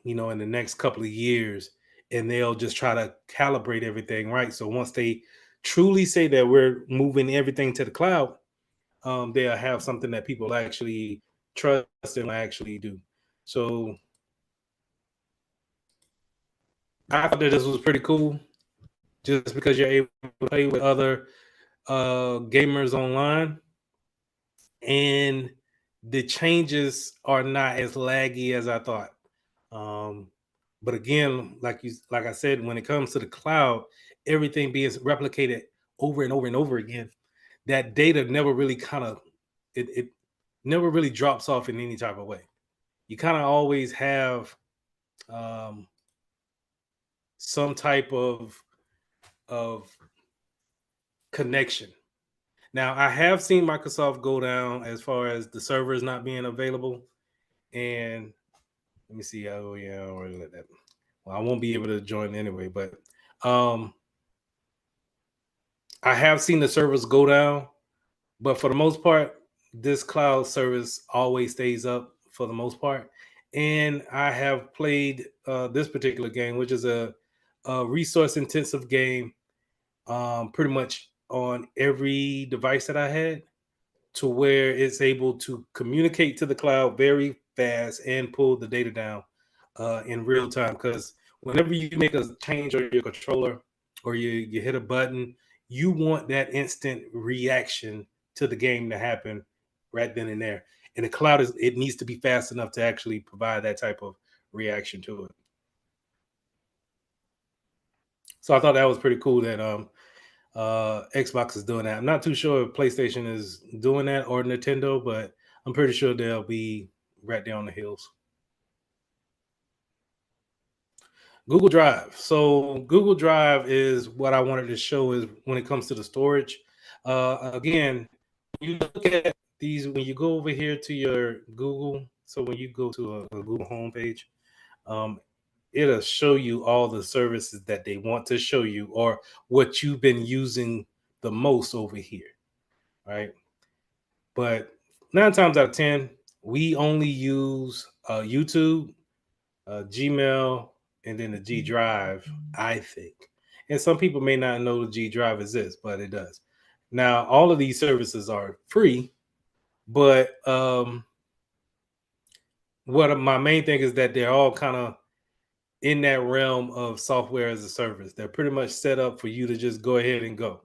In the next couple of years, and they'll just try to calibrate everything right. So once they truly say that we're moving everything to the cloud, they'll have something that people actually trust and actually do. So I thought that this was pretty cool, just because you're able to play with other gamers online, and the changes are not as laggy as I thought. Um, but again, like I said, when it comes to the cloud, everything being replicated over and over and over again, that data never really it never really drops off in any type of way. You kind of always have um, some type of connection Now, I have seen Microsoft go down as far as the servers not being available. And let me see. Oh, yeah, I already let that. Well, I won't be able to join anyway, but um, I have seen the servers go down. But for the most part, this cloud service always stays up for the most part. And I have played this particular game, which is a resource intensive game, pretty much on every device that I had, to where it's able to communicate to the cloud very fast and pull the data down in real time. Because whenever you make a change on your controller or you hit a button, you want that instant reaction to the game to happen right then and there. And the cloud it needs to be fast enough to actually provide that type of reaction to it. So I thought that was pretty cool that Xbox is doing that. I'm not too sure if PlayStation is doing that or Nintendo, but I'm pretty sure they'll be right there on the hills. Google Drive. So Google Drive is what I wanted to show is when it comes to the storage. Again, you look at these when you go over here to your Google. So when you go to a Google homepage, um, it'll show you all the services that they want to show you or what you've been using the most over here, right? But 9 times out of 10, we only use YouTube, Gmail, and then the G Drive, I think. And some people may not know the G Drive exists, but it does. Now, all of these services are free, but what my main thing is that they're all kind of in that realm of software as a service. They're pretty much set up for you to just go ahead and go.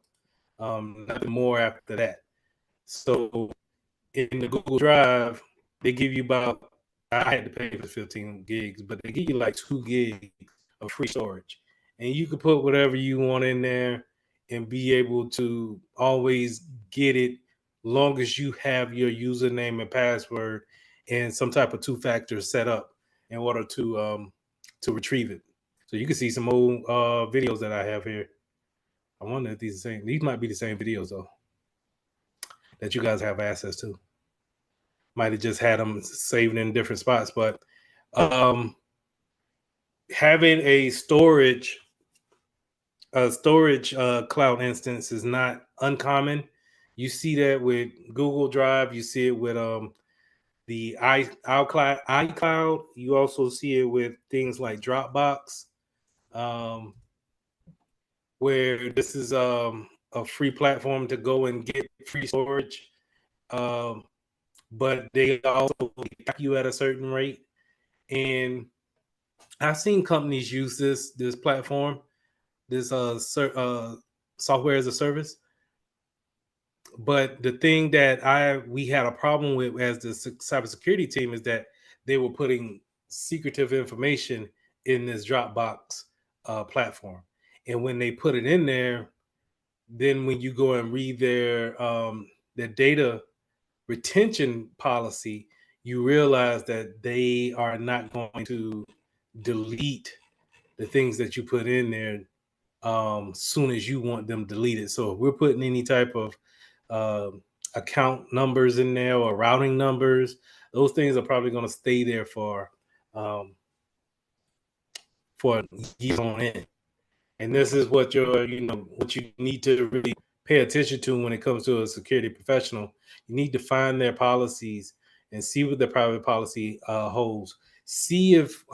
Nothing more after that. So in the Google Drive, they give you about, I had to pay for 15 gigs, but they give you like 2 gigs of free storage. And you can put whatever you want in there and be able to always get it long as you have your username and password and some type of two-factor set up in order to retrieve it. So you can see some old videos that I have here. I wonder if these are the same. These might be the same videos though that you guys have access to. Might have just had them saved in different spots, but having a storage cloud instance is not uncommon. You see that with Google Drive. You see it with the iCloud. You also see it with things like Dropbox, um, where this is a free platform to go and get free storage. Um, but they also cap you at a certain rate. And I've seen companies use this platform, this software as a service. But the thing that we had a problem with as the cybersecurity team is that they were putting secretive information in this Dropbox platform, and when they put it in there, then when you go and read their data retention policy, you realize that they are not going to delete the things that you put in there soon as you want them deleted. So if we're putting any type of account numbers in there or routing numbers, those things are probably going to stay there um, for years on end. And this is what what you need to really pay attention to when it comes to a security professional. You need to find their policies and see what their private policy holds. See if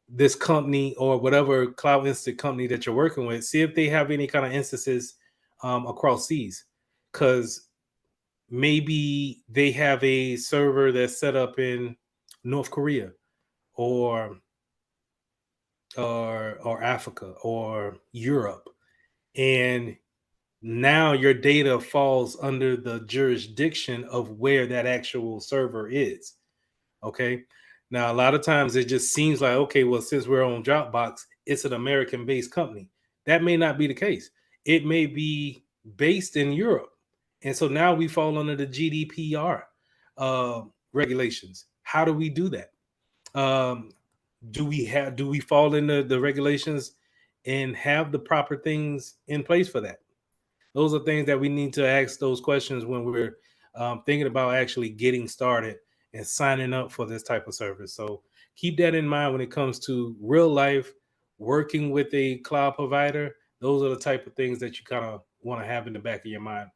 this company or whatever cloud instant company that you're working with, see if they have any kind of instances across seas, because maybe they have a server that's set up in North Korea or or Africa or Europe, and now your data falls under the jurisdiction of where that actual server is. Okay. Now, a lot of times it just seems like, okay, well, since we're on Dropbox, it's an American based company. That may not be the case. It may be based in Europe. And so now we fall under the GDPR regulations. How do we do that? Um, do we fall into the regulations and have the proper things in place for that? Those are things that we need to ask those questions when we're thinking about actually getting started and signing up for this type of service. So keep that in mind when it comes to real life working with a cloud provider. Those are the type of things that you kind of want to have in the back of your mind.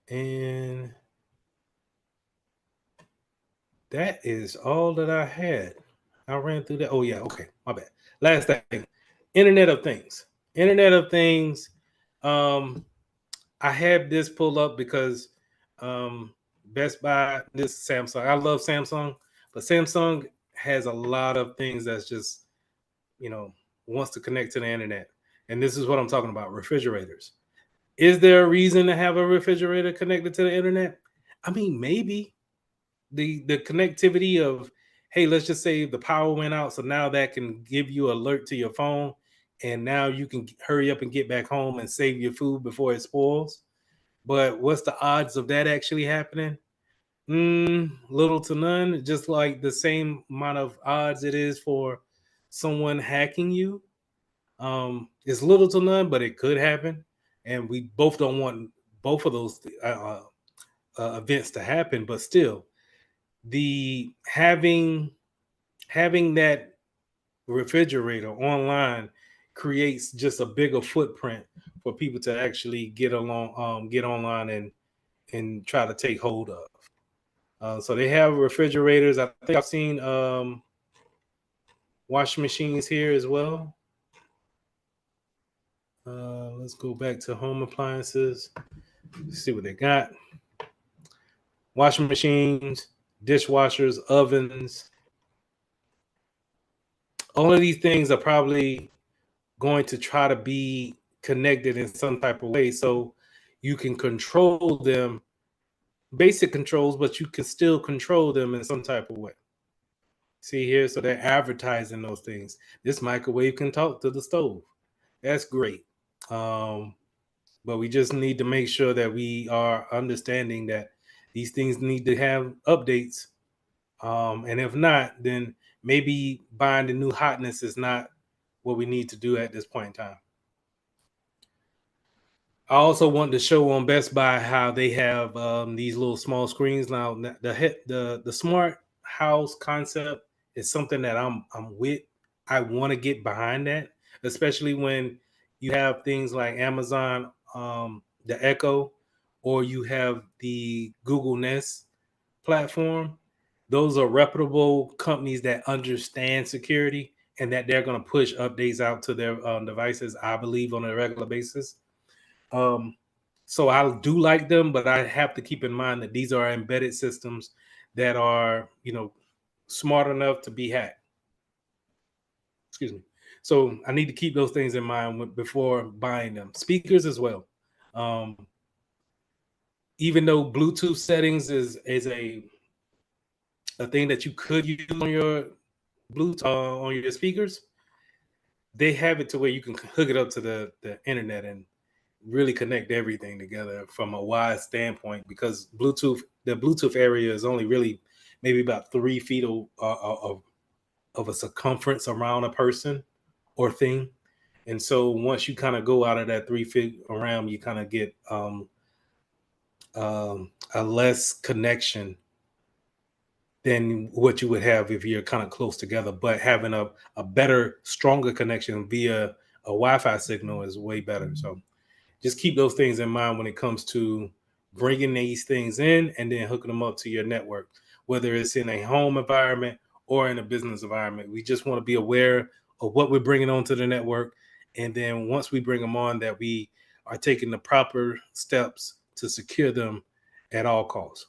And that is all that I had. I ran through that. Oh, yeah. Okay. My bad. Last thing, Internet of Things. Internet of Things. Um, I have this pulled up because Best Buy, this Samsung. I love Samsung, but Samsung has a lot of things that's just, you know, wants to connect to the internet. And this is what I'm talking about, refrigerators. Is there a reason to have a refrigerator connected to the internet? I mean, maybe the connectivity of, hey, let's just say the power went out, so now that can give you alert to your phone, and now you can hurry up and get back home and save your food before it spoils. But what's the odds of that actually happening? Little to none. Just like the same amount of odds it is for someone hacking you. It's little to none, but it could happen, and we both don't want both of those events to happen. But still, the having that refrigerator online creates just a bigger footprint for people to actually get online and try to take hold of. So they have refrigerators. I think I've seen washing machines here as well. Let's go back to home appliances. See what they got. Washing machines, dishwashers, ovens. All of these things are probably going to try to be connected in some type of way so you can control them, basic controls, but you can still control them in some type of way. See here, so they're advertising those things. This microwave can talk to the stove. That's great. Um, but we just need to make sure that we are understanding that these things need to have updates. And if not, then maybe buying the new hotness is not what we need to do at this point in time. I also want to show on Best Buy how they have these little small screens. Now, the smart house concept is something that I'm with. I want to get behind that, especially when you have things like Amazon, the Echo, or you have the Google Nest platform. Those are reputable companies that understand security and that they're going to push updates out to their devices, I believe, on a regular basis. Um, so I do like them, but I have to keep in mind that these are embedded systems that are, smart enough to be hacked. Excuse me. So I need to keep those things in mind before buying them. Speakers as well. Um, Even though Bluetooth settings is a thing that you could use on your Bluetooth on your speakers, they have it to where you can hook it up to the internet and really connect everything together from a wide standpoint, because the Bluetooth area is only really maybe about 3 feet of a circumference around a person or thing. And so once you kind of go out of that 3 feet around, you kind of get a less connection than what you would have if you're kind of close together. But having a better, stronger connection via a Wi-Fi signal is way better. So just keep those things in mind when it comes to bringing these things in and then hooking them up to your network, whether it's in a home environment or in a business environment. We just want to be aware of what we're bringing onto the network. And then once we bring them on, that we are taking the proper steps to secure them at all costs.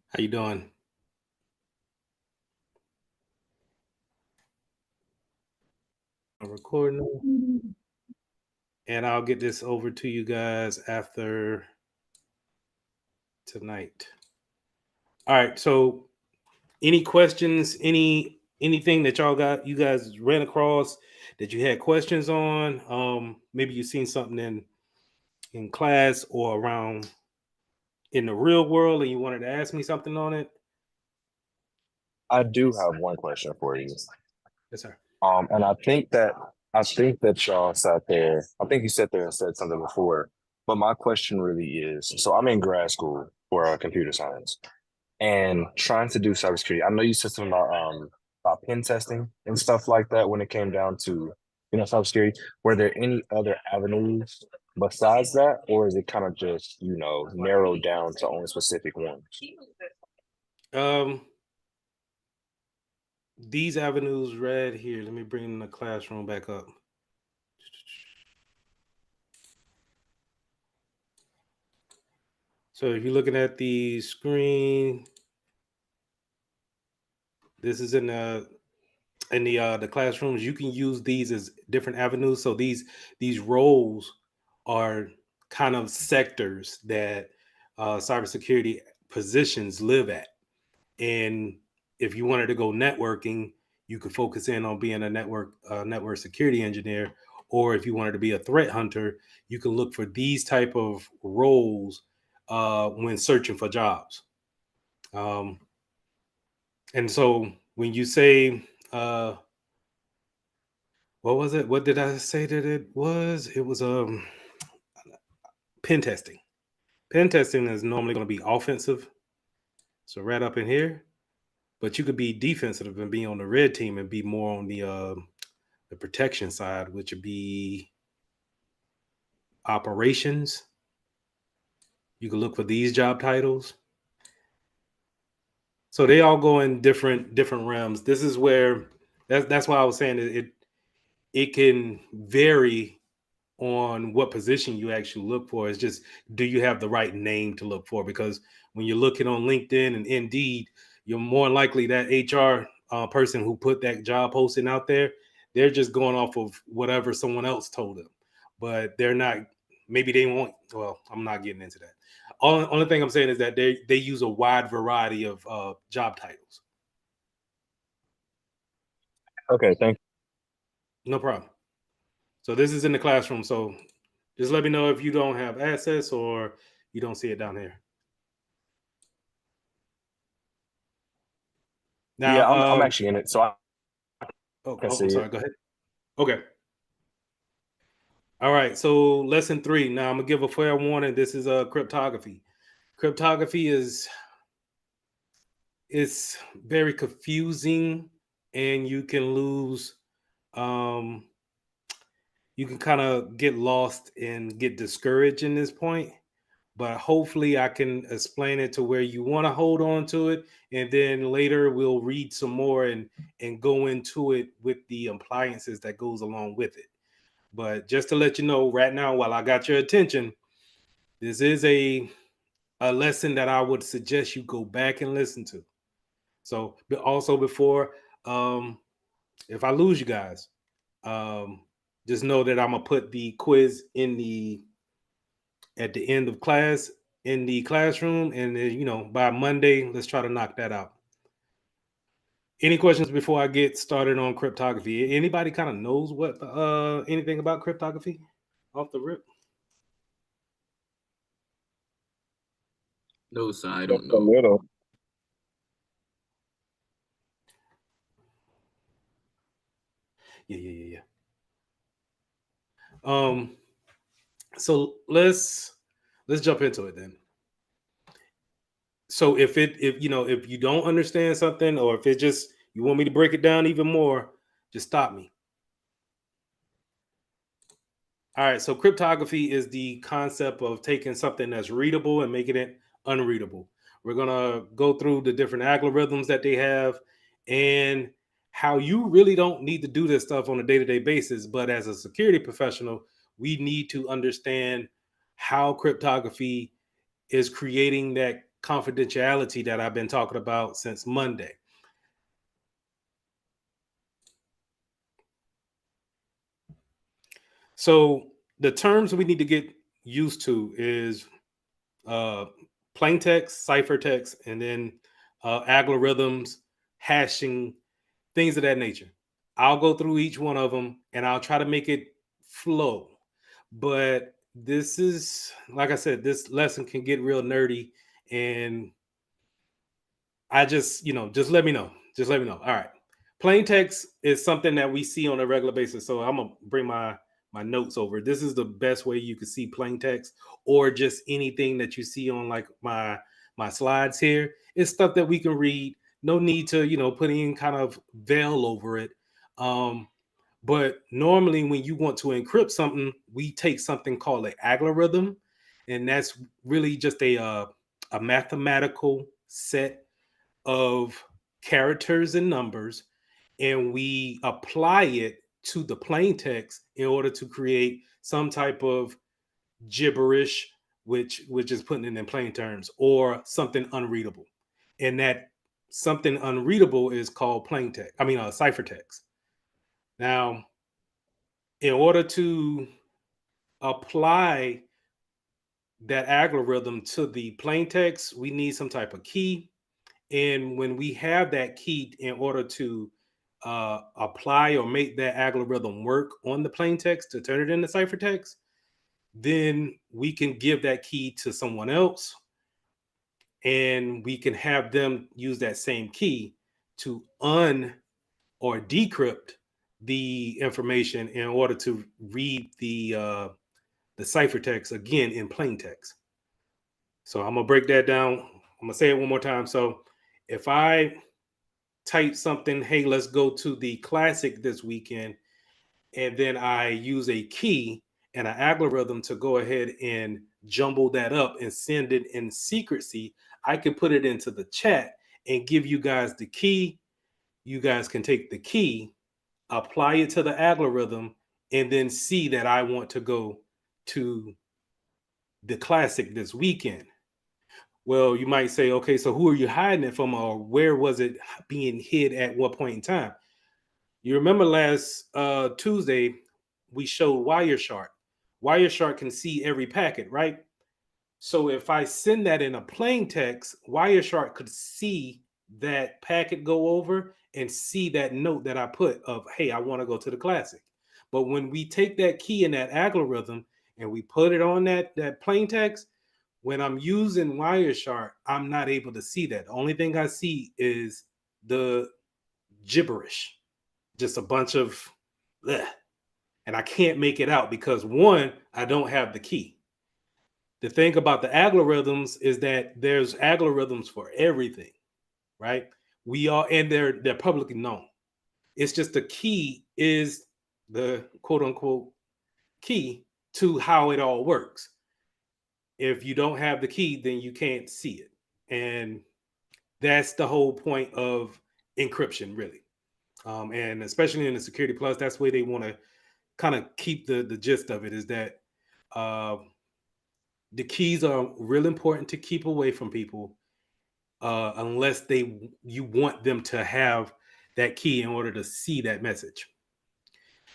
How you doing? recording, and I'll get this over to you guys after tonight. All right. So, any questions? Anything that you guys ran across that you had questions on? Maybe you've seen something in class or around in the real world, and you wanted to ask me something on it. I do have one question for you. Yes, sir. And I think that y'all sat there. I think you sat there and said something before. But my question really is, so I'm in grad school for computer science and trying to do cybersecurity. I know you said something about pen testing and stuff like that when it came down to cybersecurity. Were there any other avenues besides that, or is it kind of just narrowed down to only specific ones? Um, these avenues read here. Let me bring the classroom back up. So if you're looking at the screen, this is in the classrooms. You can use these as different avenues. So these roles are kind of sectors that cybersecurity positions live at. And if you wanted to go networking, you could focus in on being a network security engineer. Or if you wanted to be a threat hunter, you can look for these type of roles when searching for jobs. Um, and so when you say, what was it? What did I say that it was? It was pen testing. Pen testing is normally going to be offensive. So right up in here, but you could be defensive and be on the red team and be more on the protection side, which would be operations. You can look for these job titles. So they all go in different realms. This is where that's why I was saying it can vary on what position you actually look for. It's just, do you have the right name to look for? Because when you're looking on LinkedIn and Indeed, you're more likely that HR person who put that job posting out there, they're just going off of whatever someone else told them, but they're not. Maybe they won't. Well, I'm not getting into that. Only thing I'm saying is that they use a wide variety of job titles. Okay, thank you. No problem. So this is in the classroom. So just let me know if you don't have access or you don't see it down here. Yeah, I'm Now, actually in it, so I can see I'm it. sorry. Go ahead. Okay. All right. So lesson 3. Now I'm gonna give a fair warning. This is cryptography. Cryptography is very confusing, and you can lose. Um, you can kind of get lost and get discouraged in this point. But hopefully I can explain it to where you want to hold on to it, and then later we'll read some more and go into it with the appliances that goes along with it. But just to let you know right now, while I got your attention, this is a lesson that I would suggest you go back and listen to. So, but also before, um if I lose you guys, um just know that I'm gonna put the quiz in the at the end of class in the classroom, and then, by Monday, let's try to knock that out. Any questions before I get started on cryptography? Anybody kind of knows what anything about cryptography off the rip? No, sir, I Just don't a know. little. Yeah. So let's jump into it then. So if you don't understand something, or if it just you want me to break it down even more, just stop me. All right, so cryptography is the concept of taking something that's readable and making it unreadable. We're going to go through the different algorithms that they have and how you really don't need to do this stuff on a day-to-day basis, but as a security professional, we need to understand how cryptography is creating that confidentiality that I've been talking about since Monday. So the terms we need to get used to is plain text, ciphertext, and then algorithms, hashing, things of that nature. I'll go through each one of them and I'll try to make it flow. But this is, like I said, this lesson can get real nerdy. And I just, just let me know. Just let me know. All right. Plain text is something that we see on a regular basis. So I'm going to bring my notes over. This is the best way you can see plain text, or just anything that you see on like my slides here. It's stuff that we can read. No need to, put in kind of veil over it. But normally when you want to encrypt something, we take something called an algorithm, and that's really just a mathematical set of characters and numbers, and we apply it to the plain text in order to create some type of gibberish, which is putting it in plain terms, or something unreadable. And that something unreadable is called plain text. I mean, ciphertext. Now, in order to apply that algorithm to the plain text, we need some type of key. And when we have that key, in order to apply or make that algorithm work on the plain text to turn it into ciphertext, then we can give that key to someone else, and we can have them use that same key to or decrypt the information in order to read the ciphertext again in plain text. So I'm gonna break that down. I'm gonna say it one more time. So if I type something, hey, let's go to the classic this weekend, and then I use a key and an algorithm to go ahead and jumble that up and send it in secrecy, I can put it into the chat and give you guys the key. You guys can take the key, apply it to the algorithm, and then see that I want to go to the classic this weekend. Well, you might say, okay, so who are you hiding it from, or where was it being hid at what point in time? You remember last Tuesday, we showed Wireshark. Wireshark can see every packet, right? So if I send that in a plain text, Wireshark could see that packet go over and see that note that I put of, hey, I want to go to the classic. But when we take that key in that algorithm and we put it on that plain text, when I'm using Wireshark, I'm not able to see that. The only thing I see is the gibberish, just a bunch of bleh. And I can't make it out because, one, I don't have the key. The thing about the algorithms is that there's algorithms for everything, right? And they're publicly known. It's just the key is the quote unquote key to how it all works. If you don't have the key, then you can't see it. And that's the whole point of encryption, really. And especially in the Security Plus, that's where they want to kind of keep the gist of it, is that the keys are real important to keep away from people, unless you want them to have that key in order to see that message.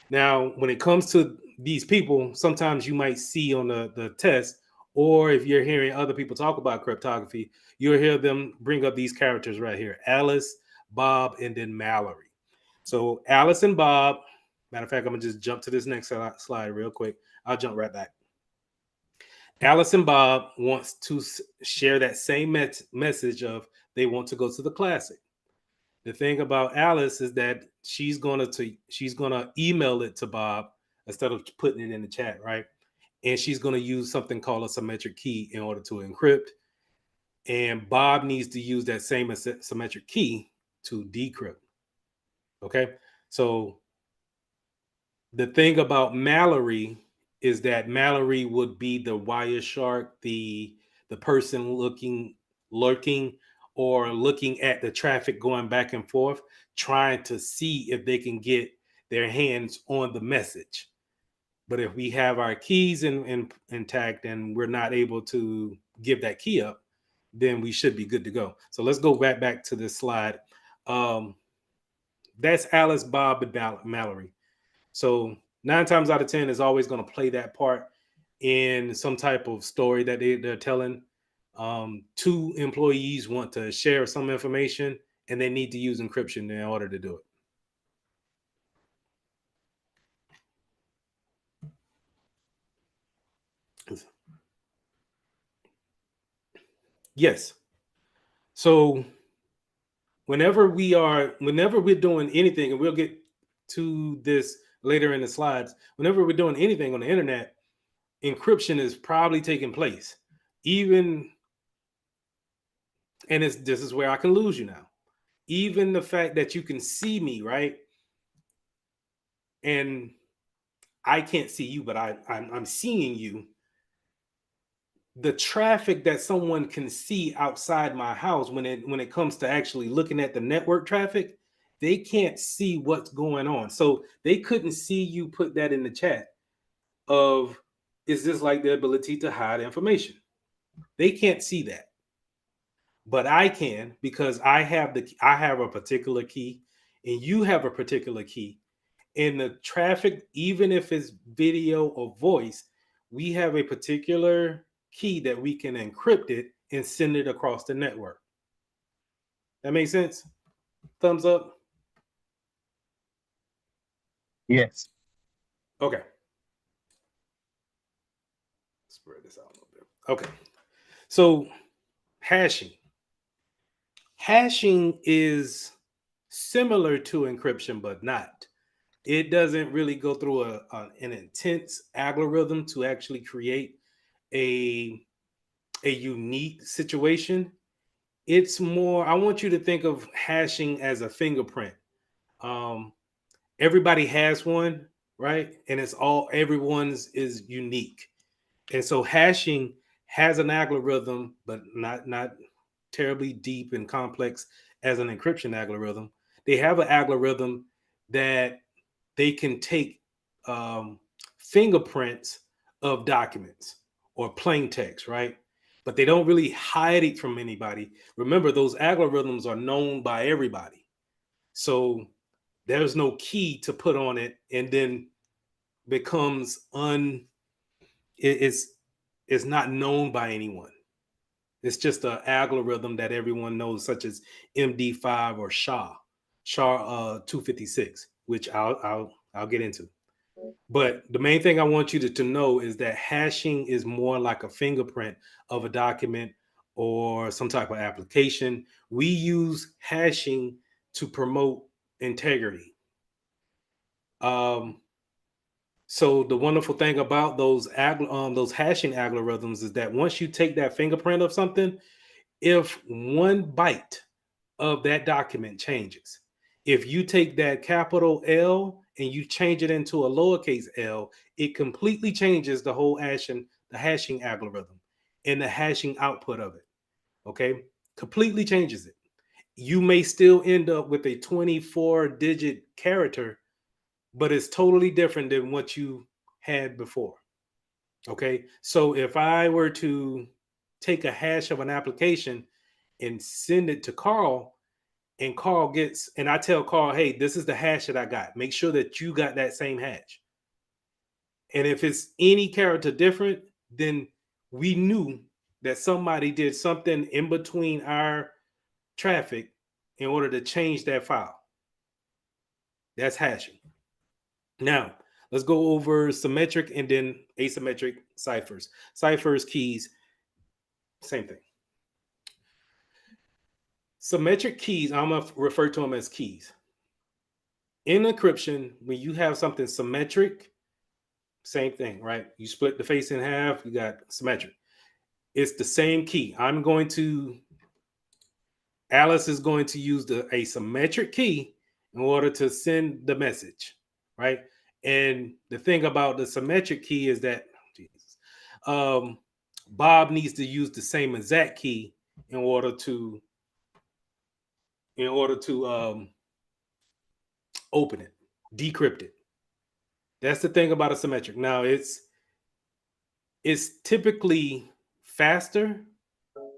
Now, when it comes to these people, sometimes you might see on the test, or if you're hearing other people talk about cryptography, you'll hear them bring up these characters right here: Alice, Bob, and then Mallory. So Alice and Bob, matter of fact, I'm gonna just jump to this next slide real quick. I'll jump right back. Alice and Bob wants to share that same message of they want to go to the classic. The thing about Alice is that she's gonna email it to Bob instead of putting it in the chat, right? And she's gonna use something called a symmetric key in order to encrypt. And Bob needs to use that same symmetric key to decrypt. Okay, so the thing about Mallory is that Mallory would be the Wireshark, the person lurking, or looking at the traffic going back and forth, trying to see if they can get their hands on the message. But if we have our keys intact and we're not able to give that key up, then we should be good to go. So let's go back to this slide. That's Alice, Bob, and Mallory. So 9 times out of 10 is always going to play that part in some type of story that they're telling. Two employees want to share some information and they need to use encryption in order to do it. Yes. So whenever we're doing anything, and we'll get to this later in the slides, whenever we're doing anything on the internet, encryption is probably taking place. Even, and this is where I can lose you now. Even the fact that you can see me, right? And I can't see you, but I'm seeing you. The traffic that someone can see outside my house when it comes to actually looking at the network traffic, they can't see what's going on. So they couldn't see you put that in the chat of, is this like the ability to hide information? They can't see that. But I can, because I have a particular key and you have a particular key. And the traffic, even if it's video or voice, we have a particular key that we can encrypt it and send it across the network. That makes sense? Thumbs up? Yes. Okay. Spread this out a little bit. Okay. So hashing. Hashing is similar to encryption, but not. It doesn't really go through an intense algorithm to actually create a unique situation. It's more, I want you to think of hashing as a fingerprint. Um, Everybody has one, right? And everyone's is unique. And so hashing has an algorithm, but not terribly deep and complex as an encryption algorithm. They have an algorithm that they can take fingerprints of documents or plain text, right? But they don't really hide it from anybody. Remember, those algorithms are known by everybody. So there's no key to put on it and then becomes it's not known by anyone. It's just an algorithm that everyone knows, such as MD5 or SHA-256, which I'll get into. But the main thing I want you to know is that hashing is more like a fingerprint of a document or some type of application. We use hashing to promote integrity. So the wonderful thing about those hashing algorithms is that once you take that fingerprint of something, if one byte of that document changes, if you take that capital L and you change it into a lowercase l, it completely changes the whole hashing algorithm and the hashing output of it. Okay, completely changes it. You may still end up with a 24-digit character, but it's totally different than what you had before. Okay, so if I were to take a hash of an application and send it to Carl, and I tell Carl, hey, this is the hash that I got. Make sure that you got that same hash. And if it's any character different, then we knew that somebody did something in between our traffic in order to change that file. That's hashing. Now, let's go over symmetric and then asymmetric ciphers. Ciphers, keys, same thing. Symmetric keys, I'm going to refer to them as keys. In encryption, when you have something symmetric, same thing, right? You split the face in half, you got symmetric. It's the same key. Alice is going to use a symmetric key in order to send the message, right? And the thing about the symmetric key is that Bob needs to use the same exact key in order to open it, decrypt it. That's the thing about a symmetric. Now it's typically faster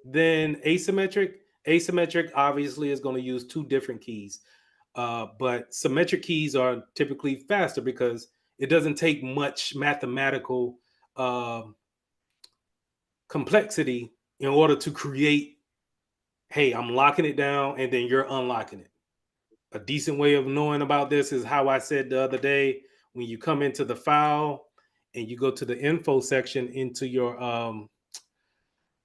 than asymmetric. Asymmetric obviously is going to use two different keys, but symmetric keys are typically faster because It doesn't take much mathematical complexity in order to create, hey, I'm locking it down and then you're unlocking it. A decent way of knowing about this is how I said the other day, when you come into the file and you go to the info section into your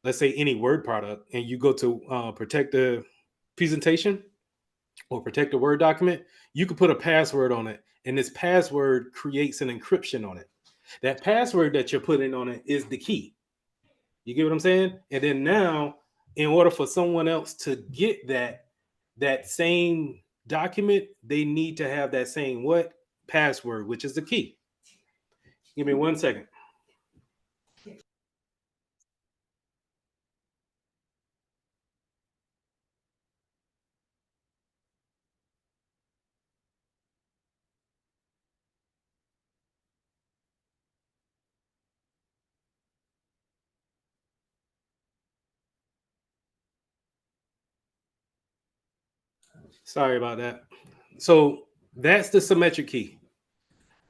let's say any Word product, and you go to protect the presentation or protect the Word document, you can put a password on it, and this password creates an encryption on it. That password that you're putting on it is the key. You get what I'm saying? And then now, in order for someone else to get that same document, they need to have that same what? Password, which is the key. Give me 1 second. Sorry about that. So that's the symmetric key.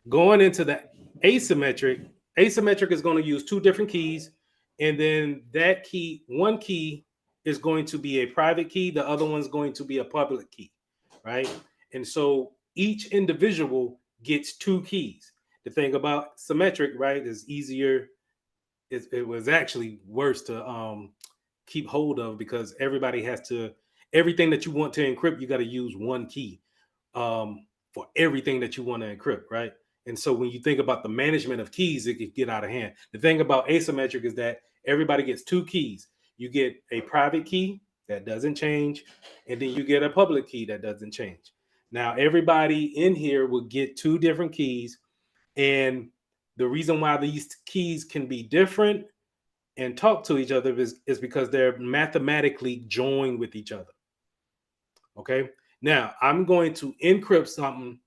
Going into the asymmetric, asymmetric is going to use two different keys, and then that key, one key is going to be a private key, the other one's going to be a public key, right? And so each individual gets two keys. The thing about symmetric, right, is easier. It was actually worse to keep hold of, because everybody has to, everything that you want to encrypt, you got to use one key for everything that you want to encrypt, right? And so when you think about the management of keys, it could get out of hand. The thing about asymmetric is that everybody gets two keys. You get a private key that doesn't change, and then you get a public key that doesn't change. Now, everybody in here will get two different keys, and the reason why these keys can be different and talk to each other is because they're mathematically joined with each other. Okay. Now I'm going to encrypt something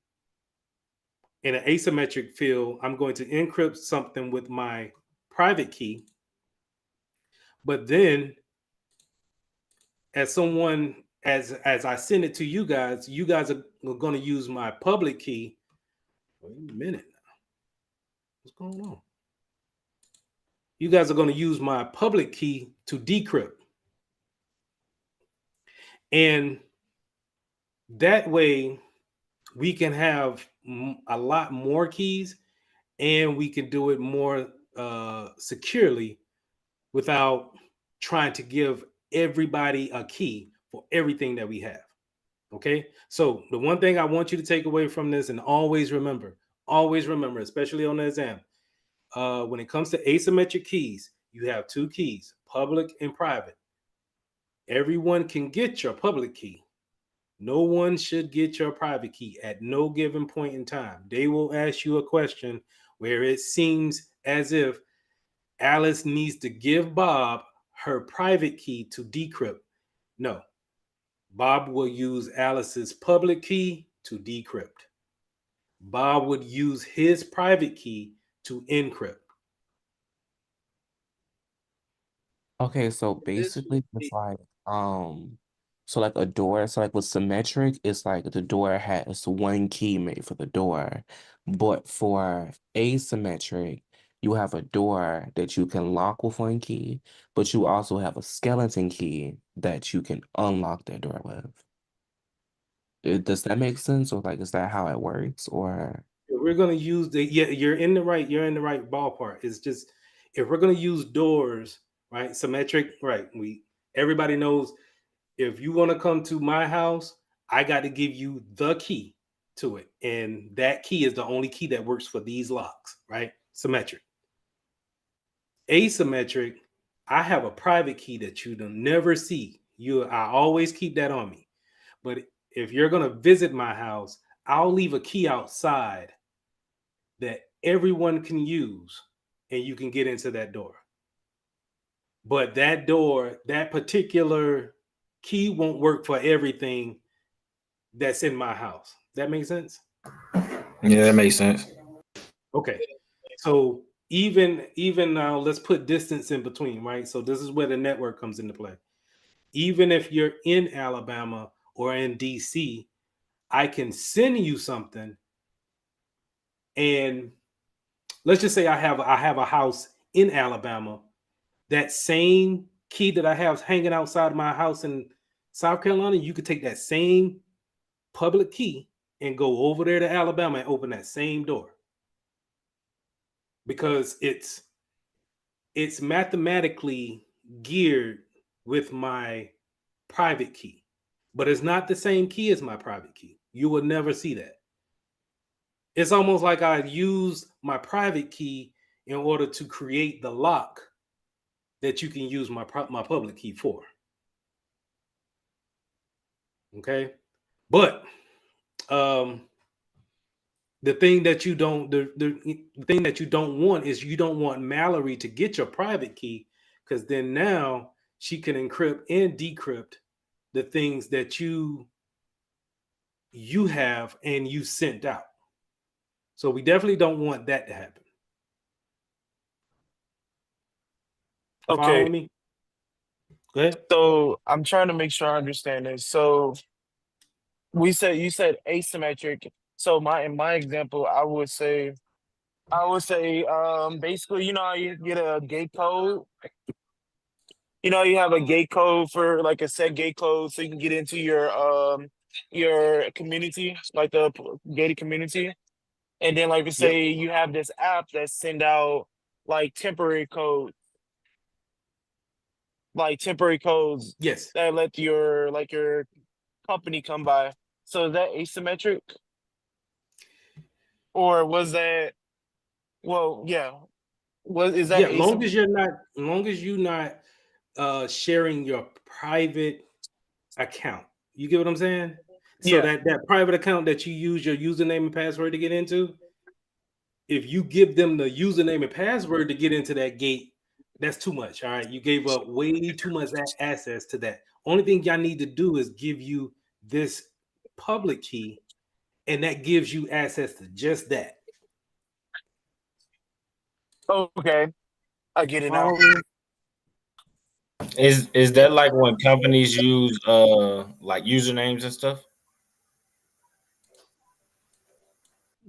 in an asymmetric field. I'm going to encrypt something with my private key. But then as I send it to you guys are going to use my public key. Wait a minute now. What's going on? You guys are going to use my public key to decrypt. And that way we can have a lot more keys, and we can do it more securely without trying to give everybody a key for everything that we have. Okay. So the one thing I want you to take away from this, and always remember, especially on the exam, when it comes to asymmetric keys, you have two keys, public and private. Everyone can get your public key. No one should get your private key at no given point in time. They will ask you a question where it seems as if Alice needs to give Bob her private key to decrypt. No, Bob will use Alice's public key to decrypt. Bob would use his private key to encrypt. Okay, so basically it's like so like a door, so like with symmetric, it's like the door has one key made for the door. But for asymmetric, you have a door that you can lock with one key, but you also have a skeleton key that you can unlock that door with. Does that make sense? Or like is that how it works? Or We're gonna use you're in the right ballpark. It's just, if we're gonna use doors, right? Symmetric, right? Everybody knows, if you want to come to my house, I got to give you the key to it. And that key is the only key that works for these locks, right? Symmetric. Asymmetric, I have a private key that you don't never see. I always keep that on me. But if you're going to visit my house, I'll leave a key outside that everyone can use, and you can get into that door. But that door, that particular key won't work for everything that's in my house. That makes sense? Yeah, that makes sense. Okay. So even now, let's put distance in between, right? So this is where the network comes into play. Even if you're in Alabama or in DC, I can send you something And let's just say I have a house in Alabama. That same key that I have hanging outside my house in South Carolina, you could take that same public key and go over there to Alabama and open that same door, because it's mathematically geared with my private key, but it's not the same key as my private key. You will never see that. It's almost like I used my private key in order to create the lock that you can use my public key for. Okay, but the thing that you don't the thing that you don't want is, you don't want Mallory to get your private key, because then now she can encrypt and decrypt the things that you have and you sent out. So we definitely don't want that to happen. Okay, Following me? Go ahead. so I'm trying to make sure I understand this. So you said asymmetric. So in my example, I would say basically, you know how you get a gate code. You know, you have a gate code for like a set gate code so you can get into your community, like the gated community. And then like we Yep. say you have this app that send out like temporary codes Yes. that let your company come by. So is that asymmetric? Or was that, well, yeah. Is that Yeah. Long asymmetric? as you're not sharing your private account. You get what I'm saying? So Yeah. that private account that you use your username and password to get into, if you give them the username and password to get into that gate, that's too much. All right. You gave up way too much access to that. Only thing y'all need to do is give you this public key, and that gives you access to just that. Okay. I get it now. Follow me? Is that like when companies use like usernames and stuff?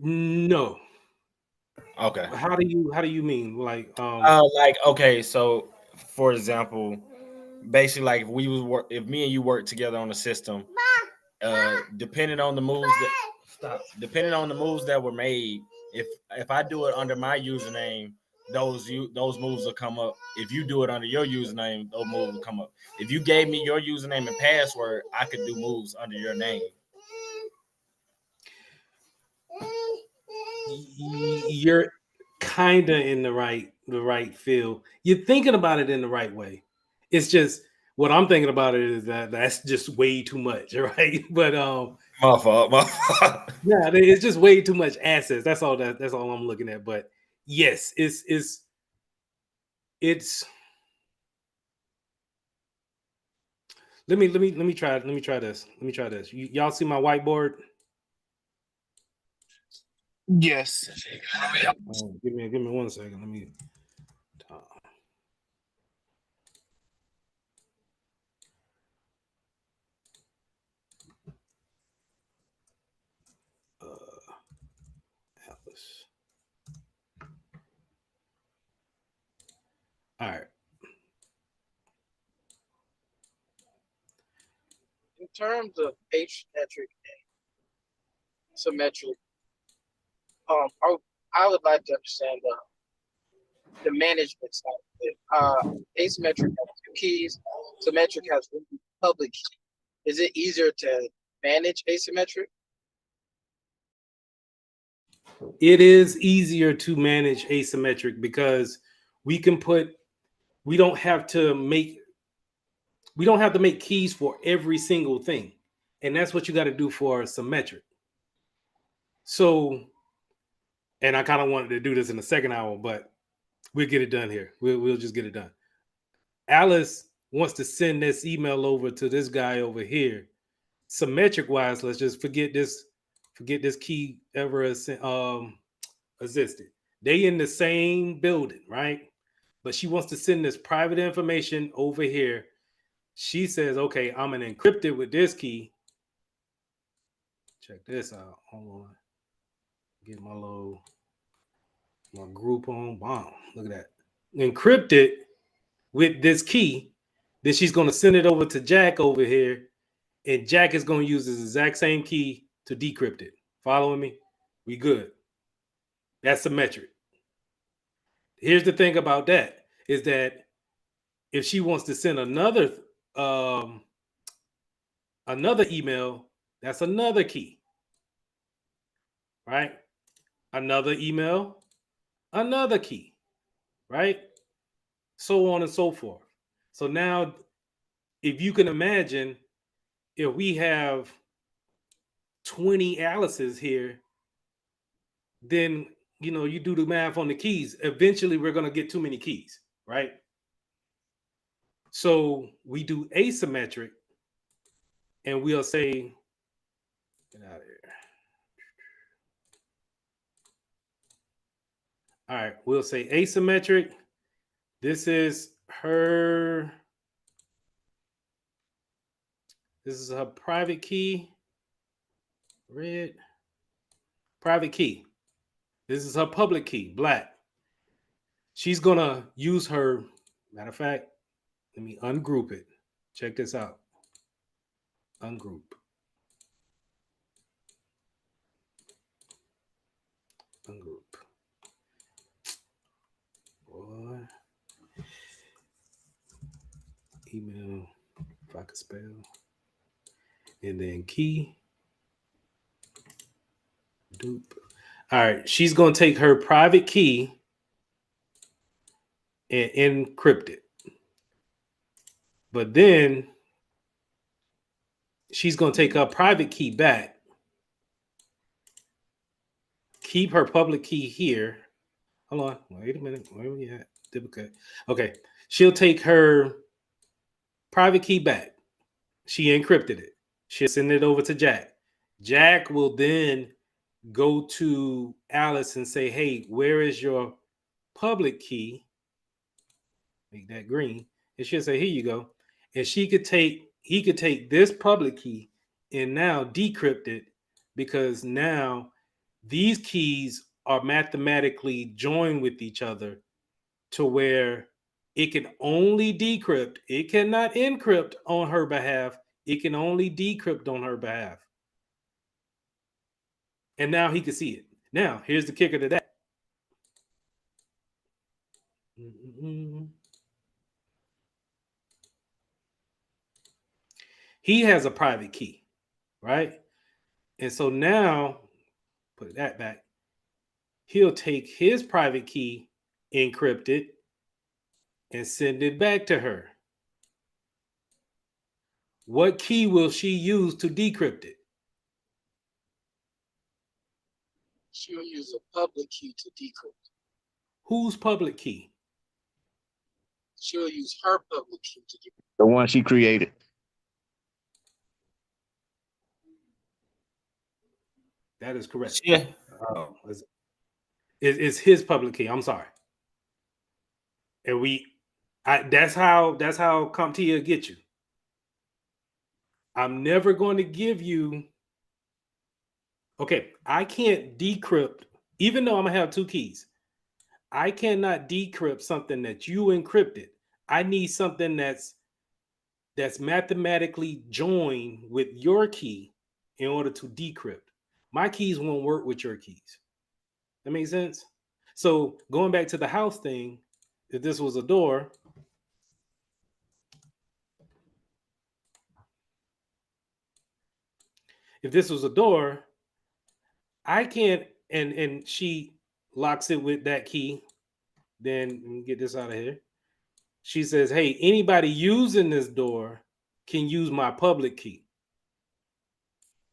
No. Okay. How do you mean? Like Like okay, so for example, basically like if me and you work together on a system, depending on the moves depending on the moves that were made, if I do it under my username, those moves will come up. If you do it under your username, those moves will come up. If you gave me your username and password, I could do moves under your name. you're kind of in the right field. You're thinking about it in the right way. It's just what I'm thinking about it is that's just way too much, right? But My fault. My fault. yeah, it's just way too much assets. That's all I'm looking at. But yes, it's let me try this. Let me try this. Y'all see my whiteboard? Yes. Give me 1 second. Let me Atlas. All right. In terms of asymmetric and symmetric, I would like to understand the management side of it. Asymmetric has two keys, symmetric has one public key. Is it easier to manage asymmetric? It is easier to manage asymmetric because we can put we don't have to make keys for every single thing, and that's what you got to do for symmetric. So, and I kind of wanted to do this in the second hour, but we'll get it done here. We'll just get it done. Alice wants to send this email over to this guy over here. Symmetric wise, let's just forget this key ever existed. They in the same building, right? But she wants to send this private information over here. She says, okay, I'm gonna encrypt it with this key. Check this out. Hold on. Get my group on. Wow, look at that. Encrypt it with this key. Then she's going to send it over to Jack over here, and Jack is going to use this exact same key to decrypt it. Following me? We good. That's symmetric. Here's the thing about that is that if she wants to send another email, that's another key, right? Another email, another key, right? So on and so forth. So now, if you can imagine, if we have 20 Alice's here, then you do the math on the keys. Eventually, we're going to get too many keys, right? So we do asymmetric, and we'll say, get out of here. All right, we'll say asymmetric. This is her. This is her private key. Red. Private key. This is her public key. Black. She's gonna use her. Matter of fact, let me ungroup it. Check this out. Ungroup. Ungroup. Boy. Email. If I could spell. And then key. Dupe. All right. She's gonna take her private key and encrypt it. But then she's going to take her private key back, keep her public key here. Hold on. Wait a minute. Where are we at? Duplicate. Okay. She'll take her private key back. She encrypted it. She'll send it over to Jack. Jack will then go to Alice and say, hey, where is your public key? Make that green. And she'll say, here you go. And he could take this public key and now decrypt it, because now these keys are mathematically joined with each other to where it can only decrypt. It cannot encrypt on her behalf. It can only decrypt on her behalf. And now he can see it. Now, here's the kicker to that. He has a private key, right? And so now, put that back. He'll take his private key, encrypt it, and send it back to her. What key will she use to decrypt it? She'll use a public key to decrypt. Whose public key? She'll use her public key to decrypt. The one she created. That is correct. Yeah. It's his public key. I'm sorry. And that's how CompTIA get you. I'm never going to give you. Okay, I can't decrypt, even though I'm gonna have two keys. I cannot decrypt something that you encrypted. I need something that's mathematically joined with your key in order to decrypt. My keys won't work with your keys. That makes sense? So going back to the house thing, if this was a door, I can't, and she locks it with that key. Then let me get this out of here. She says, hey, anybody using this door can use my public key.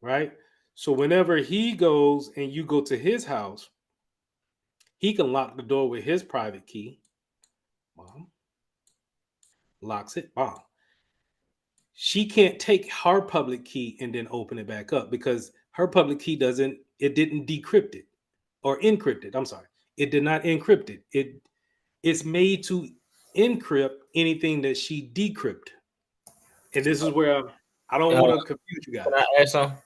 Right? So whenever he goes and you go to his house, he can lock the door with his private key. Mom. Locks it. Mom. She can't take her public key and then open it back up, because her public key didn't decrypt it or encrypt it. I'm sorry. It did not encrypt it. It's made to encrypt anything that she decrypted. And this is where I don't want to confuse you guys. Can I add something?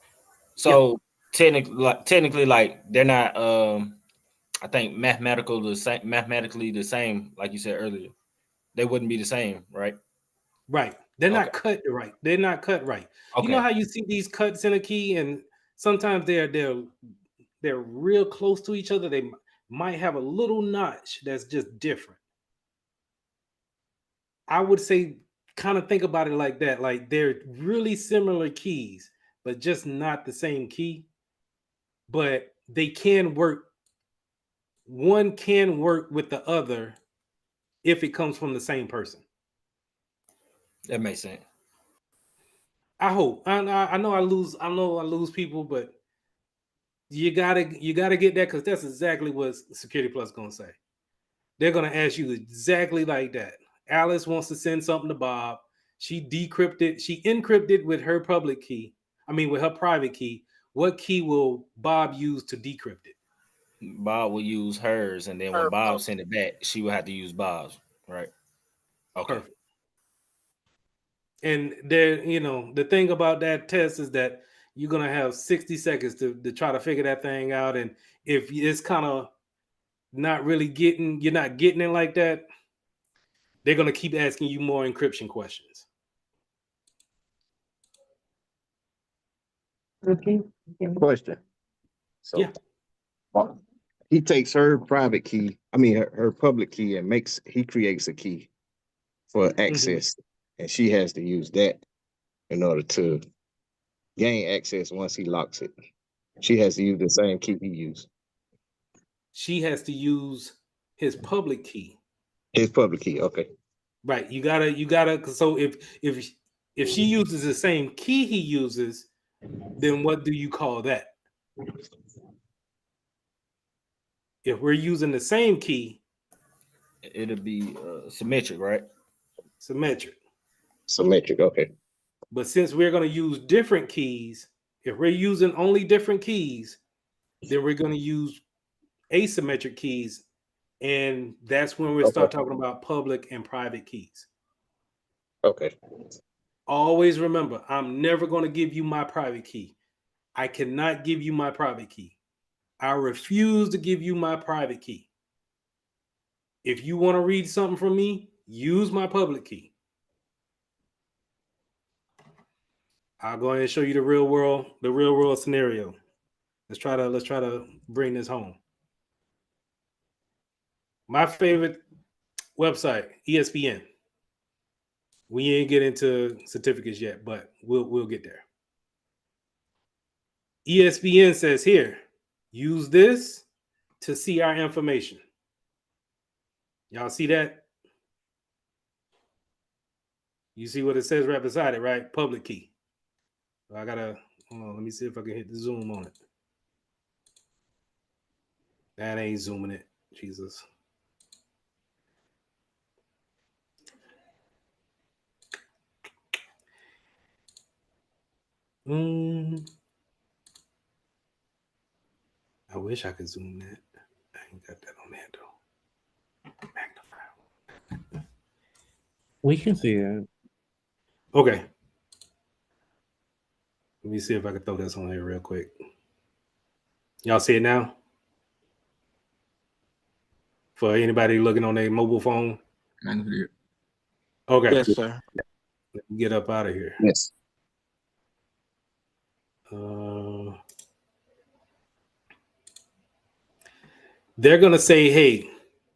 So technically, like they're not. I think mathematically the same, like you said earlier. They wouldn't be the same, right? Right. They're Okay. not cut right. They're not cut right. You know Okay. how you see these cuts in a key, and sometimes they're real close to each other. They might have a little notch that's just different. I would say kind of think about it like that. Like they're really similar keys, but just not the same key. But they can work. One can work with the other if it comes from the same person. That makes sense. I hope. I know I lose. I know I lose people, but you gotta get that, because that's exactly what Security Plus gonna say. They're gonna ask you exactly like that. Alice wants to send something to Bob. She encrypted with her public key. I mean, with her private key. What key will Bob use to decrypt it? Bob will use hers, and then when Her Bob public. send it back, she will have to use Bob's. Right. Okay. Perfect. And there, the thing about that test is that you're gonna have 60 seconds to try to figure that thing out. And if it's kind of you're not getting it like that, they're gonna keep asking you more encryption questions. Question. So Yeah. he takes her private key, I mean her public key, and he creates a key for access, and she has to use that in order to gain access once he locks it. She has to use the same key he used. She has to use his public key. His public key, okay. Right. You gotta. So if she uses the same key he uses, then what do you call that? If we're using the same key, It'll be symmetric, right? symmetric. Symmetric, okay. But since we're going to use different keys, if we're using only different keys, then we're going to use asymmetric keys. And that's when we start talking about public and private keys. Okay. Always remember, I'm never going to give you my private key. I cannot give you my private key. I refuse to give you my private key. If you want to read something from me, use my public key. I'll go ahead and show you the real world scenario. Let's try to bring this home. My favorite website, ESPN. We ain't get into certificates yet, but we'll get there. ESPN says here, use this to see our information. Y'all see that? You see what it says right beside it, right? Public key. So I gotta, hold on, let me see if I can hit the zoom on it. That ain't zooming it, Jesus. I wish I could zoom that. I ain't got that on there though. Magnify. We can see it. Okay. Let me see if I can throw this on here real quick. Y'all see it now? For anybody looking on their mobile phone? Okay. Yes, sir. Let me get up out of here. Yes. They're going to say, hey,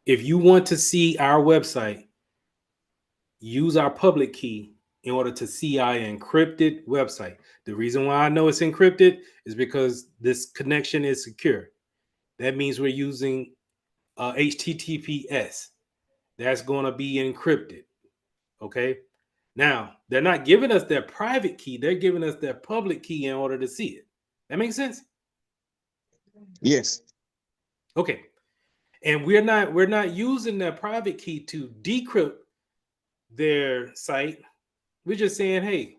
if you want to see our website, use our public key in order to see our encrypted website. The reason why I know it's encrypted is because this connection is secure. That means we're using HTTPS. That's going to be encrypted. Okay. Now, they're not giving us their private key. They're giving us their public key in order to see it. That makes sense? Yes. Okay. And we're not using their private key to decrypt their site. We're just saying, hey,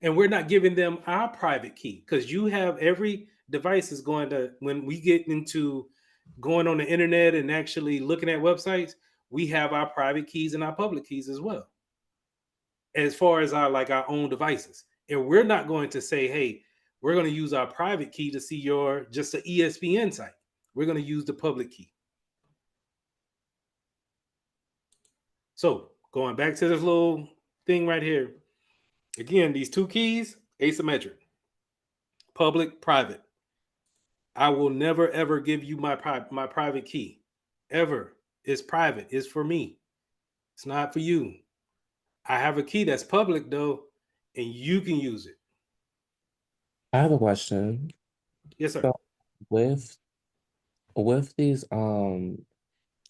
and we're not giving them our private key, because you have every device is going to, when we get into going on the internet and actually looking at websites, we have our private keys and our public keys as well, as far as our own devices. And we're not going to say, hey, we're going to use our private key to see your just an ESPN site. We're going to use the public key. So going back to this little thing right here. Again, these two keys, asymmetric. Public, private. I will never ever give you my private key. Ever. It's private. It's for me. It's not for you. I have a key that's public though, and you can use it. I have a question. Yes, sir. So with these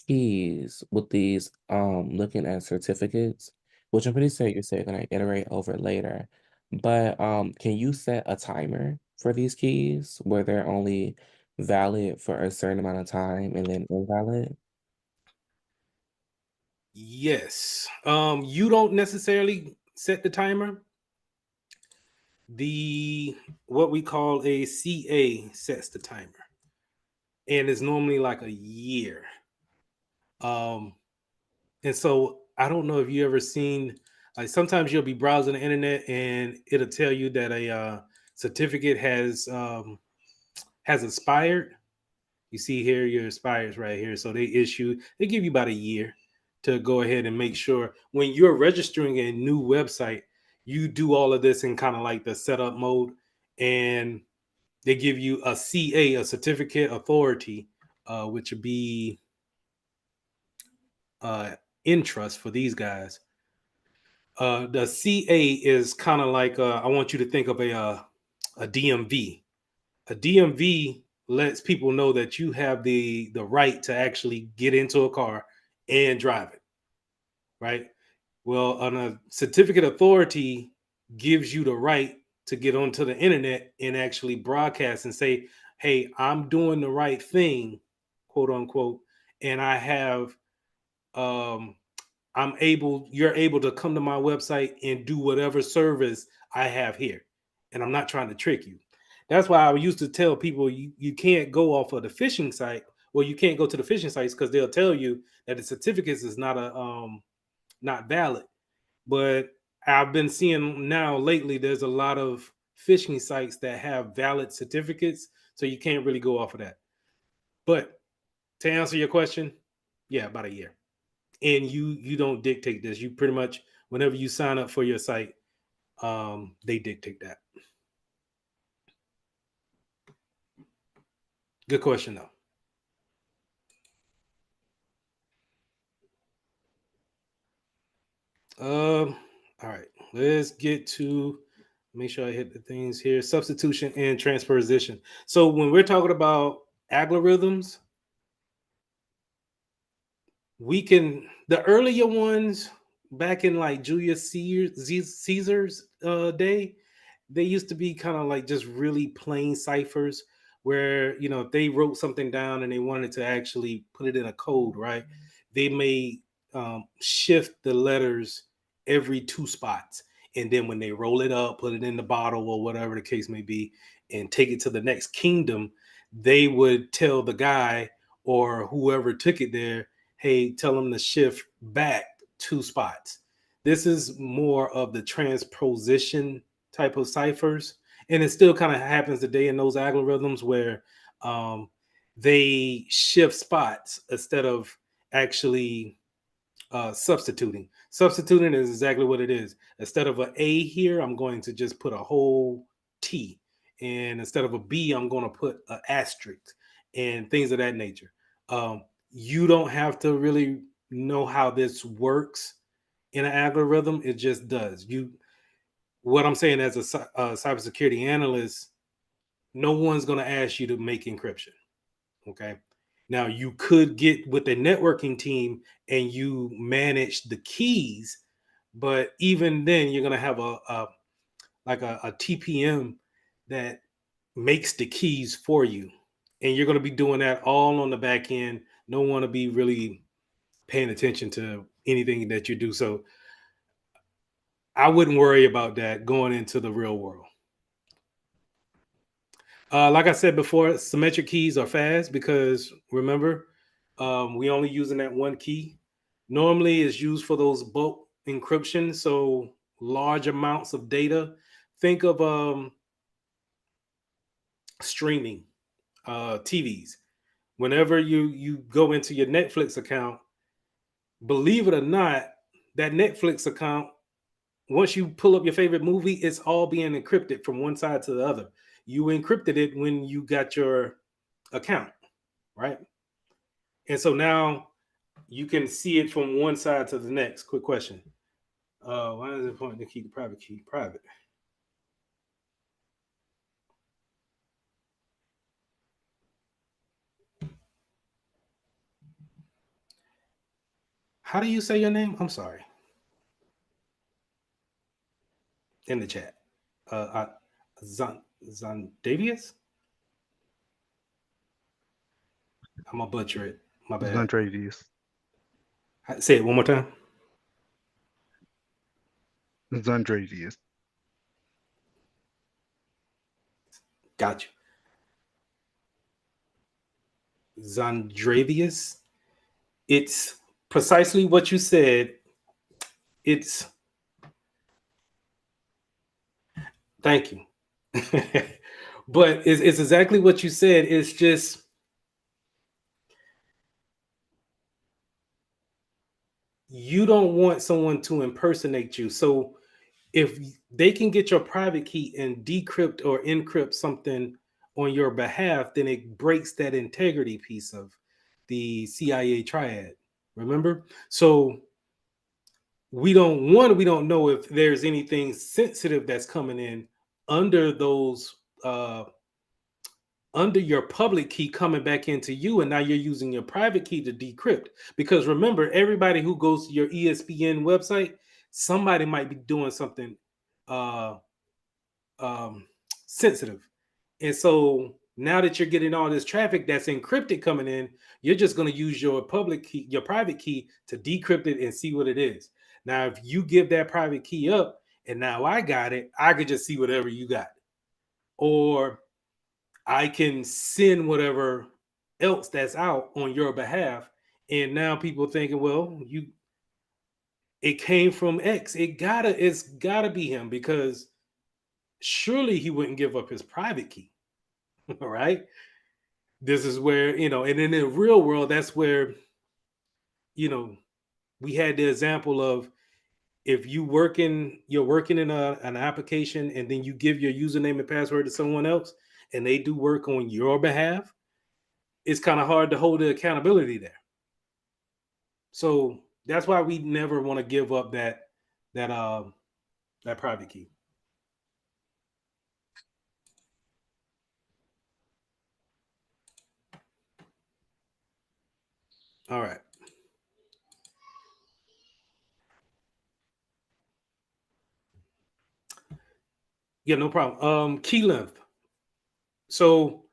keys, with these looking at certificates, which I'm pretty sure you're gonna iterate over later, but can you set a timer for these keys where they're only valid for a certain amount of time and then invalid? Yes. You don't necessarily set the timer. The what we call a CA sets the timer, and it's normally like a year. And so I don't know if you ever seen, like, sometimes you'll be browsing the internet and it'll tell you that a certificate has expired. You see here your expires right here. So they give you about a year to go ahead and make sure when you're registering a new website, you do all of this in kind of like the setup mode, and they give you a CA, a certificate authority, which would be in trust for these guys. The CA is kind of like I want you to think of a DMV. A DMV lets people know that you have the right to actually get into a car and drive it, right? Well, on a certificate authority gives you the right to get onto the internet and actually broadcast and say, "Hey, I'm doing the right thing," quote unquote, and I have um you're able to come to my website and do whatever service I have here. And I'm not trying to trick you. That's why I used to tell people you can't go off of the phishing site, or you can't go to the phishing sites because they'll tell you that the certificates is not valid. But I've been seeing now lately there's a lot of phishing sites that have valid certificates, so you can't really go off of that. But to answer your question, yeah, about a year. And you don't dictate this. You pretty much, whenever you sign up for your site, they dictate that. Good question though. All right, let's get to, make sure I hit the things here: substitution and transposition. So when we're talking about algorithms, we can, the earlier ones back in like Julius Caesar's day, they used to be kind of like just really plain ciphers where, if they wrote something down and they wanted to actually put it in a code, right, they may shift the letters every two spots, and then when they roll it up, put it in the bottle or whatever the case may be, and take it to the next kingdom, they would tell the guy or whoever took it there, hey, tell them to shift back two spots. This is more of the transposition type of ciphers. And it still kind of happens today in those algorithms where they shift spots instead of actually substituting. Substituting is exactly what it is. Instead of an A here, I'm going to just put a whole T. And instead of a B, I'm going to put an asterisk and things of that nature. You don't have to really know how this works in an algorithm. It just does. What I'm saying as a cybersecurity analyst, no one's going to ask you to make encryption. Okay. Now you could get with the networking team and you manage the keys, but even then you're going to have a TPM that makes the keys for you. And you're going to be doing that all on the back end. No one to be really paying attention to anything that you do. So I wouldn't worry about that going into the real world. Like I said before, symmetric keys are fast because remember, we only using that one key. Normally, it's used for those bulk encryption, so large amounts of data. Think of streaming TVs. Whenever you go into your Netflix account, believe it or not, that Netflix account, once you pull up your favorite movie, it's all being encrypted from one side to the other. You encrypted it when you got your account, right? And so now you can see it from one side to the next. Quick question. Why is it important to keep the private key private? How do you say your name? I'm sorry. In the chat. Zondavius? I'm gonna butcher it. My bad. Zondravius. Say it one more time. Zondravius. Got you. Zondravius. It's precisely what you said. It's thank you. But it's exactly what you said. It's just you don't want someone to impersonate you. So if they can get your private key and decrypt or encrypt something on your behalf, then it breaks that integrity piece of the CIA triad. Remember? So we don't know if there's anything sensitive that's coming in under those under your public key coming back into you, and now you're using your private key to decrypt. Because remember, everybody who goes to your ESPN website, somebody might be doing something uh sensitive. And so now that you're getting all this traffic that's encrypted coming in, you're just going to use your public key, your private key, to decrypt it and see what it is. Now, if you give that private key up and now I got it, I could just see whatever you got. Or I can send whatever else that's out on your behalf. And now people thinking, well, it came from X. It's gotta be him, because surely he wouldn't give up his private key. All right. This is where, and in the real world, that's where, we had the example of, if you're working in an application and then you give your username and password to someone else and they do work on your behalf, it's kind of hard to hold the accountability there. So that's why we never want to give up that private key. All right. Yeah, no problem. Key length. So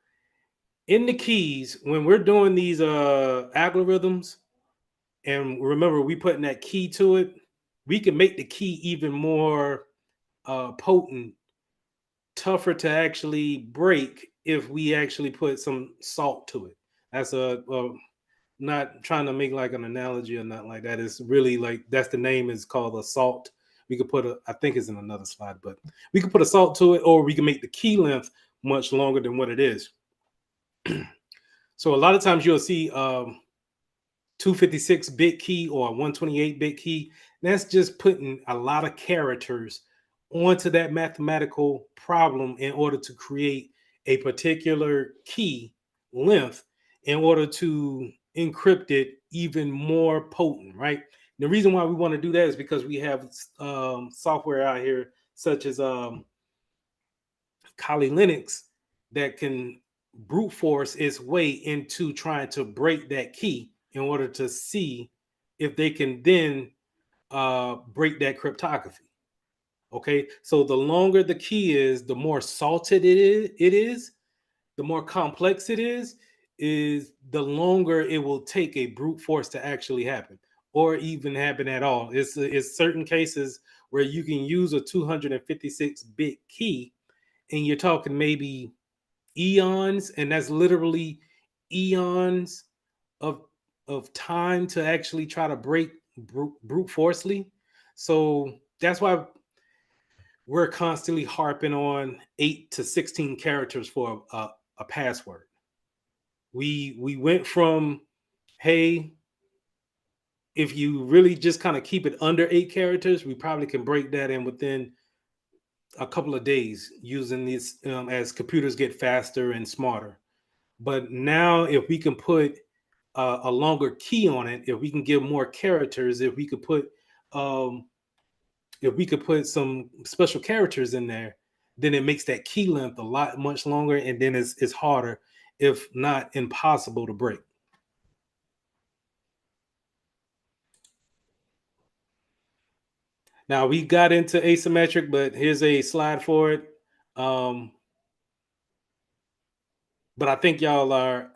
in the keys, when we're doing these algorithms, and remember, we putting that key to it, we can make the key even more potent, tougher to actually break if we actually put some salt to it. That's not trying to make like an analogy or nothing like that. It's really like, that's the name, is called a salt. We could put I think it's in another slide, but we could put a salt to it, or we can make the key length much longer than what it is. So a lot of times you'll see 256-bit key or 128-bit key. That's just putting a lot of characters onto that mathematical problem in order to create a particular key length in order to encrypt it even more potent, right? The reason why we want to do that is because we have software out here such as Kali Linux that can brute force its way into trying to break that key in order to see if they can then break that cryptography. Okay, so the longer the key is, the more salted it is, the more complex it is the longer it will take a brute force to actually happen, or even happen at all. It's certain cases where you can use a 256-bit key, and you're talking maybe eons, and that's literally eons of time to actually try to break brute forcely. So that's why we're constantly harping on 8 to 16 characters for a password. We went from, hey, if you really just kind of keep it under 8 characters, we probably can break that in within a couple of days using these as computers get faster and smarter. But now, if we can put a longer key on it, if we can give more characters, um, if we could put some special characters in there, then it makes that key length a lot much longer, and then it's harder, if not impossible, to break. Now we got into asymmetric, but here's a slide for it. But I think y'all are.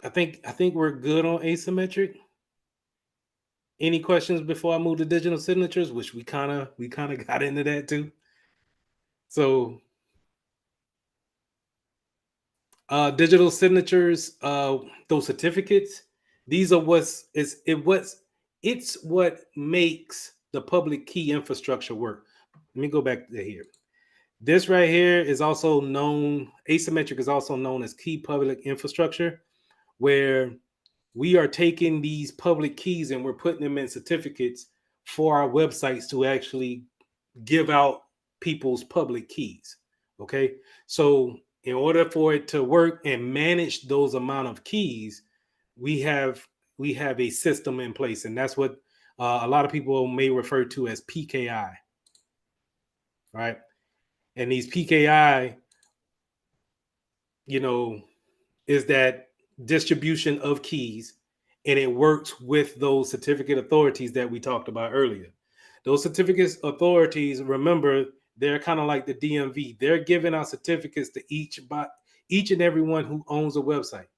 I think we're good on asymmetric. Any questions before I move to digital signatures, which we kind of got into that too. So digital signatures, those certificates, these are it's what makes the public key infrastructure work. Let me go back to here. This right here is also known, asymmetric is also known as key public infrastructure, where we are taking these public keys and we're putting them in certificates for our websites to actually give out people's public keys. Okay. So in order for it to work and manage those amount of keys, we have a system in place, and that's what a lot of people may refer to as PKI. Right. And these PKI, is that distribution of keys, and it works with those certificate authorities that we talked about earlier. Those certificate authorities, remember, they're kind of like the DMV. They're giving out certificates to each and everyone who owns a website.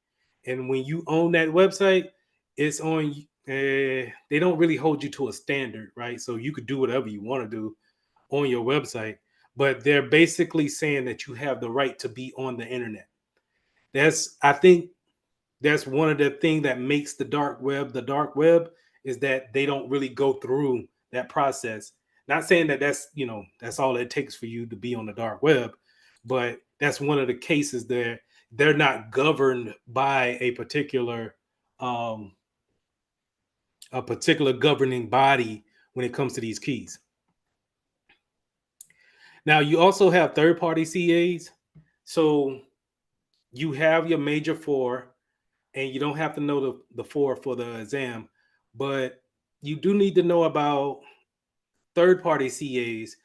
And when you own that website, it's on. They don't really hold you to a standard, right? So you could do whatever you want to do on your website, but they're basically saying that you have the right to be on the internet. I think that's one of the things that makes the dark web is that they don't really go through that process. Not saying that that's all it takes for you to be on the dark web, but that's one of the cases there. They're not governed by a particular governing body when it comes to these keys. Now you also have third-party CAs. So you have your major four, and you don't have to know the four for the exam, but you do need to know about third-party CAs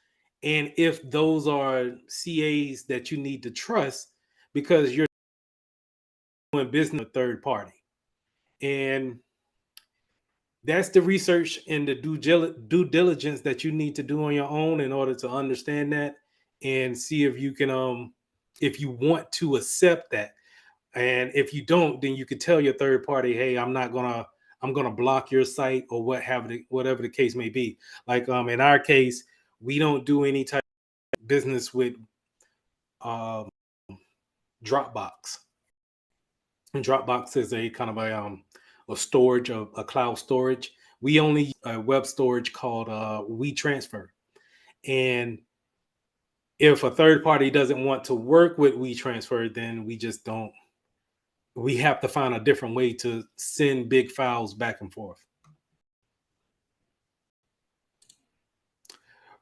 and if those are CAs that you need to trust, because you're doing business with third party. And that's the research and the due diligence that you need to do on your own in order to understand that and see if you can if you want to accept that. And if you don't, then you could tell your third party, hey, I'm gonna block your site, or whatever the case may be. Like in our case, we don't do any type of business with Dropbox. And Dropbox is a kind of a storage, a cloud storage. We only use a web storage called WeTransfer. And if a third party doesn't want to work with WeTransfer, then we just don't. We have to find a different way to send big files back and forth.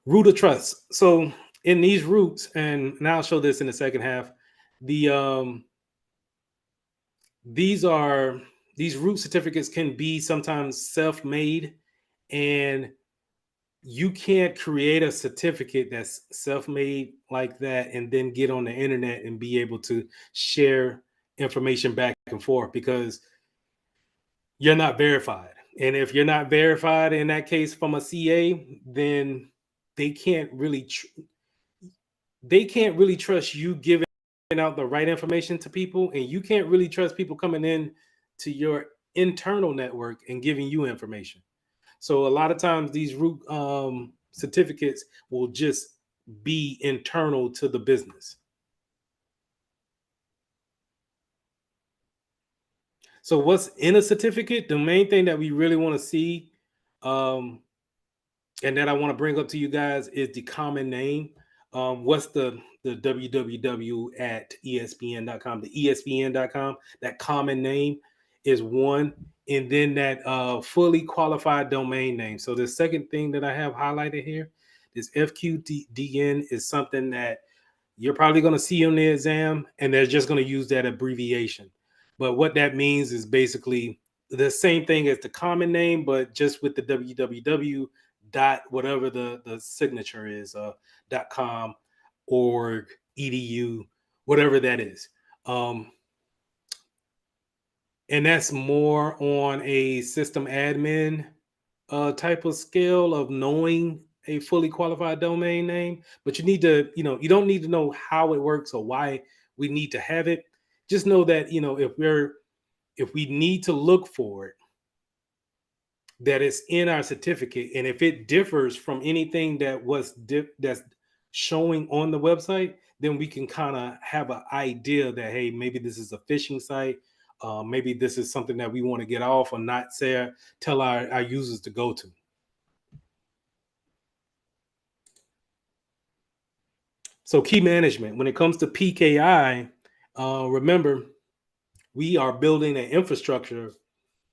Root of trust. So in these roots, and I'll show this in the second half, these root certificates can be sometimes self-made, and you can't create a certificate that's self-made like that and then get on the internet and be able to share information back and forth, because you're not verified. And if you're not verified in that case from a CA, then they can't really trust you giving out the right information to people, and you can't really trust people coming in to your internal network and giving you information. So a lot of times these root certificates will just be internal to the business. So what's in a certificate? The main thing that we really want to see, and that I want to bring up to you guys, is the common name. what's the www at espn.com, the espn.com, that common name is one, and then that fully qualified domain name. So the second thing that I have highlighted here, this FQDN, is something that you're probably going to see on the exam, and they're just going to use that abbreviation. But what that means is basically the same thing as the common name, but just with the www dot whatever the signature is, .com, org, edu, whatever that is. And that's more on a system admin type of skill of knowing a fully qualified domain name. But you need to, you don't need to know how it works or why we need to have it. Just know that, if we need to look for it, that it's in our certificate, and if it differs from anything that that's showing on the website, then we can kind of have an idea that, hey, maybe this is a phishing site, maybe this is something that we want to get off or not tell our users to go to. So key management, when it comes to PKI, remember, we are building an infrastructure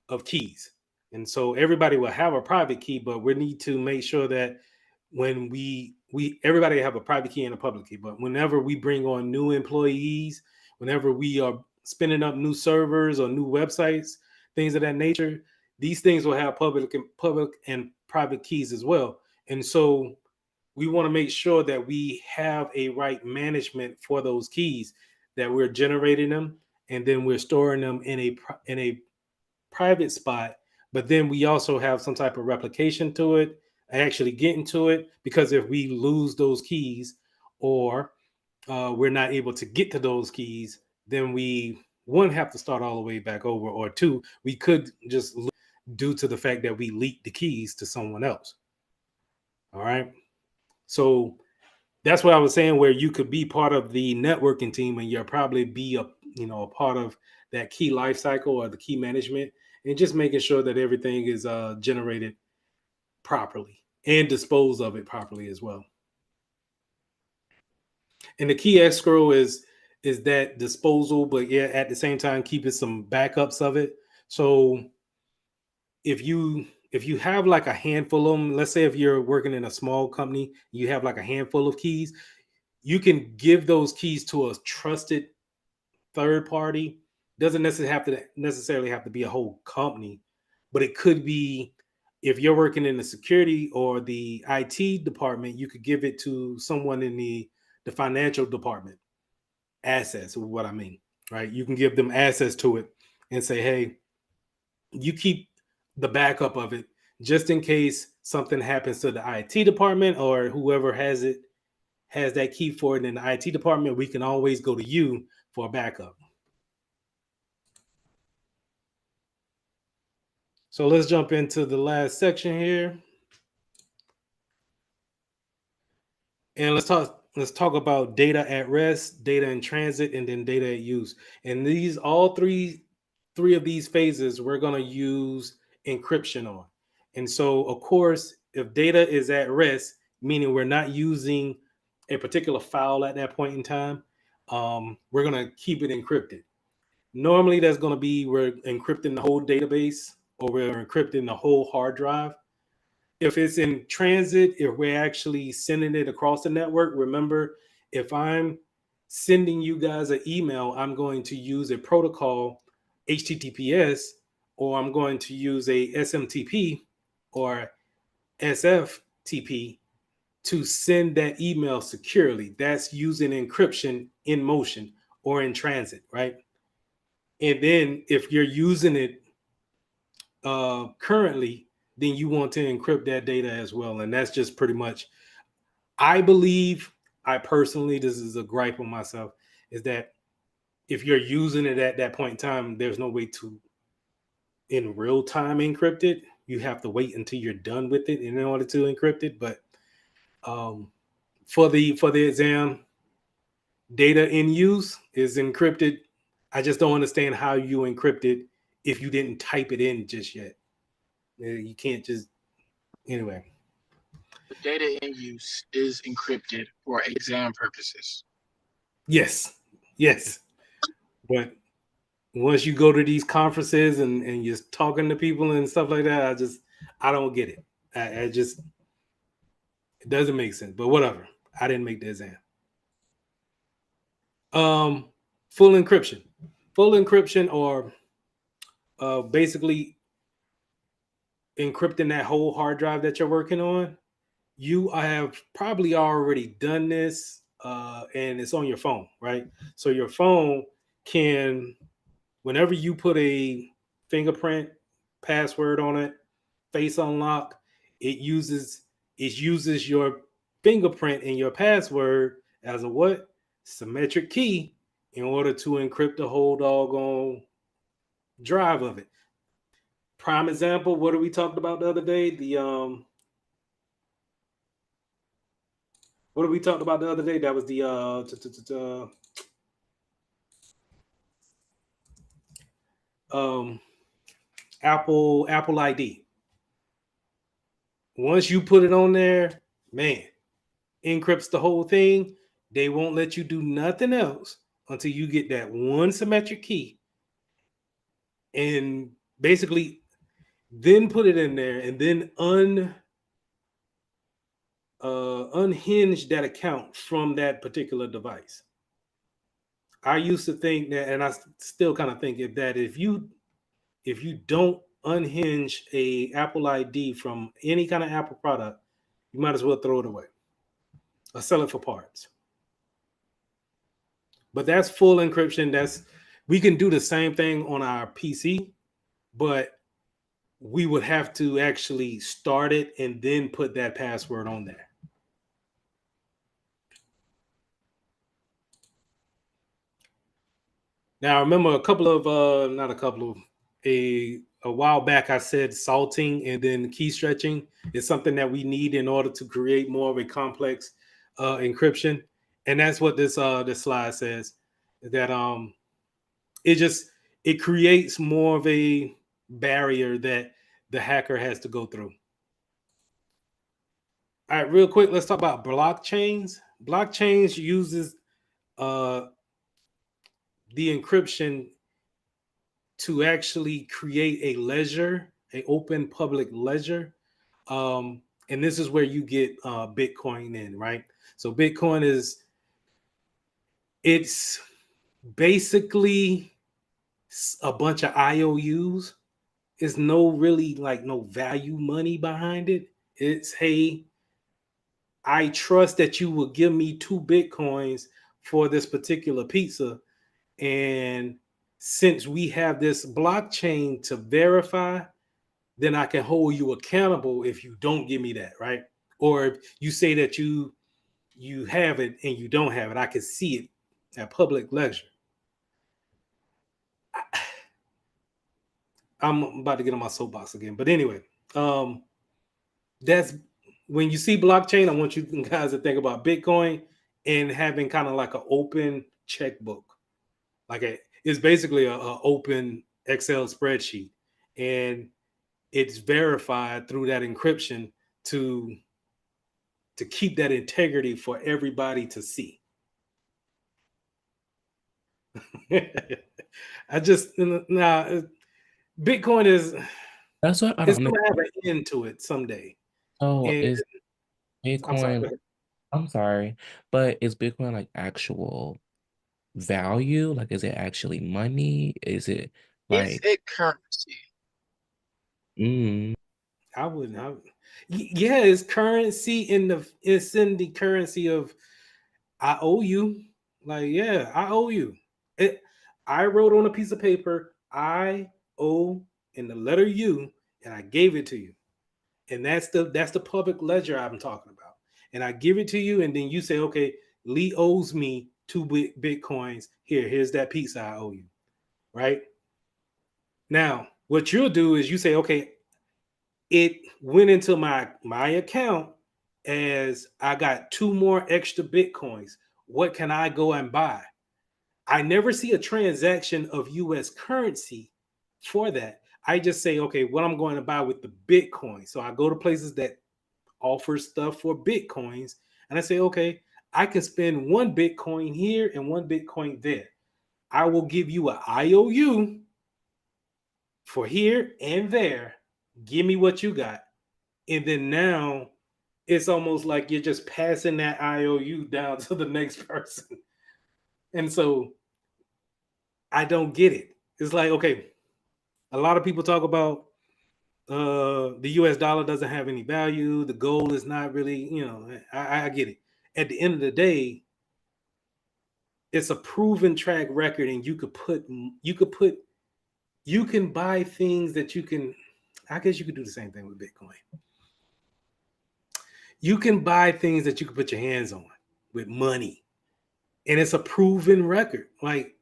of keys. And so everybody will have a private key, but we need to make sure that when we everybody have a private key and a public key. But whenever we bring on new employees, whenever we are spinning up new servers or new websites, things of that nature, these things will have public and private keys as well. And so we want to make sure that we have a right management for those keys, that we're generating them and then we're storing them in a private spot, but then we also have some type of replication to it, actually getting to it, because if we lose those keys or we're not able to get to those keys, then we, one, have to start all the way back over, or two, we could just lose due to the fact that we leaked the keys to someone else. All right. So that's what I was saying, where you could be part of the networking team and you'll probably be a part of that key life cycle or the key management, and just making sure that everything is generated properly and dispose of it properly as well. And the key escrow is that disposal, but yeah, at the same time keeping some backups of it. So if you have like a handful of them, let's say if you're working in a small company, you have like a handful of keys, you can give those keys to a trusted third party. Doesn't necessarily have to be a whole company, but it could be, if you're working in the security or the IT department, you could give it to someone in the financial department. Access, what I mean, right? You can give them access to it and say, hey, you keep the backup of it just in case something happens to the IT department or whoever has that key for it in the IT department. We can always go to you for a backup. So let's jump into the last section here. And let's talk about data at rest, data in transit, and then data at use. And these, all three of these phases, we're going to use encryption on. And so, of course, if data is at rest, meaning we're not using a particular file at that point in time, we're going to keep it encrypted. Normally, that's going to be, we're encrypting the whole database or we're encrypting the whole hard drive. If it's in transit, if we're actually sending it across the network, remember, if I'm sending you guys an email, I'm going to use a protocol, HTTPS, or I'm going to use a SMTP or SFTP to send that email securely. That's using encryption in motion or in transit, right? And then if you're using it currently, then you want to encrypt that data as well. And that's just pretty much, I personally, this is a gripe on myself, is that if you're using it at that point in time, there's no way to in real time encrypt it. You have to wait until you're done with it in order to encrypt it. But for the exam, data in use is encrypted. I just don't understand how you encrypt it if you didn't type it in just yet. You can't just, anyway. the data in use is encrypted for exam purposes. Yes, yes. But once you go to these conferences and you're talking to people and stuff like that, I don't get it. I just it doesn't make sense. But whatever. I didn't make the exam. Full encryption. Full encryption, or basically encrypting that whole hard drive that you're working on. You have probably already done this, and it's on your phone, right? So your phone can, whenever you put a fingerprint password on it, face unlock, it uses your fingerprint and your password as a what? Symmetric key in order to encrypt the whole doggone drive of it. Prime example, what did we talked about the other day? What did we talked about the other day? That was the um Apple ID. Once you put it on there, man, encrypts the whole thing. They won't let you do nothing else until you get that one symmetric key, and basically then put it in there and then unhinge that account from that particular device. I used to think that, and I still kind of think that if you don't unhinge a Apple ID from any kind of Apple product, you might as well throw it away or sell it for parts. But that's full encryption. We can do the same thing on our PC, but we would have to actually start it and then put that password on there. Now, I remember a while back I said salting and then key stretching is something that we need in order to create more of a complex encryption, and that's what this slide says. That it creates more of a barrier that the hacker has to go through. All right, real quick, let's talk about blockchains. Blockchains uses the encryption to actually create a ledger, an open public ledger. And this is where you get Bitcoin in, right? So Bitcoin it's basically a bunch of IOUs. It's no really like no value money behind it. It's, hey, I trust that you will give me 2 Bitcoins for this particular pizza. And since we have this blockchain to verify, then I can hold you accountable if you don't give me that, right? Or if you say that you have it and you don't have it, I can see it at public ledger. I'm about to get on my soapbox again, but anyway, that's when you see blockchain. I want you guys to think about Bitcoin and having kind of like an open checkbook, it's basically a open Excel spreadsheet, and it's verified through that encryption to keep that integrity for everybody to see. Bitcoin is That's what I it's don't going make. to have an end to it someday. So And is I'm sorry. Bitcoin, I'm sorry, but is Bitcoin like actual value? Like, is it actually money? Is it Is like, it currency? mm, I wouldn't. Yeah, it's currency it's in the currency of I owe you. Like, yeah, I owe you. I wrote on a piece of paper, I owe in the letter U, and I gave it to you. And that's the public ledger I'm talking about. And I give it to you, and then you say, okay, Lee owes me 2 Bitcoins. Here's that pizza I owe you. Right? Now, what you'll do is you say, okay, it went into my account as I got 2 more extra Bitcoins. What can I go and buy? I never see a transaction of US currency for that. I just say, okay, what I'm going to buy with the Bitcoin. So I go to places that offers stuff for Bitcoins. And I say, okay, I can spend 1 Bitcoin here and 1 Bitcoin there. I will give you an IOU for here and there. Give me what you got. And then now it's almost like you're just passing that IOU down to the next person. And so I don't get it. It's like, okay, a lot of people talk about the US dollar doesn't have any value. The gold is not really, I get it. At the end of the day, it's a proven track record, and you can buy things that you can, I guess you could do the same thing with Bitcoin. You can buy things that you can put your hands on with money. And it's a proven record. Like,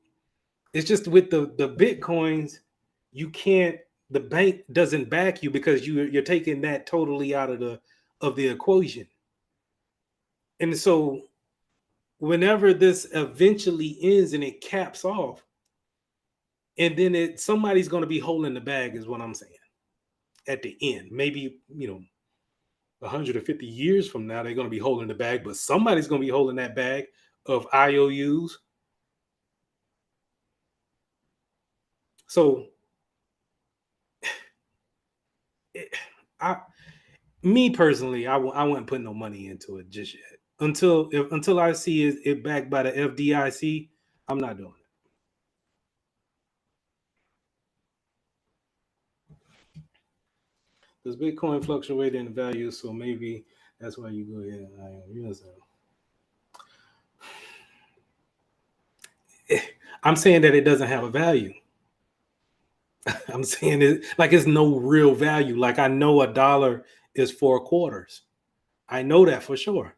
it's just with the Bitcoins, you can't, the bank doesn't back you because you're taking that totally out of the equation. And so whenever this eventually ends and it caps off, and then somebody's going to be holding the bag, is what I'm saying. At the end, maybe 150 years from now, they're going to be holding the bag, but somebody's going to be holding that bag of IOUs. So me personally, I wouldn't put no money into it just yet. Until I see it backed by the FDIC, I'm not doing it. Does Bitcoin fluctuate in value? So maybe that's why you go ahead and I'm saying that it doesn't have a value. I'm saying it like it's no real value. Like, I know $1 is 4 quarters. I know that for sure.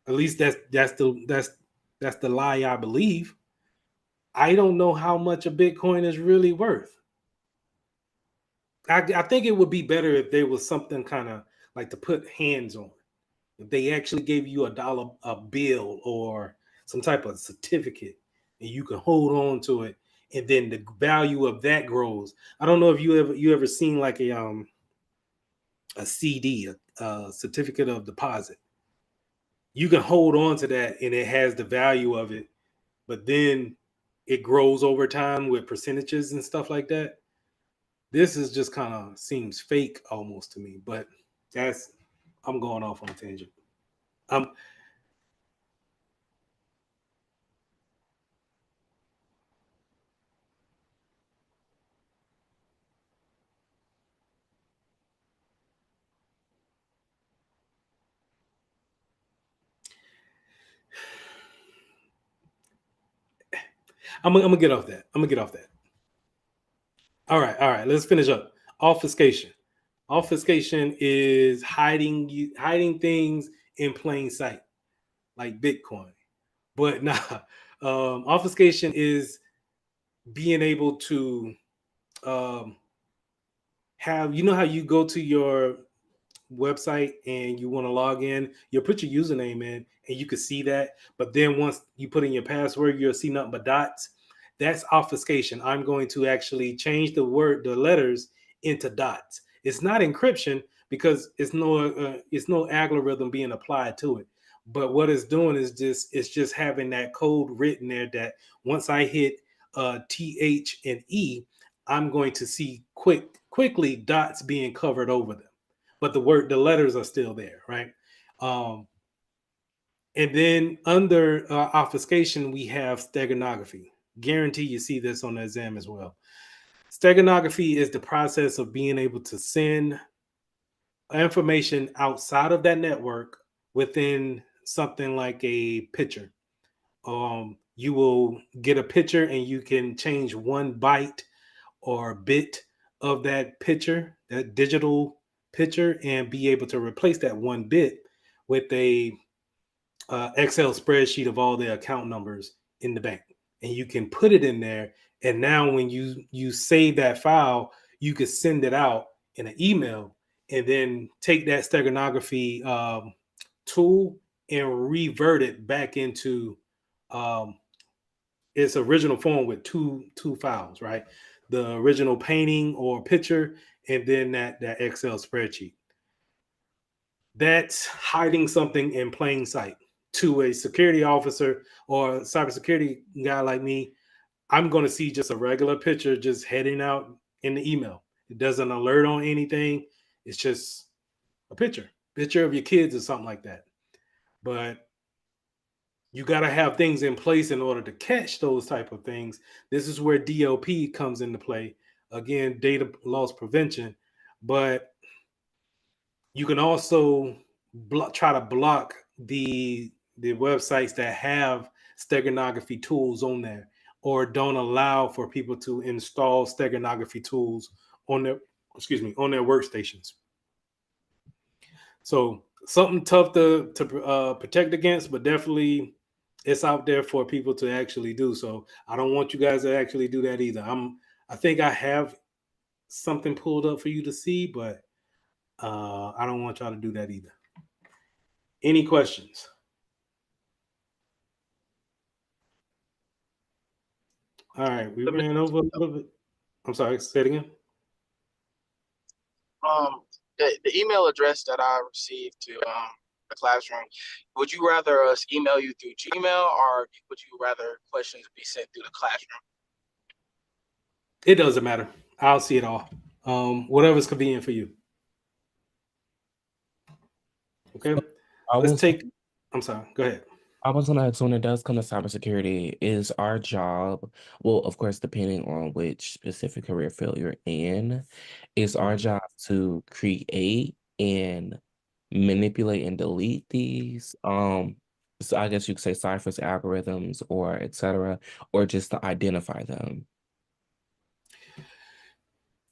At least that's the lie I believe. I don't know how much a Bitcoin is really worth. I think it would be better if there was something kind of like to put hands on. If they actually gave you a bill or some type of certificate, and you can hold on to it, and then the value of that grows. I don't know if you ever seen like a CD, a certificate of deposit. You can hold on to that, and it has the value of it, but then it grows over time with percentages and stuff like that. This is just kind of seems fake almost to me, but I'm going off on a tangent. I'm gonna get off that. I'm gonna get off that. All right. Let's finish up. Obfuscation. Obfuscation is hiding things in plain sight, like Bitcoin. But nah, obfuscation is being able to have, how you go to your website and you want to log in, you'll put your username in and you can see that. But then once you put in your password, you'll see nothing but dots. That's obfuscation. I'm going to actually change the letters into dots. It's not encryption because it's no algorithm being applied to it. But what it's doing is just having that code written there that once I hit TH and E, I'm going to see quickly dots being covered over them, but the letters are still there, right? And then under obfuscation, we have steganography. Guarantee you see this on the exam as well. Steganography is the process of being able to send information outside of that network within something like a picture. You will get a picture and you can change 1 byte or bit of that picture, that digital picture, and be able to replace that 1 bit with a Excel spreadsheet of all the account numbers in the bank, and you can put it in there. And now when you save that file, you can send it out in an email, and then take that steganography tool and revert it back into its original form with two files, right? The original painting or picture, and then that Excel spreadsheet. that's hiding something in plain sight. To a security officer or a cybersecurity guy like me, I'm going to see just a regular picture just heading out in the email. It doesn't alert on anything. It's just a picture of your kids or something like that. But you got to have things in place in order to catch those type of things. This is where DLP comes into play. Again, data loss prevention. But you can also try to block the websites that have steganography tools on there, or don't allow for people to install steganography tools on their on their workstations. So something tough to protect against, but definitely it's out there for people to actually do. So I don't want you guys to actually do that either. I think I have something pulled up for you to see, but I don't want y'all to do that either. Any questions? All right, we ran over a little bit. I'm sorry, say it again. Um, the email address that I received to the classroom, would you rather us email you through Gmail, or would you rather questions be sent through the classroom? It doesn't matter. I'll see it all. Whatever's convenient for you. Okay. Let's take. I'm sorry. Go ahead. I was gonna ask, when it does come to cybersecurity, is our job, well, of course, depending on which specific career field you're in, is our job to create and manipulate and delete these, so I guess you could say ciphers, algorithms, or etc., or just to identify them?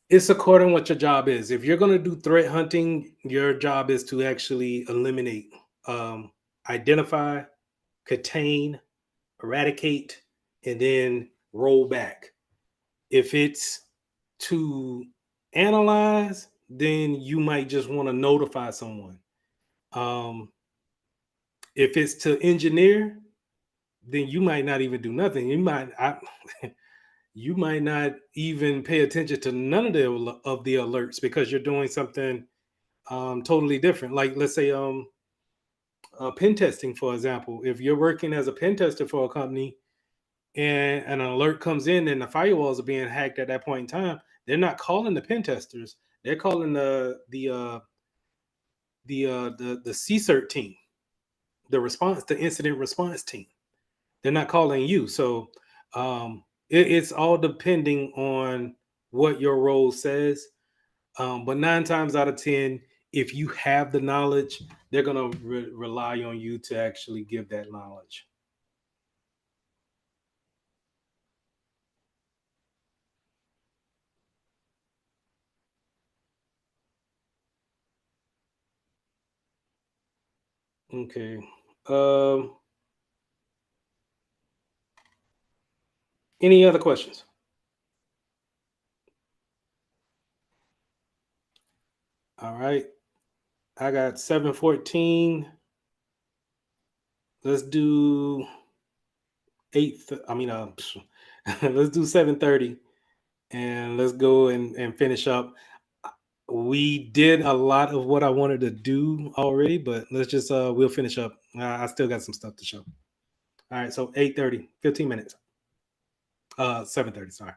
It's according what your job is. If you're going to do threat hunting, your job is to actually eliminate, um, identify, contain, eradicate, and then roll back. If it's to analyze, then you might just want to notify someone. Um, if it's to engineer, then you might not even do nothing. You might not even pay attention to none of the alerts because you're doing something totally different. Like let's say pen testing, for example. If you're working as a pen tester for a company and an alert comes in and the firewalls are being hacked at that point in time, they're not calling the pen testers. They're calling the CSERT team, the incident response team. They're not calling you. So it's all depending on what your role says. But 9 times out of 10, if you have the knowledge, they're going to rely on you to actually give that knowledge. Okay. Any other questions? All right. I got 7:14. Let's do 8. I mean, let's do 7:30, and let's go and finish up. We did a lot of what I wanted to do already, but let's just we'll finish up. I still got some stuff to show. All right, so 8:30, 15 minutes. 7:30, sorry.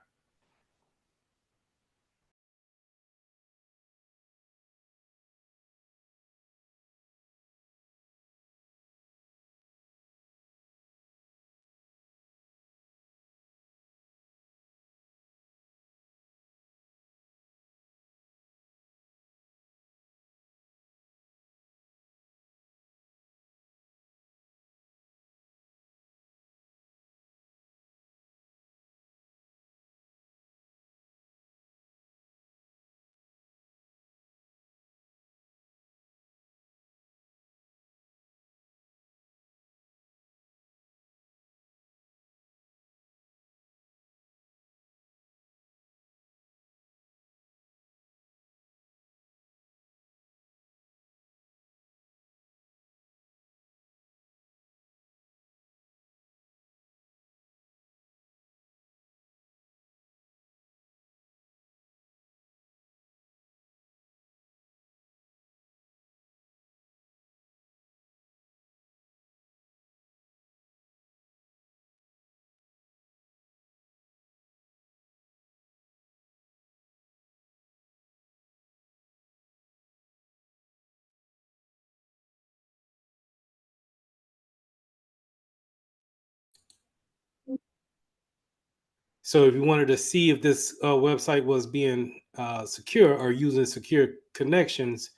So if you wanted to see if this website was being secure or using secure connections,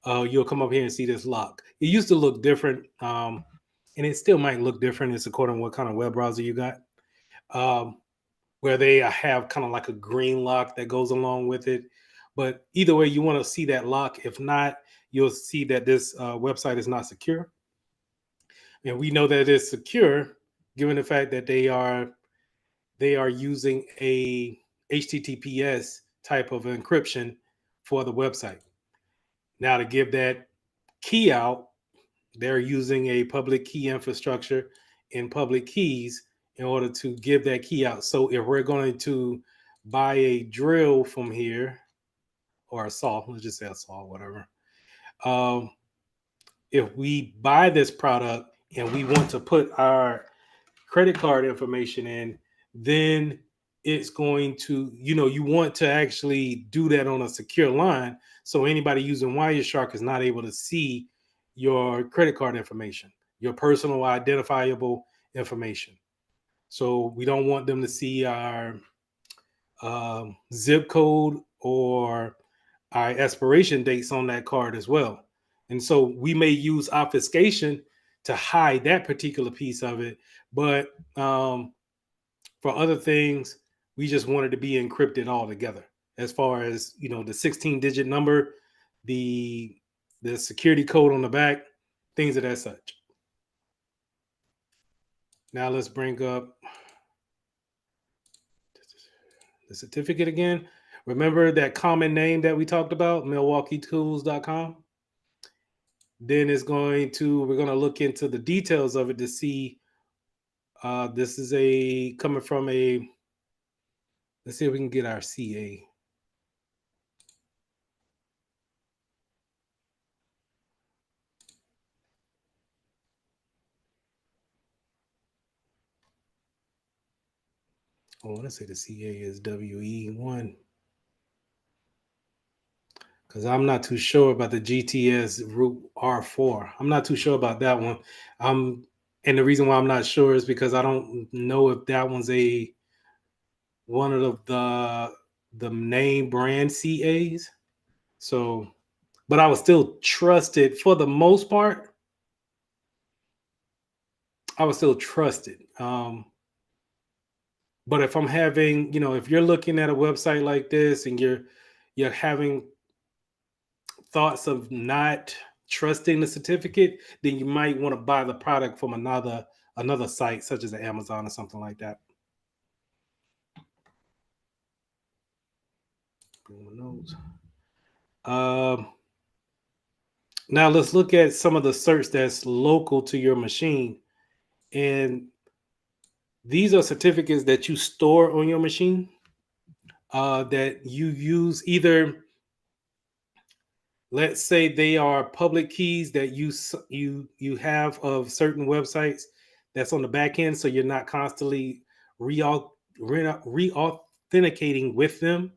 you'll come up here and see this lock. It used to look different, and it still might look different. It's according to what kind of web browser you got, where they have kind of like a green lock that goes along with it. But either way, you want to see that lock. If not, you'll see that this website is not secure. And we know that it's secure given the fact that they are using a HTTPS type of encryption for the website. Now, to give that key out, they're using a public key infrastructure and public keys in order to give that key out. So if we're going to buy a drill from here, or a saw, let's just say a saw, whatever. If we buy this product and we want to put our credit card information in, then it's going to, you want to actually do that on a secure line. So anybody using Wireshark is not able to see your credit card information, your personal identifiable information. So we don't want them to see our zip code or our expiration dates on that card as well. And so we may use obfuscation to hide that particular piece of it. But for other things, we just wanted to be encrypted altogether. As far as, the 16-digit number, the security code on the back, things of that such. Now let's bring up the certificate again. Remember that common name that we talked about, MilwaukeeTools.com? Then we're going to look into the details of it to see. This is coming from let's see if we can get our CA. I want to say the CA is WE1. Because I'm not too sure about the GTS Root R4. I'm not too sure about that one. And the reason why I'm not sure is because I don't know if that one's one of the name brand CAs. So, but I would still trust it for the most part. I would still trust it. But if I'm having, if you're looking at a website like this and you're having thoughts of not trusting the certificate, then you might want to buy the product from another site, such as Amazon or something like that. Now let's look at some of the certs that's local to your machine. And these are certificates that you store on your machine that you use either. Let's say they are public keys that you have of certain websites that's on the back end, so you're not constantly re-authenticating with them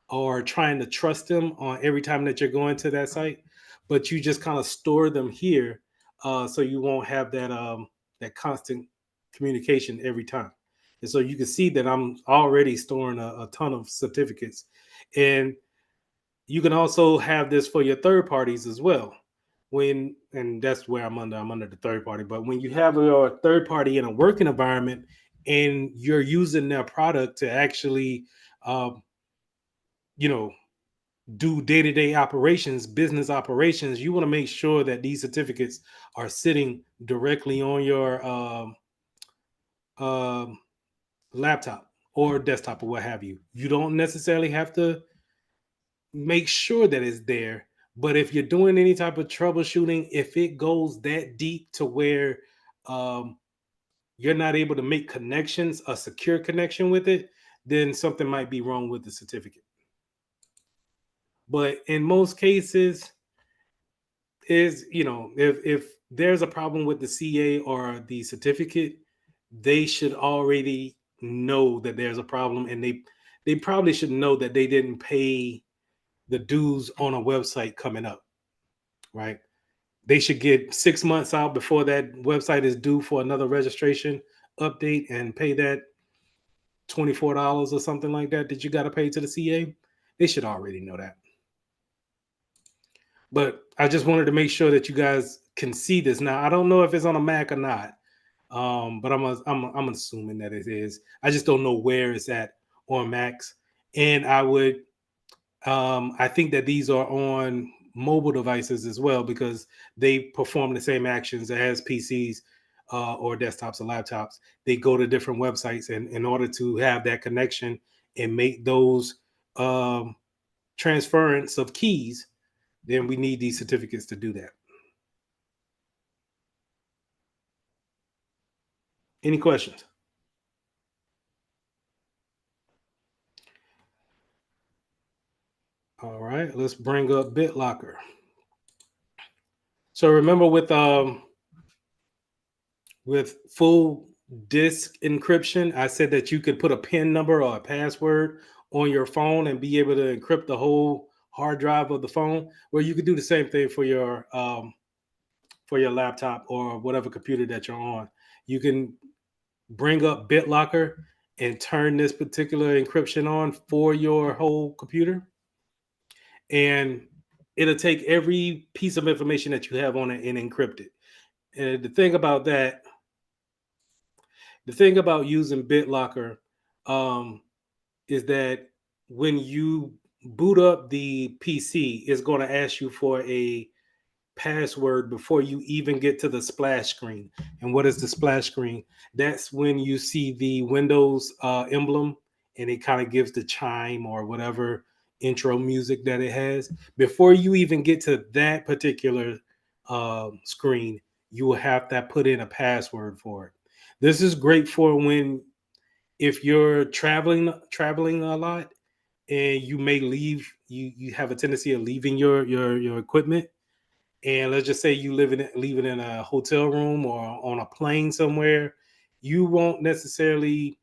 or trying to trust them on every time that you're going to that site, but you just kind of store them here, so you won't have that constant communication every time. And so you can see that I'm already storing a ton of certificates, and you can also have this for your third parties as well. And that's where I'm under the third party. But when you have your third party in a working environment and you're using their product to actually, do day-to-day operations, business operations, you want to make sure that these certificates are sitting directly on your laptop or desktop or what have you. You don't necessarily have to make sure that it's there. But if you're doing any type of troubleshooting, if it goes that deep to where you're not able to make connections, a secure connection with it, then something might be wrong with the certificate. But in most cases, if there's a problem with the CA or the certificate, they should already know that there's a problem, and they probably should know that they didn't pay the dues on a website coming up, right? They should get 6 months out before that website is due for another registration update and pay that $24 or something like that you got to pay to the CA. They should already know that. But I just wanted to make sure that you guys can see this. Now, I don't know if it's on a Mac or not, but I'm assuming that it is. I just don't know where it's at on Macs. And I think that these are on mobile devices as well because they perform the same actions as PCs or desktops or laptops. They go to different websites, and in order to have that connection and make those transference of keys, then we need these certificates to do that. Any questions? All right, let's bring up BitLocker. So remember with full disk encryption, I said that you could put a PIN number or a password on your phone and be able to encrypt the whole hard drive of the phone. Well, you could do the same thing for your laptop or whatever computer that you're on. You can bring up BitLocker and turn this particular encryption on for your whole computer, and it'll take every piece of information that you have on it and encrypt it. And the thing about using BitLocker is that when you boot up the PC, it's going to ask you for a password before you even get to the splash screen. And what is the splash screen? That's when you see the Windows emblem and it kind of gives the chime or whatever intro music that it has. Before you even get to that particular screen, you will have to put in a password for it. This is great for if you're traveling a lot and you may you have a tendency of leaving your equipment, and let's just say you leave it in a hotel room or on a plane somewhere, you won't necessarily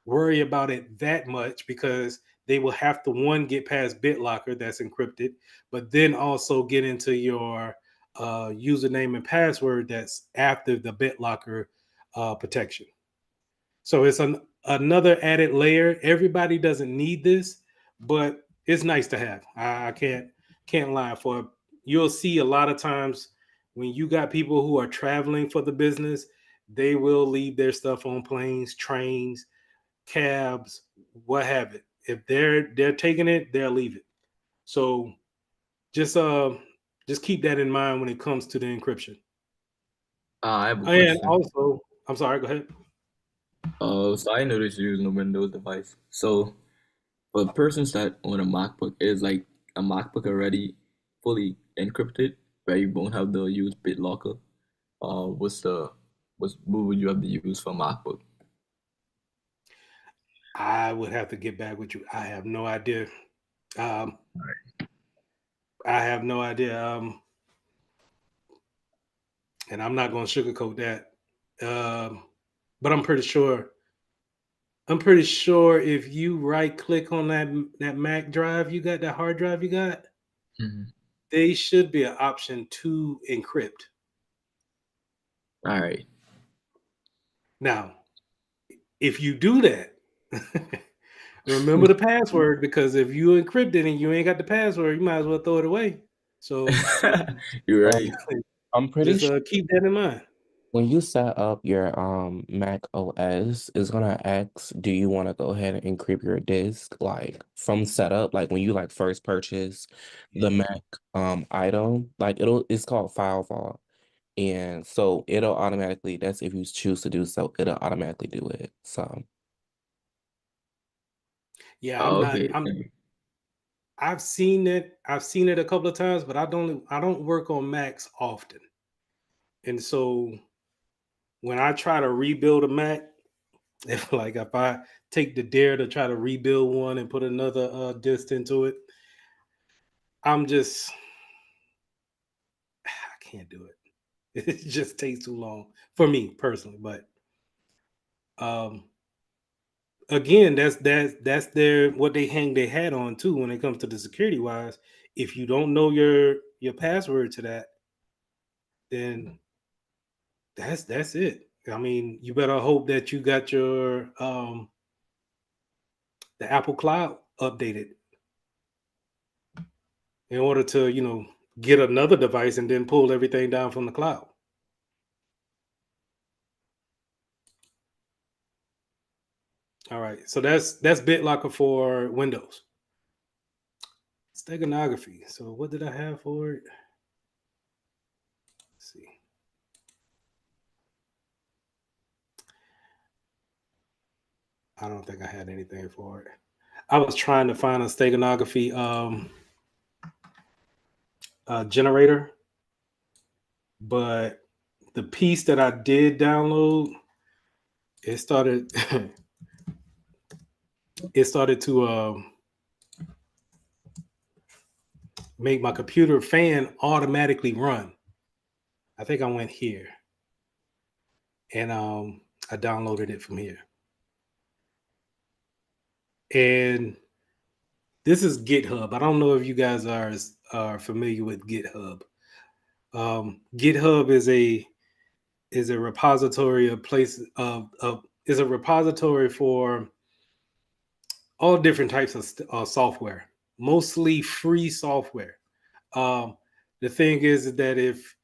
worry about it that much because they will have to get past BitLocker that's encrypted, but then also get into your username and password that's after the BitLocker protection. So it's another added layer. Everybody doesn't need this, but it's nice to have. I can't lie. You'll see a lot of times when you got people who are traveling for the business, they will leave their stuff on planes, trains, cabs, what have it. If they're taking it, they'll leave it. So just keep that in mind when it comes to the encryption. I have a And question. also, I'm sorry, go ahead. So I noticed you're using a Windows device. So for persons that own a MacBook, is like a MacBook already fully encrypted, where you won't have to use BitLocker? What would you have to use for MacBook? I would have to get back with you. I have no idea. I have no idea. And I'm not going to sugarcoat that. But I'm pretty sure. If you right click on that Mac drive you got, that hard drive you got, Mhm. they should be an option to encrypt. All right. Now, if you do that, remember the password, because if you encrypt it and you ain't got the password, you might as well throw it away. So You're right. I'm pretty just sure keep that in mind. when you set up your Mac OS, it's gonna ask, do you want to go ahead and encrypt your disk like from setup? Like when you like first purchase the Mac item, like it's called file vault. And so it'll automatically, that's if you choose to do so, it'll automatically do it. So Yeah, Oh, okay. I've seen it a couple of times, but I don't work on Macs often. And so when I try to rebuild a Mac, if I take the dare to try to rebuild one and put another disk into it, I can't do it. It just takes too long for me personally. But again, that's their what they hang their hat on too when it comes to the security wise. If you don't know your password to that, then that's it. I mean, you better hope that you got your the Apple Cloud updated in order to, get another device and then pull everything down from the cloud. All right, so that's BitLocker for Windows. Steganography. So what did I have for it? Let's see. I don't think I had anything for it. I was trying to find a steganography generator, but the piece that I did download, it started to make my computer fan automatically run. I think I went here and I downloaded it from here. And this is GitHub. I don't know if you guys are familiar with GitHub. GitHub is a repository, is a repository for all different types of software, mostly free software. The thing is that if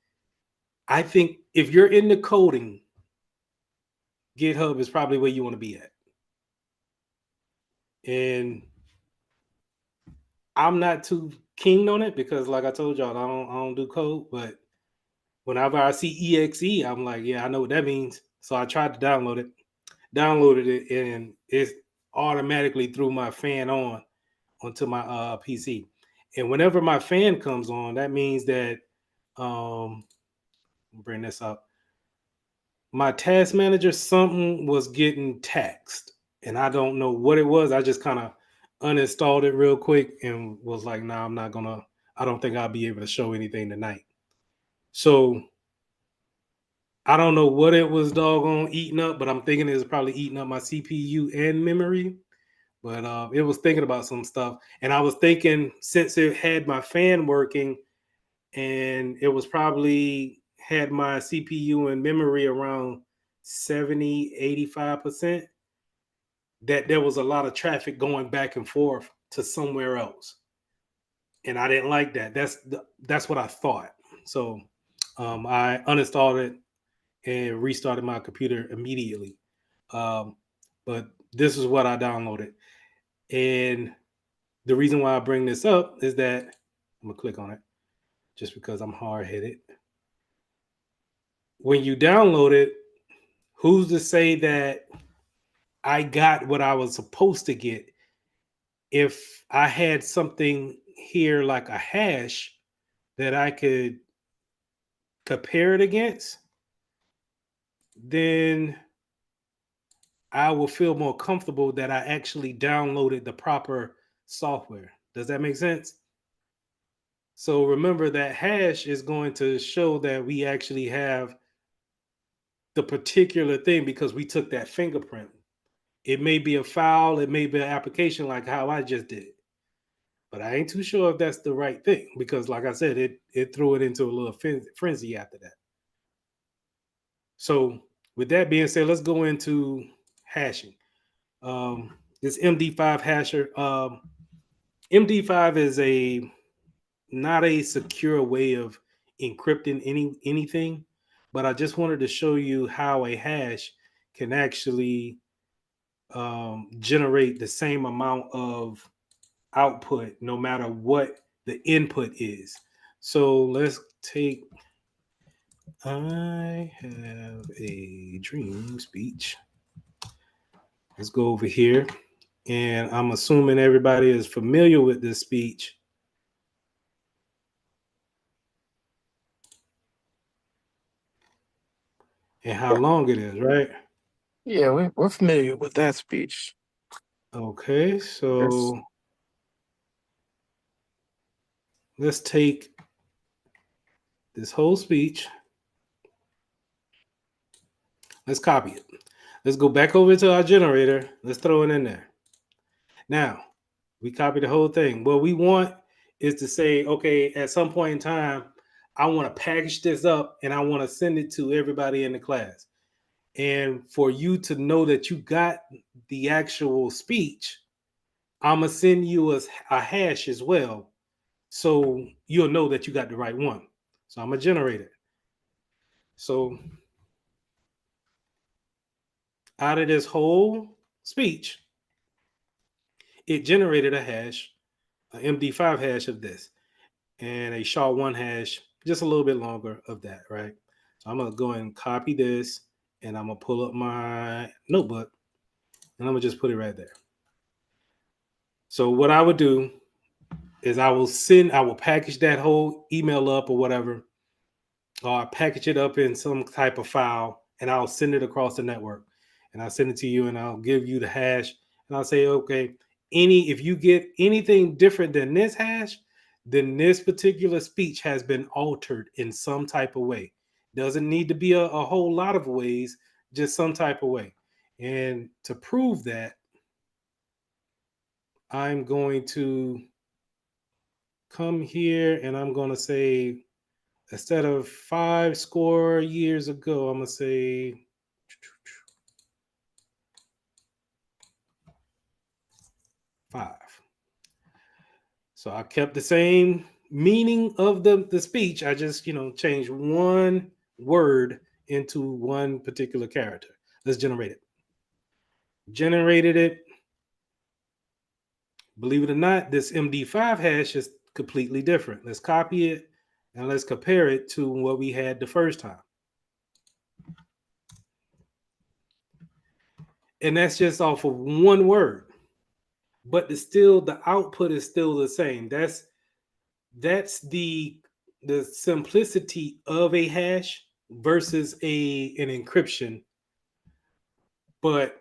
you're into coding, GitHub is probably where you want to be at. And I'm not too keen on it because, like I told y'all, I don't do code. But whenever I see exe, I'm like, yeah, I know what that means. So I tried to downloaded it, and it automatically threw my fan onto my PC. And whenever my fan comes on, that means that bring this up. My task manager, something was getting taxed, and I don't know what it was. I just kind of uninstalled it real quick and was like, nah, I don't think I'll be able to show anything tonight. So I don't know what it was doggone eating up, but I'm thinking it was probably eating up my CPU and memory. But it was thinking about some stuff. And I was thinking, since it had my fan working and it was probably had my CPU and memory around 70-85%, that there was a lot of traffic going back and forth to somewhere else. And I didn't like that. That's what I thought. So I uninstalled it and restarted my computer immediately. But this is what I downloaded. And the reason why I bring this up is that I'm going to click on it just because I'm hard-headed. When you download it, who's to say that I got what I was supposed to get? If I had something here like a hash that I could compare it against, then I will feel more comfortable that I actually downloaded the proper software. Does that make sense? So remember that hash is going to show that we actually have the particular thing because we took that fingerprint. It may be a file, it may be an application like how I just did. But I ain't too sure if that's the right thing because, like I said, it threw it into a little frenzy after that. So with that being said, let's go into hashing. This MD5 hasher. MD5 is not a secure way of encrypting anything, but I just wanted to show you how a hash can actually generate the same amount of output no matter what the input is. So let's take, I have a dream speech. Let's go over here. And I'm assuming everybody is familiar with this speech. And how long it is, right? Yeah, we're familiar with that speech. Okay, so let's take this whole speech. Let's copy it. Let's go back over to our generator. Let's throw it in there. Now, we copy the whole thing. What we want is to say, okay, at some point in time, I want to package this up and I want to send it to everybody in the class. And for you to know that you got the actual speech, I'm gonna send you a hash as well, so you'll know that you got the right one. So I'm gonna generate it. So out of this whole speech, it generated a hash, an MD5 hash of this, and a SHA-1 hash, just a little bit longer of that, right? So I'm gonna go and copy this, and I'm gonna pull up my notebook, and I'm gonna just put it right there. So what I would do is I will package that whole email up or whatever, or I package it up in some type of file, and I'll send it across the network. And I'll send it to you, and I'll give you the hash, and I'll say, okay, if you get anything different than this hash, then this particular speech has been altered in some type of way. Doesn't need to be a whole lot of ways, just some type of way. And to prove that, I'm going to come here and I'm going to say, instead of 5 score years ago, I'm going to say 5. So I kept the same meaning of the speech. I just, changed one word into one particular character. Let's generate it. Generated it. Believe it or not, this MD5 hash is completely different. Let's copy it and let's compare it to what we had the first time. And that's just off of one word. But the output is still the same. That's the simplicity of a hash versus an encryption. But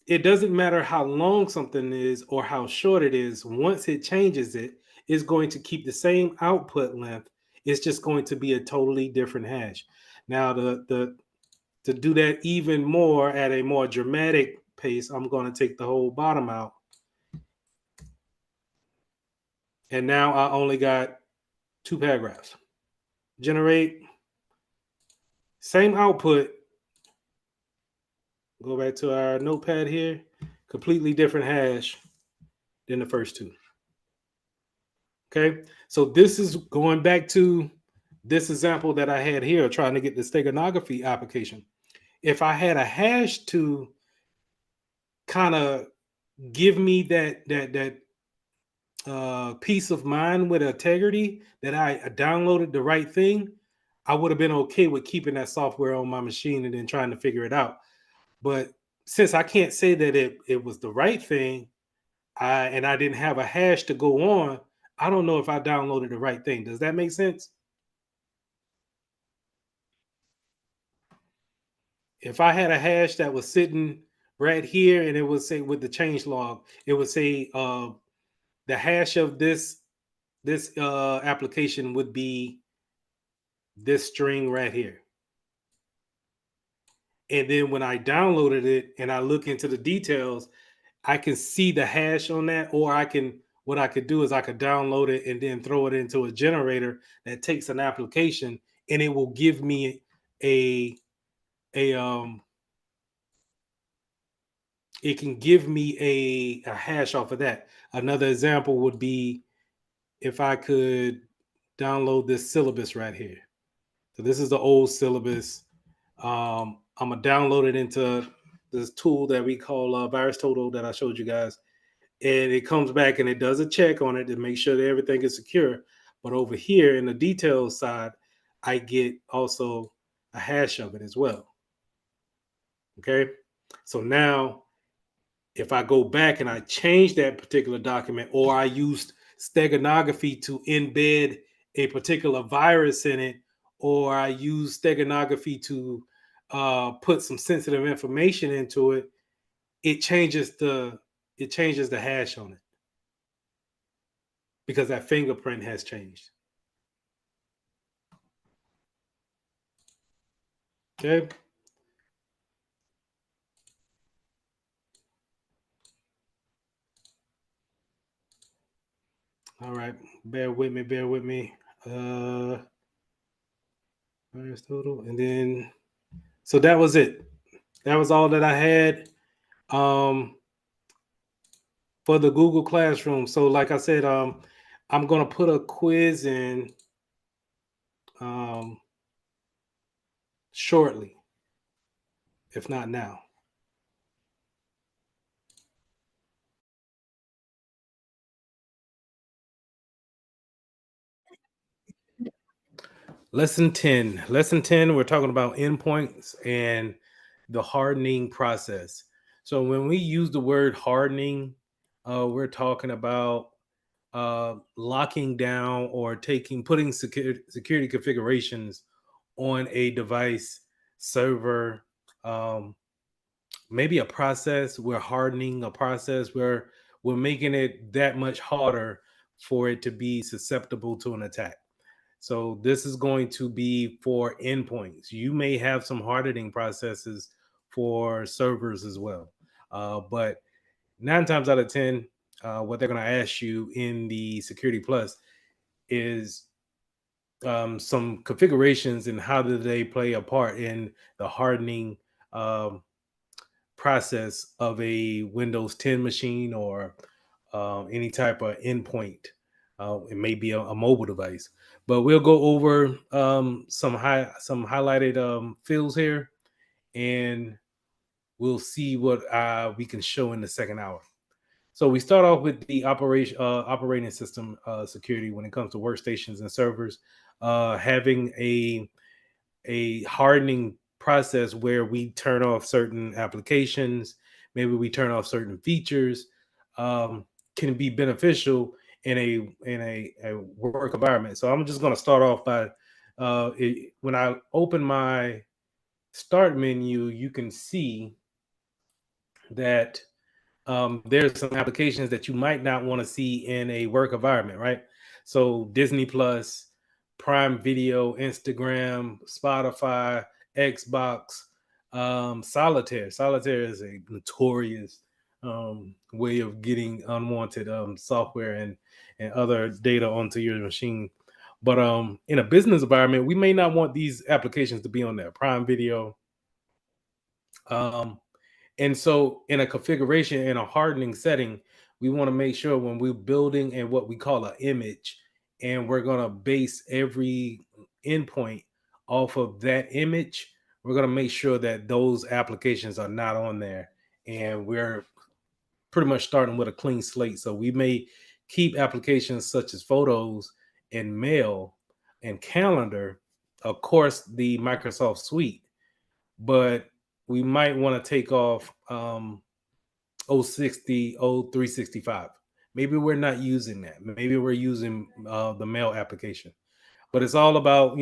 it doesn't matter how long something is or how short it is. Once it changes it's going to keep the same output length. It's just going to be a totally different hash. Now, to do that even more at a more dramatic pace, I'm going to take the whole bottom out. And now I only got 2 paragraphs. Generate. Same output. Go back to our notepad here. Completely different hash than the first 2. Okay, so this is going back to this example that I had here, trying to get the steganography application. If I had a hash to kind of give me that peace of mind with integrity that I downloaded the right thing, I would have been okay with keeping that software on my machine and then trying to figure it out. But since I can't say that it was the right thing, and I didn't have a hash to go on, I don't know if I downloaded the right thing. Does that make sense? If I had a hash that was sitting right here and it would say with the change log, it would say the hash of this application would be this string right here. And then when I downloaded it and I look into the details, I can see the hash on that, or what I could do is I could download it and then throw it into a generator that takes an application, and it will give me it can give me a hash off of that. Another example would be if I could download this syllabus right here. So this is the old syllabus. I'm gonna download it into this tool that we call VirusTotal that I showed you guys. And it comes back and it does a check on it to make sure that everything is secure. But over here in the details side, I get also a hash of it as well. Okay. So now if I go back and I change that particular document, or I used steganography to embed a particular virus in it, or I use steganography to put some sensitive information into it, it changes the hash on it because that fingerprint has changed. Okay. All right. Bear with me. Virus total. And then, so that was it. That was all that I had. for the Google Classroom. So like I said, I'm going to put a quiz in shortly, if not now. Lesson 10. Lesson 10, we're talking about endpoints and the hardening process. So when we use the word hardening, we're talking about locking down or putting security configurations on a device, server, maybe a process. We're hardening a process where we're making it that much harder for it to be susceptible to an attack. So this is going to be for endpoints. You may have some hardening processes for servers as well. But 9 times out of 10, what they're going to ask you in the Security Plus is some configurations and how do they play a part in the hardening process of a Windows 10 machine or any type of endpoint. It may be a mobile device, but we'll go over some highlighted fields here, and we'll see what we can show in the second hour. So we start off with the operating system security when it comes to workstations and servers, having a hardening process where we turn off certain applications, maybe we turn off certain features, can be beneficial in a work environment. So I'm just going to start off by when I open my start menu, you can see that there's some applications that you might not want to see in a work environment, right? So Disney Plus, Prime Video, Instagram, Spotify, Xbox, Solitaire. Solitaire is a notorious way of getting unwanted software and other data onto your machine. But in a business environment, we may not want these applications to be on there. Prime Video, and so, in a configuration, in a hardening setting, we want to make sure when we're building and what we call an image, and we're going to base every endpoint off of that image, we're going to make sure that those applications are not on there. And we're pretty much starting with a clean slate. So we may keep applications such as photos and mail and calendar, of course, the Microsoft Suite, but we might want to take off 060, 0365. Maybe we're not using that. Maybe we're using the mail application. But it's all about,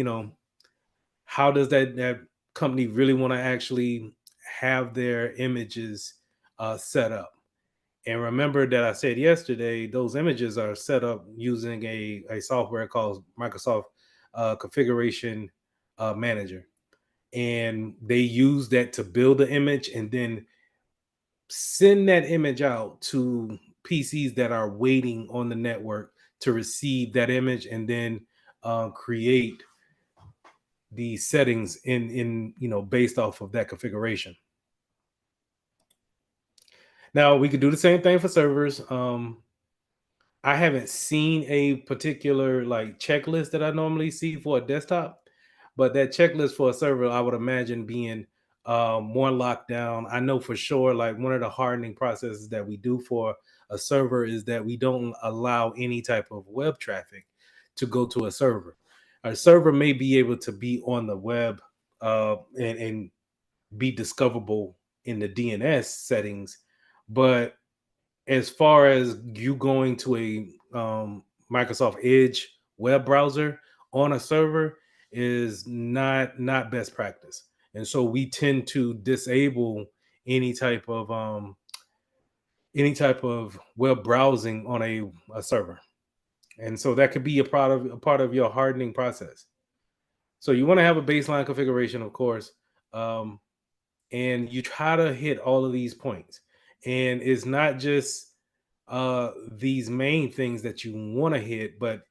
how does that company really want to actually have their images set up? And remember that I said yesterday, those images are set up using a software called Microsoft Configuration Manager. And they use that to build the image and then send that image out to PCs that are waiting on the network to receive that image and then create the settings in based off of that configuration. Now we could do the same thing for servers. I haven't seen a particular like checklist that I normally see for a desktop, but that checklist for a server, I would imagine being more lockdown. I know for sure, like one of the hardening processes that we do for a server is that we don't allow any type of web traffic to go to a server. A server may be able to be on the web and be discoverable in the DNS settings, but as far as you going to a Microsoft Edge web browser on a server is not best practice, and so we tend to disable any type of web browsing on a server, and so that could be a part of your hardening process. So you want to have a baseline configuration, of course, and you try to hit all of these points, and it's not just these main things that you want to hit, but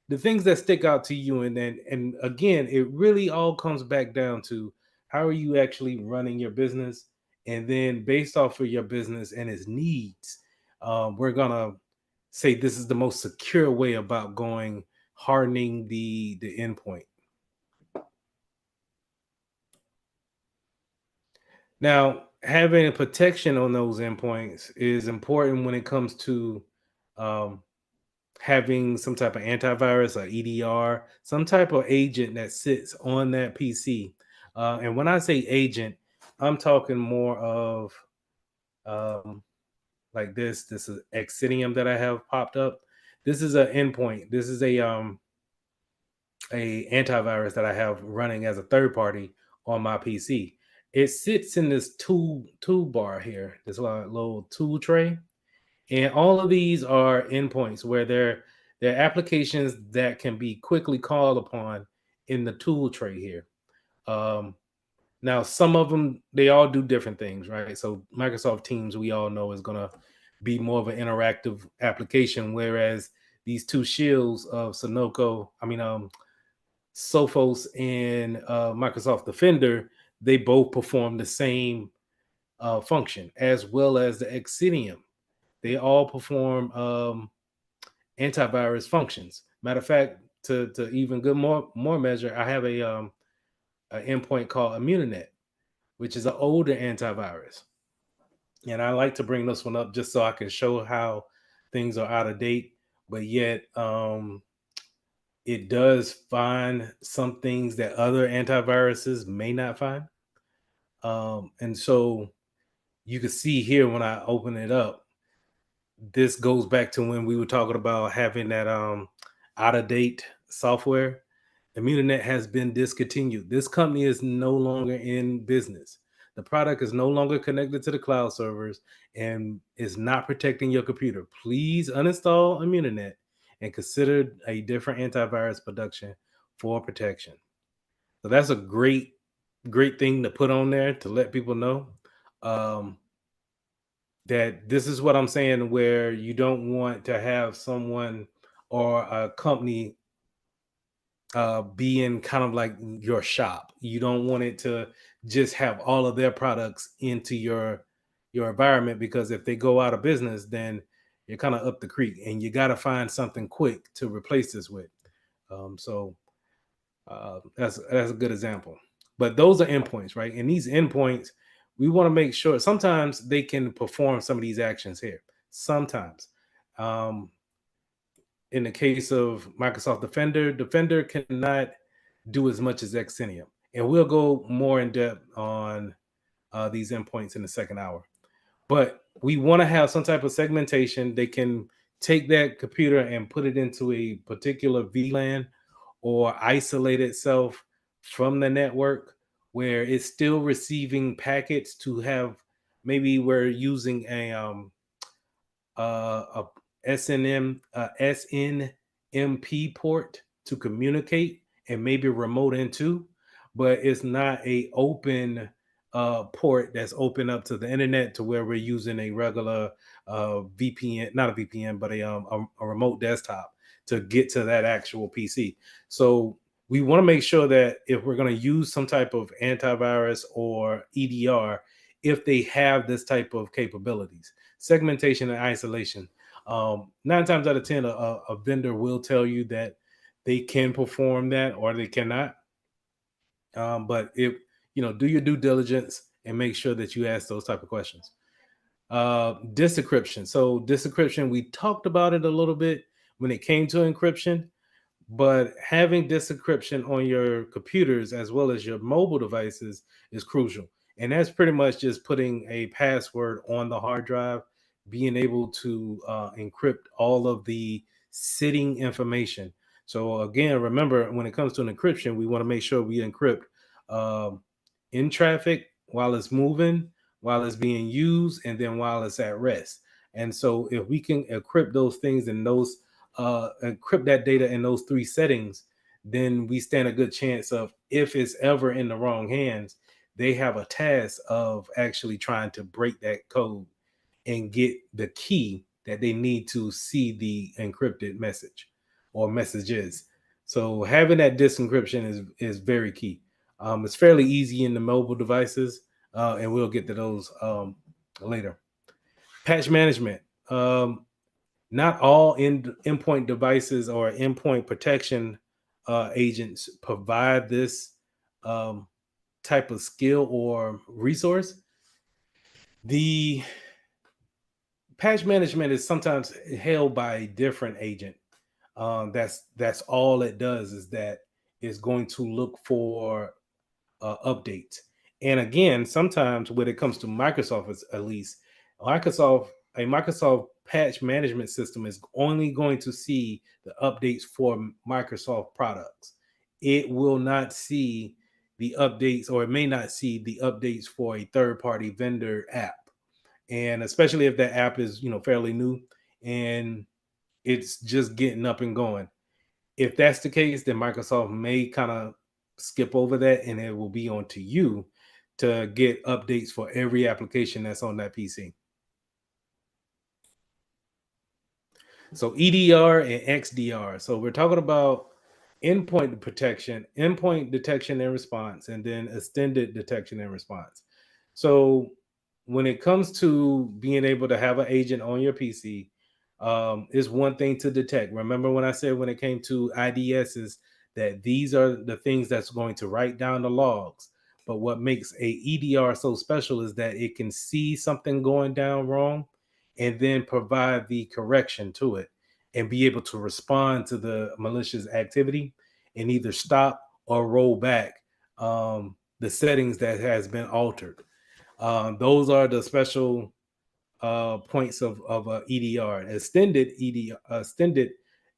the things that stick out to you. And then, and again, it really all comes back down to how are you actually running your business, and then based off of your business and its needs, we're gonna say this is the most secure way about going hardening the endpoint. Now, having a protection on those endpoints is important when it comes to having some type of antivirus or EDR, some type of agent that sits on that PC. And when I say agent, I'm talking more of like this. This is Exidium that I have popped up. This is an endpoint. This is a antivirus that I have running as a third party on my PC. It sits in this toolbar here, this little tool tray, and all of these are endpoints where they're applications that can be quickly called upon in the tool tray here. Now, some of them, they all do different things, right? So Microsoft Teams, we all know, is going to be more of an interactive application, whereas these two shields of Sophos and Microsoft Defender, they both perform the same function, as well as the Exidium. They all perform antivirus functions. Matter of fact, to even good more measure, I have an endpoint called Immuninet, which is an older antivirus. And I like to bring this one up just so I can show how things are out of date, but yet it does find some things that other antiviruses may not find. And so you can see here when I open it up, this goes back to when we were talking about having that out of date software. Immuninet has been discontinued. This company is no longer in business. The product is no longer connected to the cloud servers and is not protecting your computer. Please uninstall Immuninet and consider a different antivirus production for protection. So that's a great thing to put on there to let people know that this is what I'm saying, where you don't want to have someone or a company being kind of like your shop. You don't want it to just have all of their products into your environment, because if they go out of business, then you're kind of up the creek, and you got to find something quick to replace this with. So that's a good example. But those are endpoints, right? And these endpoints, we want to make sure sometimes they can perform some of these actions here. Sometimes. In the case of Microsoft Defender cannot do as much as Exidium. And we'll go more in depth on these endpoints in the second hour. But we want to have some type of segmentation. They can take that computer and put it into a particular VLAN or isolate itself from the network where it's still receiving packets to have. Maybe we're using a SNMP port to communicate, and maybe remote into, but it's not a open port that's open up to the internet to where we're using a regular VPN, not a VPN, but a remote desktop to get to that actual PC. So we want to make sure that if we're going to use some type of antivirus or EDR, if they have this type of capabilities, segmentation and isolation. 9 times out of 10, a vendor will tell you that they can perform that or they cannot. But if do your due diligence and make sure that you ask those type of questions. Disencryption. So disencryption, we talked about it a little bit when it came to encryption, but having disencryption on your computers as well as your mobile devices is crucial. And that's pretty much just putting a password on the hard drive, being able to encrypt all of the sitting information. So again, remember, when it comes to an encryption, we want to make sure we encrypt in traffic, while it's moving, while it's being used, and then while it's at rest. And so if we can encrypt those things and those encrypt that data in those 3 settings, then we stand a good chance of, if it's ever in the wrong hands, they have a task of actually trying to break that code and get the key that they need to see the encrypted message or messages. So having that disencryption is very key. It's fairly easy in the mobile devices, and we'll get to those later. Patch management. not all endpoint devices or endpoint protection agents provide this type of skill or resource. The patch management is sometimes held by a different agent. That's all it does, is that it's going to look for updates. And again, sometimes when it comes to Microsoft, at least a Microsoft patch management system is only going to see the updates for Microsoft products. It will not see the updates, or it may not see the updates for a third-party vendor app. And especially if that app is, fairly new and it's just getting up and going. If that's the case, then Microsoft may kind of skip over that, and it will be on to you to get updates for every application that's on that PC. So EDR and XDR. So we're talking about endpoint protection, endpoint detection and response, and then extended detection and response. So when it comes to being able to have an agent on your PC, is one thing to detect. Remember when I said when it came to IDSs that these are the things that's going to write down the logs. But what makes a EDR so special is that it can see something going down wrong and then provide the correction to it and be able to respond to the malicious activity and either stop or roll back the settings that has been altered. Those are the special points of EDR. Extended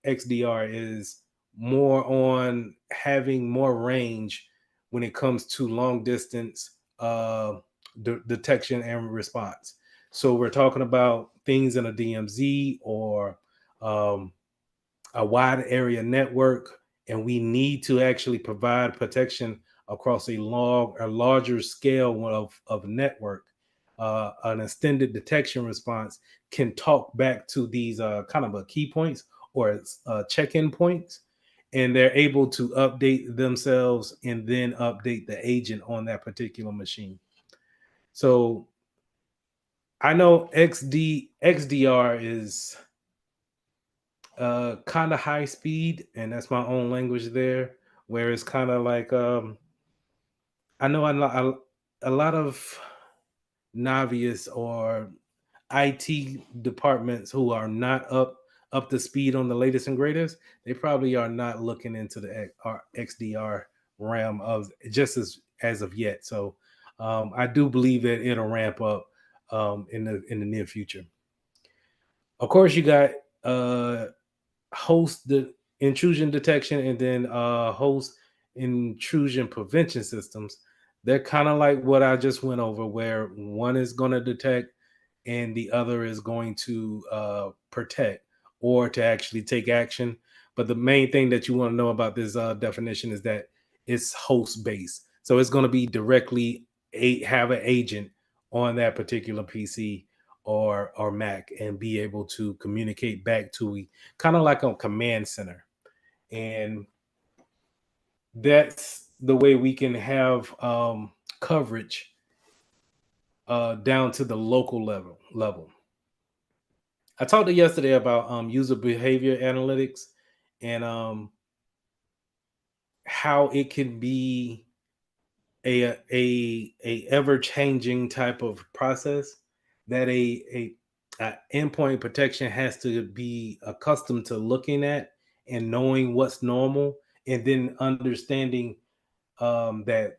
XDR is more on having more range when it comes to long distance detection and response. So we're talking about things in a DMZ or um, a wide area network, and we need to actually provide protection across a larger scale of network. An extended detection response can talk back to these kind of a key points or check-in points, and they're able to update themselves and then update the agent on that particular machine. So I know XDR is kind of high speed, and that's my own language there, where it's kind of like I know a lot of novice or IT departments who are not up to speed on the latest and greatest. They probably are not looking into the XDR realm of just as of yet. So I do believe that it'll ramp up in the near future. Of course, you got host the intrusion detection and then host intrusion prevention systems. They're kind of like what I just went over, where one is going to detect and the other is going to protect or to actually take action. But the main thing that you want to know about this definition is that it's host based. So it's going to be directly have an agent on that particular PC or Mac and be able to communicate back to kind of like a command center. And that's the way we can have coverage down to the local level. I talked to yesterday about user behavior analytics and how it can be a ever changing type of process that a endpoint protection has to be accustomed to looking at and knowing what's normal, and then understanding that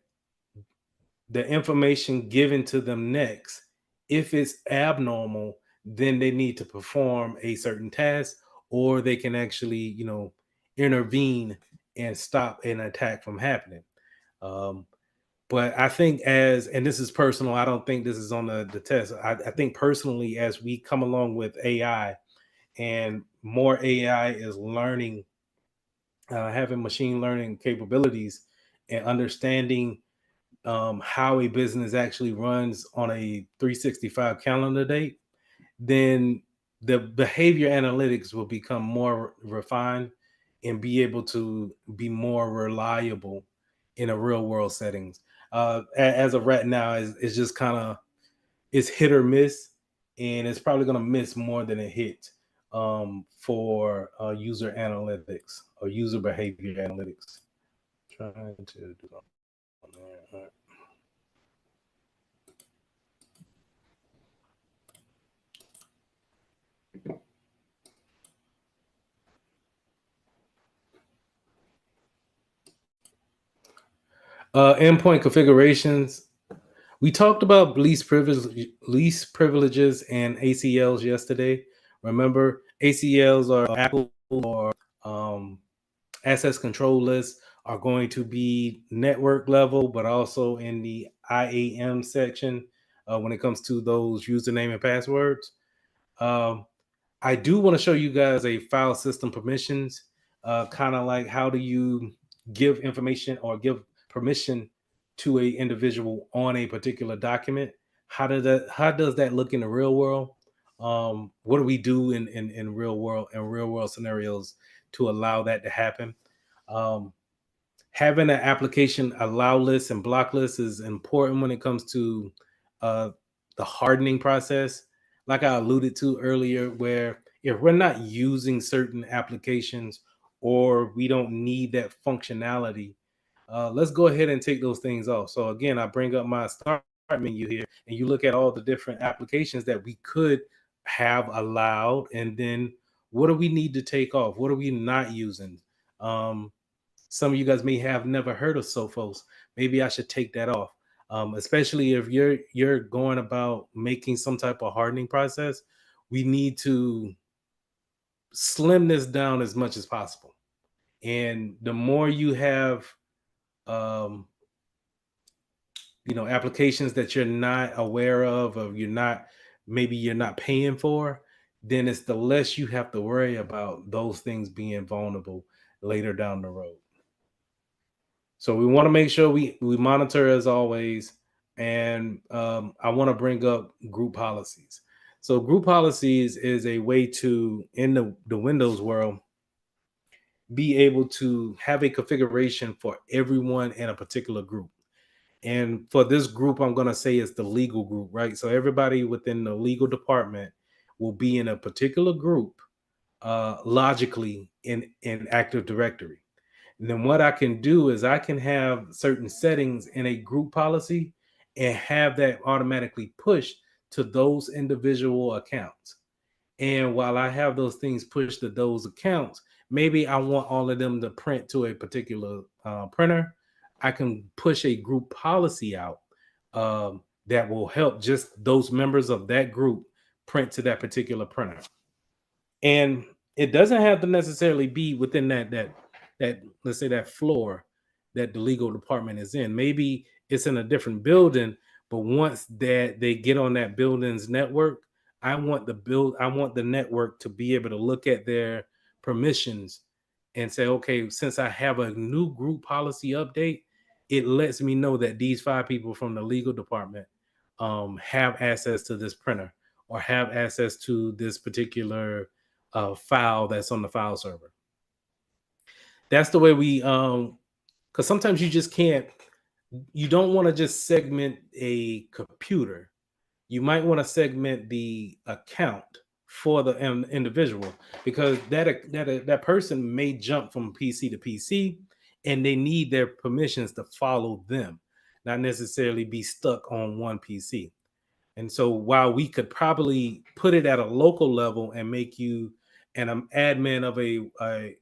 the information given to them next, if it's abnormal, then they need to perform a certain task, or they can actually, intervene and stop an attack from happening. Um, but I think and this is personal, I don't think this is on the test. I think personally, as we come along with AI and more AI is learning, having machine learning capabilities and understanding how a business actually runs on a 365 calendar date, then the behavior analytics will become more refined and be able to be more reliable in a real world settings. As of right now, it's just kind of it's hit or miss. and it's probably going to miss more than it hit for user analytics or user behavior analytics. Trying to do that on there. All right. Endpoint configurations. We talked about least privileges and ACLs yesterday. Remember, ACLs are Apple or access control lists are going to be network level, but also in the IAM section when it comes to those username and passwords. I do want to show you guys a file system permissions, kind of like how do you give information or give permission to a individual on a particular document. How does that look in the real world? What do we do in real world scenarios to allow that to happen? Having an application allow list and block list is important when it comes to uh, the hardening process. Like I alluded to earlier, where if we're not using certain applications or we don't need that functionality, let's go ahead and take those things off. So again, I bring up my start menu here, and you look at all the different applications that we could have allowed, and then what do we need to take off? What are we not using? Some of you guys may have never heard of Sophos. Maybe I should take that off. Especially if you're going about making some type of hardening process, we need to slim this down as much as possible. And the more you have, um, applications that you're not aware of, or maybe you're not paying for, then it's the less you have to worry about those things being vulnerable later down the road. So we want to make sure we monitor as always. And I want to bring up group policies. So group policies is a way to, in the Windows world, be able to have a configuration for everyone in a particular group. And for this group, I'm going to say it's the legal group, right? So everybody within the legal department will be in a particular group logically in Active Directory. And then what I can do is I can have certain settings in a group policy and have that automatically pushed to those individual accounts. And while I have those things pushed to those accounts, maybe I want all of them to print to a particular printer. I can push a group policy out that will help just those members of that group print to that particular printer. And it doesn't have to necessarily be within that let's say that floor that the legal department is in. Maybe it's in a different building, but once that they get on that building's network, I want the network to be able to look at their permissions and say, okay, since I have a new group policy update, it lets me know that these 5 people from the legal department have access to this printer or have access to this particular file that's on the file server. That's the way we because sometimes you don't want to just segment a computer. You might want to segment the account for the individual, because that person may jump from PC to PC and they need their permissions to follow them, not necessarily be stuck on one PC. And so while we could probably put it at a local level and make you an admin of a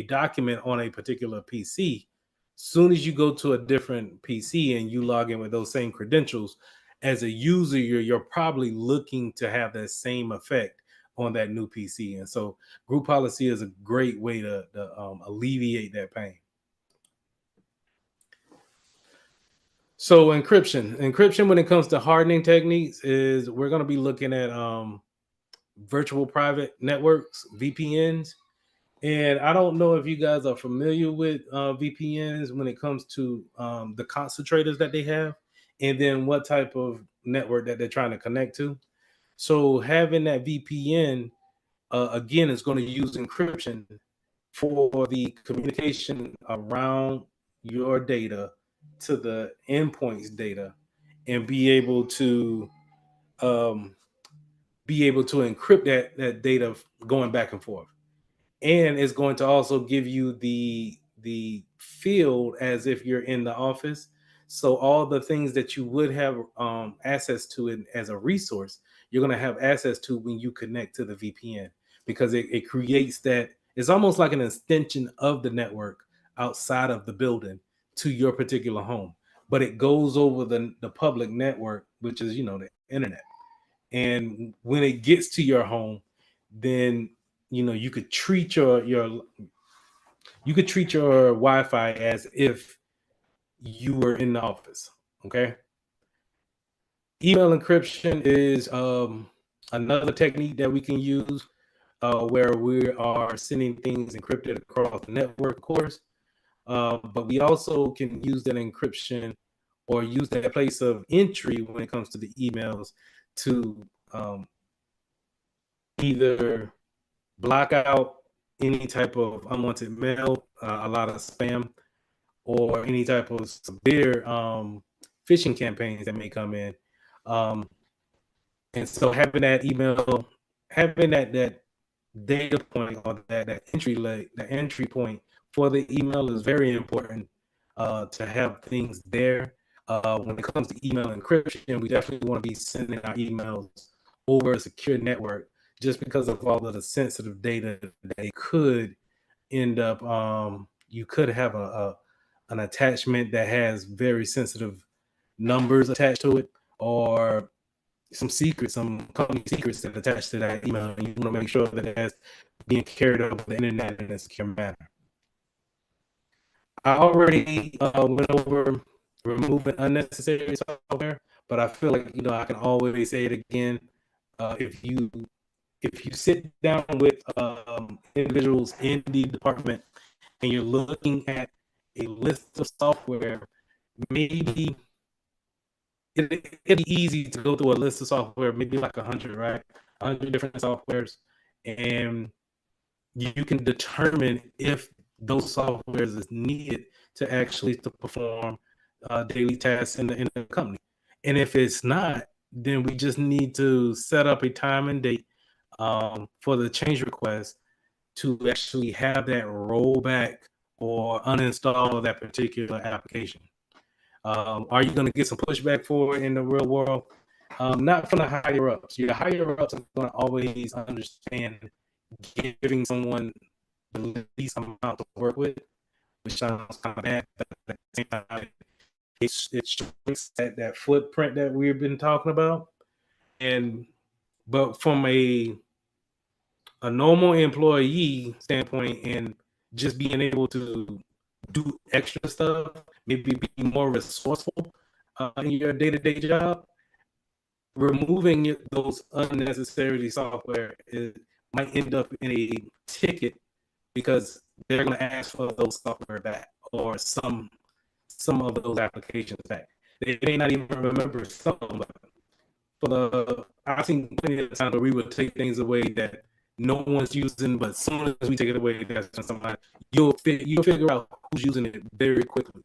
document on a particular PC, soon as you go to a different PC and you log in with those same credentials, as a user, you're probably looking to have that same effect on that new PC. And so group policy is a great way to alleviate that pain. So encryption when it comes to hardening techniques is we're going to be looking at virtual private networks, VPNs. And I don't know if you guys are familiar with VPNs when it comes to the concentrators that they have, and then what type of network that they're trying to connect to. So having that VPN, again, is going to use encryption for the communication around your data to the endpoints data, and be able to be able to encrypt that data going back and forth. And it's going to also give you the field as if you're in the office. So all the things that you would have access to it as a resource, you're going to have access to when you connect to the VPN, because it creates that. It's almost like an extension of the network outside of the building to your particular home, but it goes over the public network, which is, the internet. And when it gets to your home, then you could treat your Wi-Fi as if you were in the office. Okay. Email encryption is another technique that we can use where we are sending things encrypted across the network, of course. But we also can use that encryption or use that place of entry when it comes to the emails to either block out any type of unwanted mail, a lot of spam, or any type of severe phishing campaigns that may come in. Um, and so having that email, having that data point or that entry point for the email is very important to have things there. When it comes to email encryption, we definitely want to be sending our emails over a secure network, just because of all of the sensitive data that it could end up. You could have an attachment that has very sensitive numbers attached to it, or some company secrets that attach to that email, and you want to make sure that it has being carried over the internet in a secure manner. I already went over removing unnecessary software, but I feel like I can always say it again. If you sit down with individuals in the department and you're looking at a list of software, maybe it'd be easy to go through a list of software, maybe like 100, right? 100 different softwares, and you can determine if those softwares is needed to actually to perform daily tasks in the company. And if it's not, then we just need to set up a time and date for the change request to actually have that rollback or uninstall that particular application. Are you going to get some pushback for it in the real world? Not from the higher ups. Your higher ups are going to always understand giving someone the least amount to work with, which sounds kind of bad, but at the same time, it shrinks that footprint that we've been talking about. But from a normal employee standpoint, and just being able to do extra stuff, maybe be more resourceful in your day-to-day job, removing those unnecessary software might end up in a ticket, because they're going to ask for those software back, or some of those applications back. They may not even remember some of them, but I've seen plenty of times where we would take things away that no one's using, but as soon as we take it away, that's when somebody you'll figure out who's using it very quickly,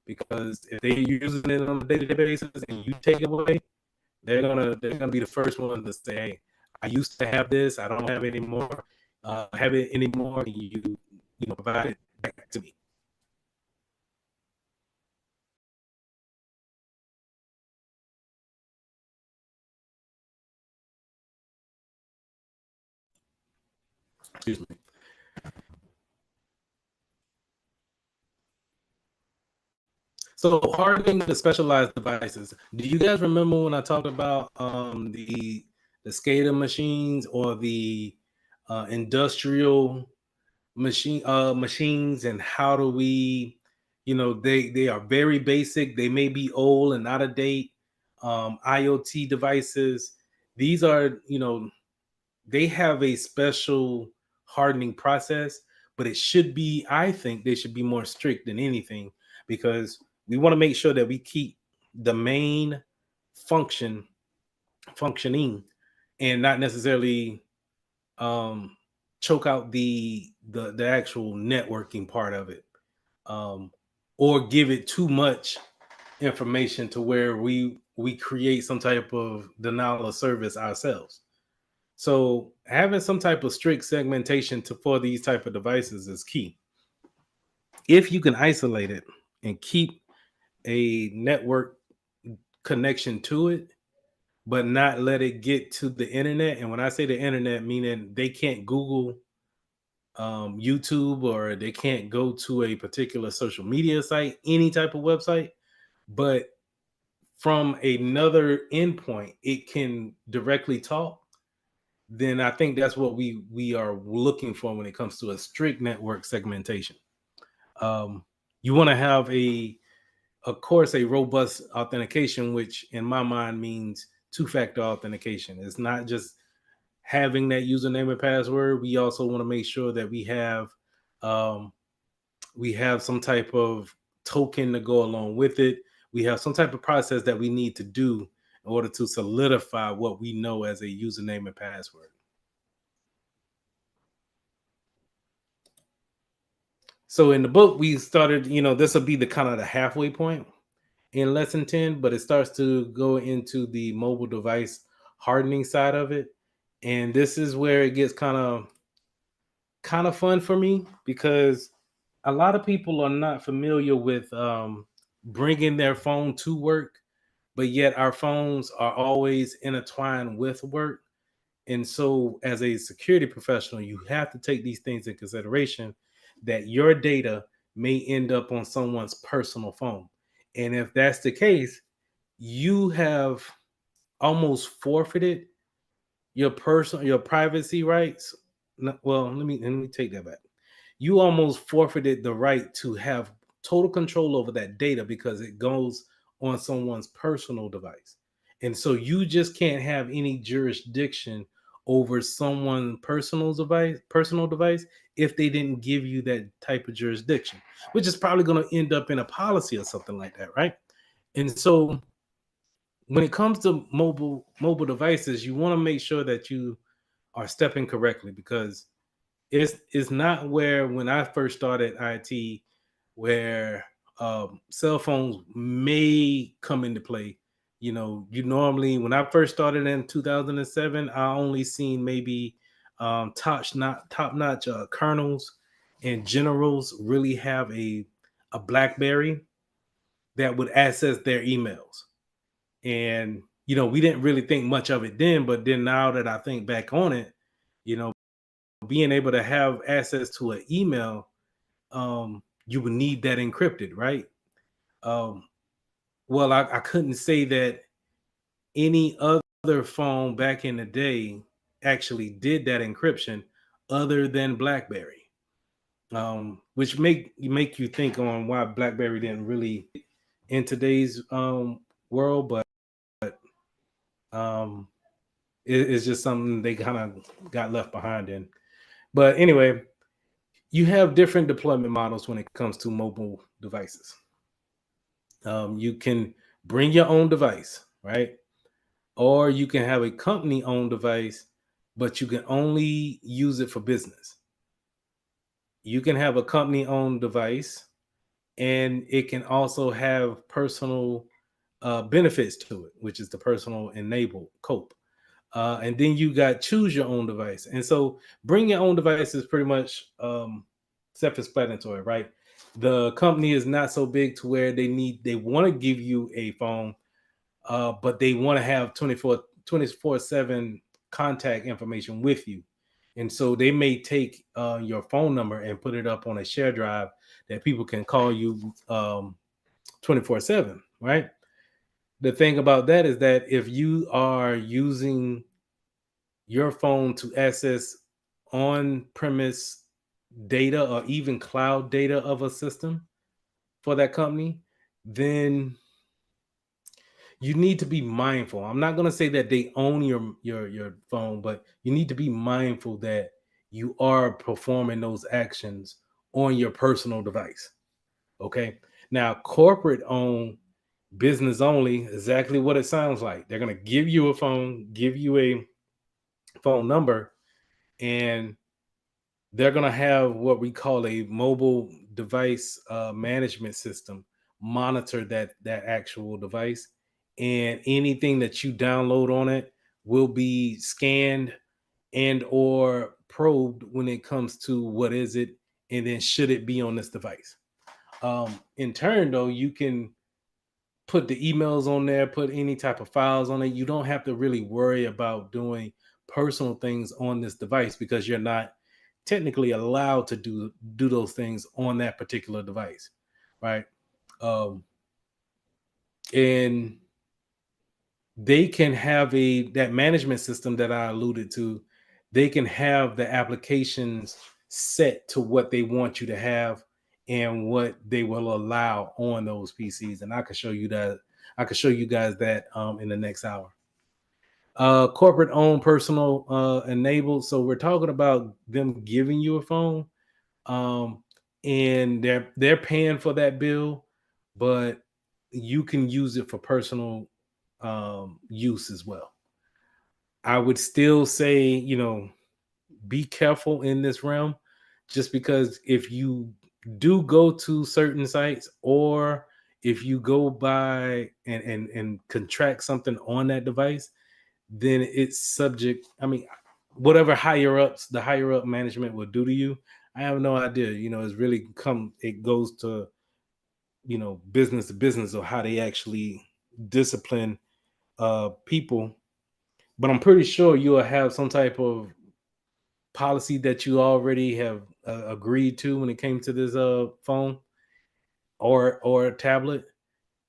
because if they're using it on a day-to-day basis and you take it away, they're gonna be the first one to say, "Hey, I used to have this, I don't have it anymore. Have it anymore, and you provide it back to me." Excuse me. So hardening the specialized devices. Do you guys remember when I talked about the SCADA machines, or the industrial machines, and how do we, they are very basic. They may be old and out of date. IoT devices. These are, they have a special hardening process, but I think they should be more strict than anything, because we want to make sure that we keep the main functioning, and not necessarily choke out the actual networking part of it, or give it too much information to where we create some type of denial of service ourselves. So having some type of strict segmentation for these type of devices is key. If you can isolate it and keep a network connection to it, but not let it get to the internet. And when I say the internet, meaning they can't Google YouTube, or they can't go to a particular social media site, any type of website, but from another endpoint, it can directly talk. Then I think that's what we are looking for when it comes to a strict network segmentation. You want to have of course, a robust authentication, which in my mind means two-factor authentication. It's not just having that username and password. We also want to make sure that we have some type of token to go along with it. We have some type of process that we need to do in order to solidify what we know as a username and password. So in the book, we started, this will be the kind of the halfway point in lesson 10, but it starts to go into the mobile device hardening side of it. And this is where it gets kind of fun for me, because a lot of people are not familiar with bringing their phone to work, but yet our phones are always intertwined with work. And so as a security professional, you have to take these things in consideration, that your data may end up on someone's personal phone. And if that's the case, you have almost forfeited your privacy rights. Well, let me take that back. You almost forfeited the right to have total control over that data, because it goes on someone's personal device. And so you just can't have any jurisdiction over someone's personal device if they didn't give you that type of jurisdiction, which is probably going to end up in a policy or something like that, right? And so when it comes to mobile devices, you want to make sure that you are stepping correctly, because it's not where, when I first started IT, where cell phones may come into play. You normally, when I first started in 2007, I only seen maybe top notch colonels and generals really have a BlackBerry that would access their emails. And we didn't really think much of it then, but then now that I think back on it, being able to have access to an email, you would need that encrypted, right? Well, I couldn't say that any other phone back in the day actually did that encryption other than BlackBerry, which make you think on why BlackBerry didn't really in today's world, but it's just something they kind of got left behind in. But anyway, you have different deployment models when it comes to mobile devices. You can bring your own device, right? Or you can have a company owned device, but you can only use it for business. You can have a company owned device, and it can also have personal benefits to it, which is the personal enabled COPE. And then you got choose your own device. And so bring your own device is pretty much self-explanatory, right? The company is not so big to where they want to give you a phone, but they want to have 24/7 contact information with you. And so they may take your phone number and put it up on a share drive that people can call you 24/7, right? The thing about that is that if you are using your phone to access on-premise data or even cloud data of a system for that company, then you need to be mindful. I'm not going to say that they own your phone, but you need to be mindful that you are performing those actions on your personal device. Okay. Now, corporate owned, business only, exactly what it sounds like. They're going to give you a phone, give you a phone number, and they're going to have what we call a mobile device management system monitor that actual device, and anything that you download on it will be scanned and or probed when it comes to what is it, and then should it be on this device. In turn, though, you can put the emails on there, put any type of files on it. You don't have to really worry about doing personal things on this device because you're not technically allowed to do those things on that particular device, right? And they can have that management system that I alluded to. They can have the applications set to what they want you to have and what they will allow on those PCs. And I can show you that. I can show you guys that in the next hour. Corporate owned, personal enabled. So we're talking about them giving you a phone, and they're paying for that bill, but you can use it for personal use as well. I would still say, be careful in this realm, just because if you do go to certain sites, or if you go by and contract something on that device, then it's subject. I mean, whatever the higher up management will do to you, I have no idea. It's really it goes to, business to business, or how they actually discipline people. But I'm pretty sure you'll have some type of policy that you already have agreed to when it came to this phone or tablet,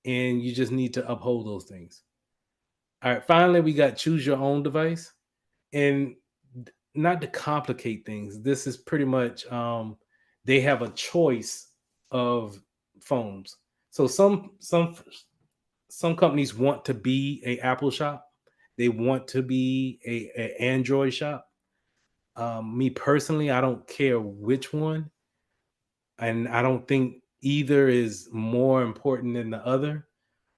and you just need to uphold those things. All right, finally, we got choose your own device. And not to complicate things, this is pretty much they have a choice of phones. So some companies want to be a Apple shop, they want to be a Android shop. Me personally, I don't care which one, and I don't think either is more important than the other.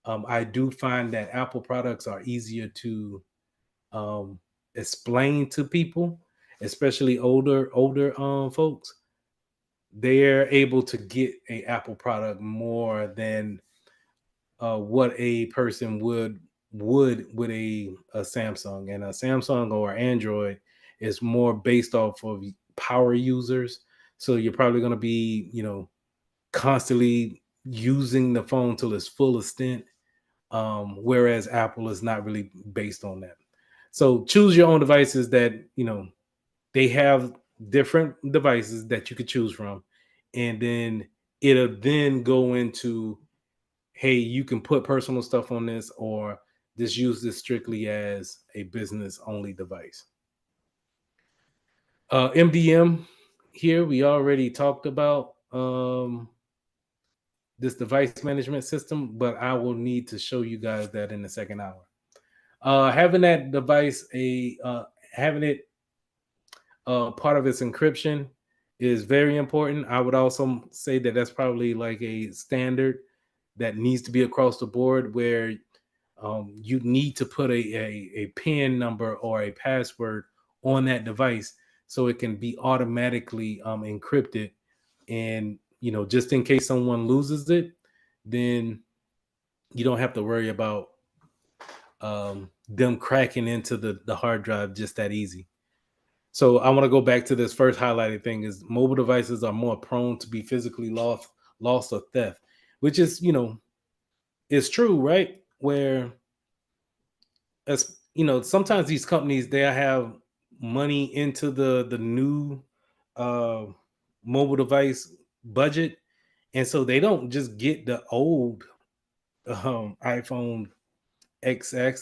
I do find that Apple products are easier to um, explain to people, especially older folks. They're able to get a Apple product more than what a person would with a Samsung. And a Samsung or Android is more based off of power users. So you're probably going to be, constantly using the phone to its full extent. Whereas Apple is not really based on that. So choose your own devices that, they have different devices that you could choose from. And then it'll then go into, hey, you can put personal stuff on this, or just use this strictly as a business only device. MDM here, we already talked about this device management system, but I will need to show you guys that in the second hour. Having that device, having it part of its encryption is very important. I would also say that that's probably like a standard that needs to be across the board, where you need to put a PIN number or a password on that device so it can be automatically encrypted. And, just in case someone loses it, then you don't have to worry about them cracking into the hard drive just that easy. So I want to go back to this first highlighted thing: is mobile devices are more prone to be physically lost or theft, which is, it's true, right? Where, as sometimes these companies, they have money into the new uh mobile device budget, and so they don't just get the old iPhone XX,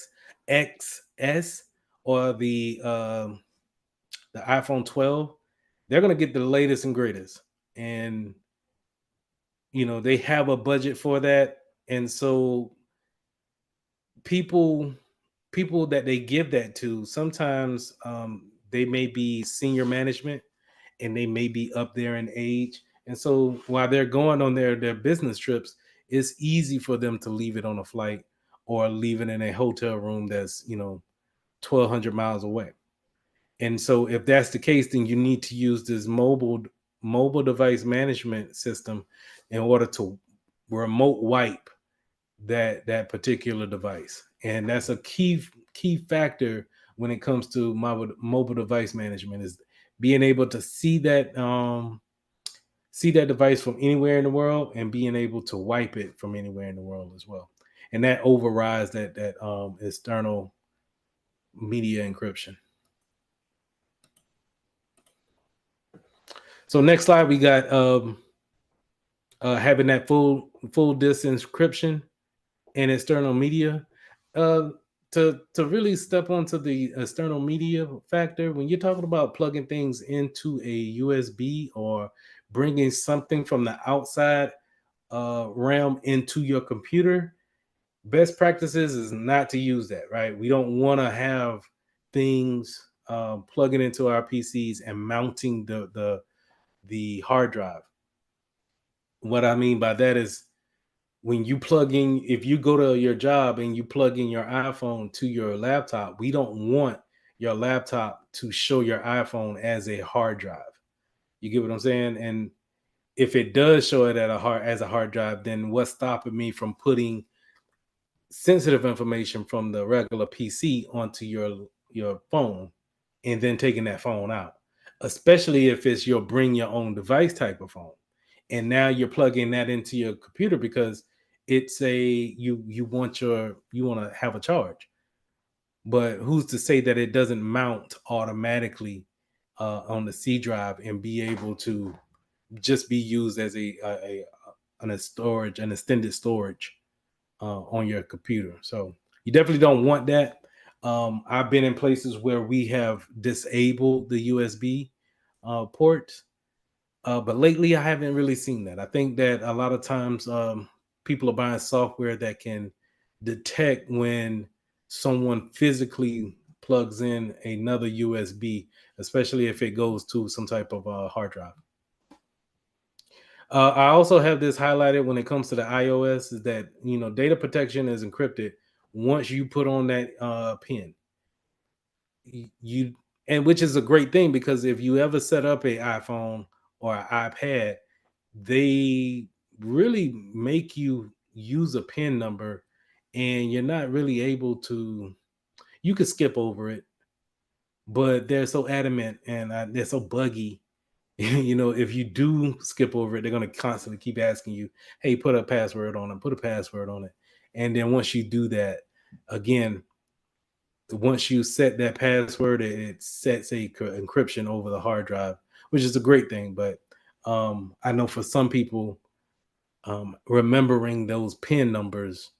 XS, or the iPhone 12. They're going to get the latest and greatest, and they have a budget for that. And so people that they give that to, sometimes they may be senior management, and they may be up there in age, and so while they're going on their business trips, it's easy for them to leave it on a flight, or leave it in a hotel room that's 1,200 miles away. And so if that's the case, then you need to use this mobile device management system in order to remote wipe that particular device. And that's a key factor when it comes to mobile device management is being able to see that device from anywhere in the world and being able to wipe it from anywhere in the world as well. And that overrides that external media encryption. So next slide, we got having that full disk encryption and external media. To really step onto the external media factor, when you're talking about plugging things into a USB or bringing something from the outside realm into your computer, best practices is not to use that, right? We don't want to have things plugging into our PCs and mounting the hard drive. What I mean by that is when you plug in, if you go to your job and you plug in your iPhone to your laptop, we don't want your laptop to show your iPhone as a hard drive. You get what I'm saying? And if it does show it as a hard drive, then what's stopping me from putting sensitive information from the regular PC onto your phone and then taking that phone out, especially if it's your bring your own device type of phone. And now you're plugging that into your computer because it's you want to have a charge. But who's to say that it doesn't mount automatically on the C drive and be able to just be used as an extended storage on your computer. So you definitely don't want that. I've been in places where we have disabled the USB ports, but lately I haven't really seen that. I think that a lot of times people are buying software that can detect when someone physically plugs in another USB, especially if it goes to some type of hard drive. I also have this highlighted when it comes to the iOS is that, data protection is encrypted once you put on that pin. You and which is a great thing because if you ever set up an iPhone or an iPad, they really make you use a pin number and you're not really able to, you could skip over it, but they're so adamant and they're so buggy. If you do skip over it, they're going to constantly keep asking you, hey, put a password on it, put a password on it. And then once you do that, again, once you set that password, it sets a encryption over the hard drive, which is a great thing. But I know for some people, remembering those PIN numbers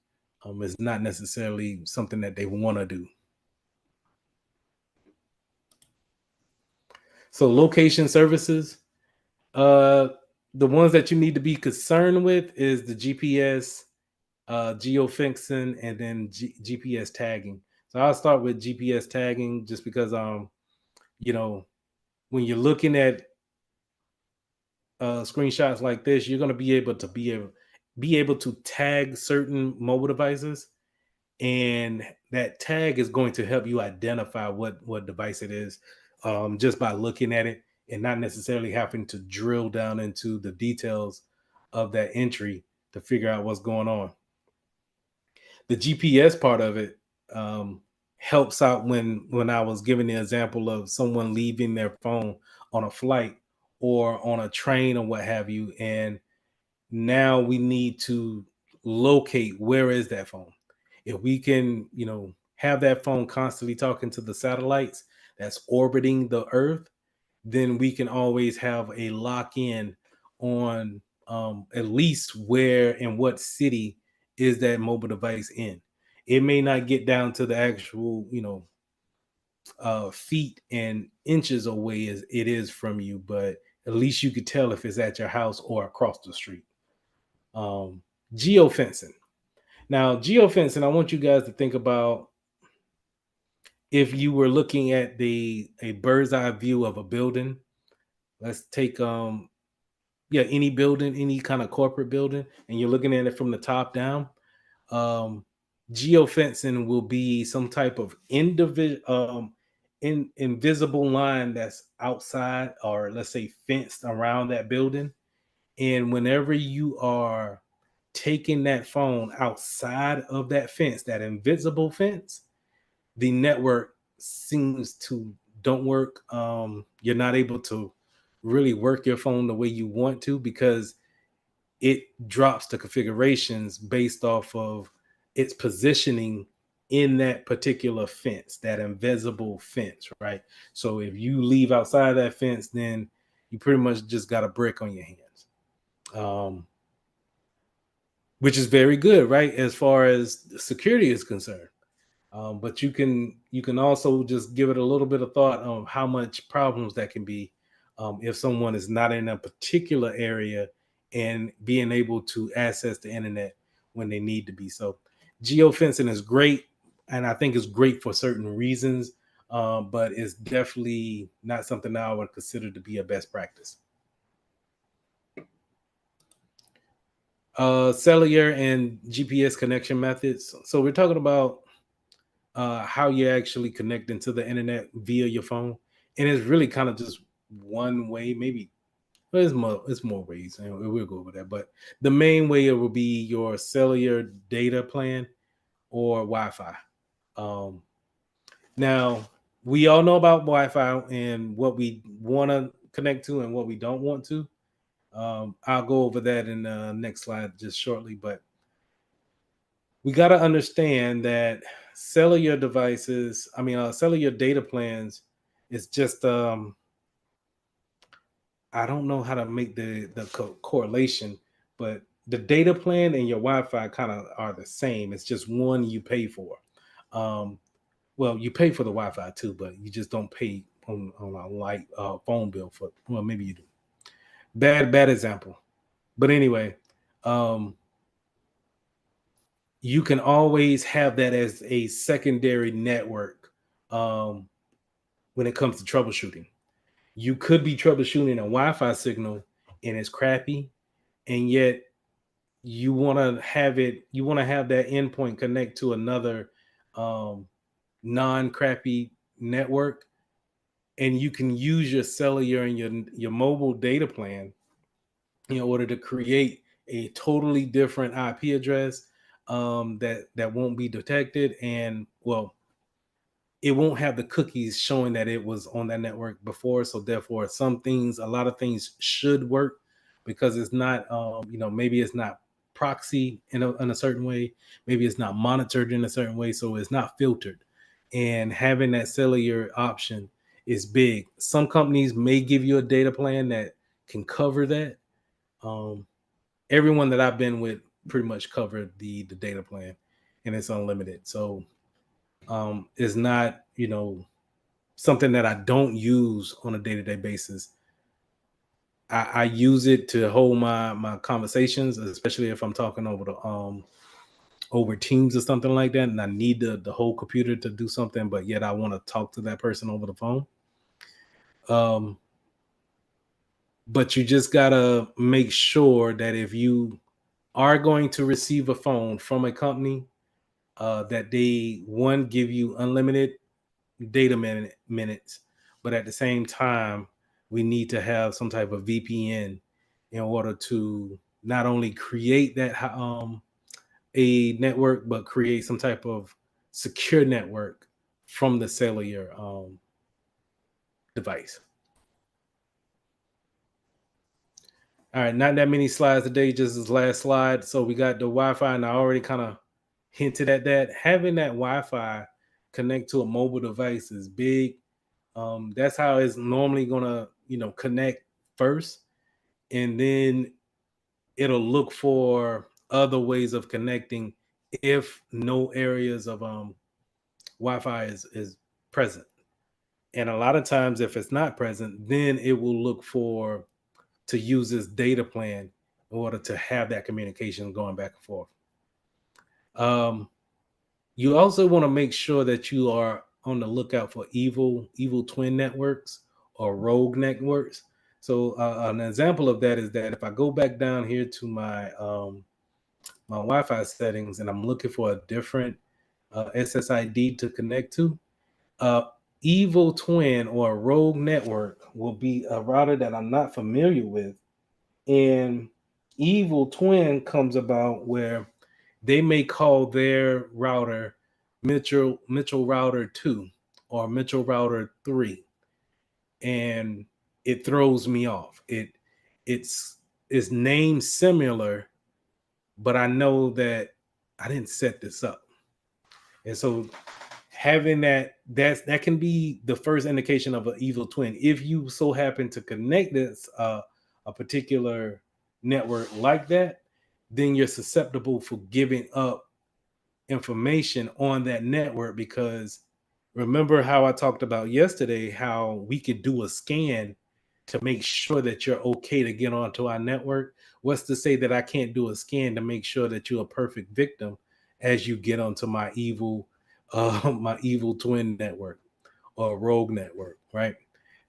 is not necessarily something that they want to do. So location services, the ones that you need to be concerned with is the GPS, geofencing, and then GPS tagging. So I'll start with GPS tagging just because when you're looking at screenshots like this, you're going to be able to tag certain mobile devices, and that tag is going to help you identify what device it is just by looking at it and not necessarily having to drill down into the details of that entry to figure out what's going on. The GPS part of it helps out when I was giving the example of someone leaving their phone on a flight or on a train or what have you, and now we need to locate where is that phone. If we can, have that phone constantly talking to the satellites that's orbiting the Earth, then we can always have a lock in on at least where and what city is that mobile device in. It may not get down to the actual, feet and inches away as it is from you, but at least you could tell if it's at your house or across the street. Geofencing. Now, geofencing, I want you guys to think about if you were looking at a bird's eye view of a building. Let's take any building, any kind of corporate building, and you're looking at it from the top down. Geofencing will be some type of invisible line that's outside, or let's say fenced around that building. And whenever you are taking that phone outside of that fence, that invisible fence, the network seems to don't work. You're not able to really work your phone the way you want to because it drops the configurations based off of its positioning in that particular fence, that invisible fence, right? So if you leave outside that fence, then you pretty much just got a brick on your hands, which is very good, right? As far as security is concerned. But you can also just give it a little bit of thought on how much problems that can be if someone is not in a particular area and being able to access the internet when they need to be. So geofencing is great, and I think it's great for certain reasons, but it's definitely not something that I would consider to be a best practice. Cellular and GPS connection methods. So we're talking about how you actually connect into the internet via your phone, and it's really kind of just one way. Maybe well, it's more ways, and we'll go over that. But the main way it will be your cellular data plan or Wi-Fi. Um, Now we all know about Wi-Fi and what we want to connect to and what we don't want to. I'll go over that in the next slide just shortly, but we got to understand that cellular devices, cellular data plans is just, I don't know how to make the correlation, but the data plan and your Wi-Fi kind of are the same. It's just one you pay for. Well, you pay for the Wi-Fi too, but you just don't pay on a light phone bill for, well, maybe you do. Bad example. But anyway, you can always have that as a secondary network when it comes to troubleshooting. You could be troubleshooting a Wi-Fi signal and it's crappy, and yet you want to have that endpoint connect to another non-crappy network, and you can use your cellular and your mobile data plan in order to create a totally different IP address that won't be detected, and well, it won't have the cookies showing that it was on that network before. So therefore, a lot of things should work because it's not, maybe it's not proxy in a certain way, maybe it's not monitored in a certain way, so it's not filtered. And having that cellular option is big. Some companies may give you a data plan that can cover that. Everyone that I've been with pretty much covered the data plan, and it's unlimited. So is not, something that I don't use on a day-to-day basis. I use it to hold my conversations, especially if I'm talking over Teams or something like that, and I need the whole computer to do something, but yet I want to talk to that person over the phone. But you just gotta make sure that if you are going to receive a phone from a company, that they give you unlimited data minutes, but at the same time, we need to have some type of VPN in order to not only create that a network, but create some type of secure network from the cellular device. All right, not that many slides today, just this last slide. So we got the Wi-Fi, and I already kind of hinted at that. Having that Wi-Fi connect to a mobile device is big. That's how it's normally gonna, connect first, and then it'll look for other ways of connecting if no areas of Wi-Fi is present. And a lot of times, if it's not present, then it will look to use this data plan in order to have that communication going back and forth. You also want to make sure that you are on the lookout for evil twin networks or rogue networks. So an example of that is that if I go back down here to my my Wi-Fi settings and I'm looking for a different SSID to connect to, evil twin or a rogue network will be a router that I'm not familiar with. And evil twin comes about where they may call their router Mitchell router 2 or Mitchell router 3, and it throws me off. It's named similar, but I know that I didn't set this up. And so having that can be the first indication of an evil twin. If you so happen to connect this a particular network like that, then you're susceptible for giving up information on that network, because remember how I talked about yesterday how we could do a scan to make sure that you're okay to get onto our network. What's to say that I can't do a scan to make sure that you're a perfect victim as you get onto my evil my evil twin network or rogue network, right?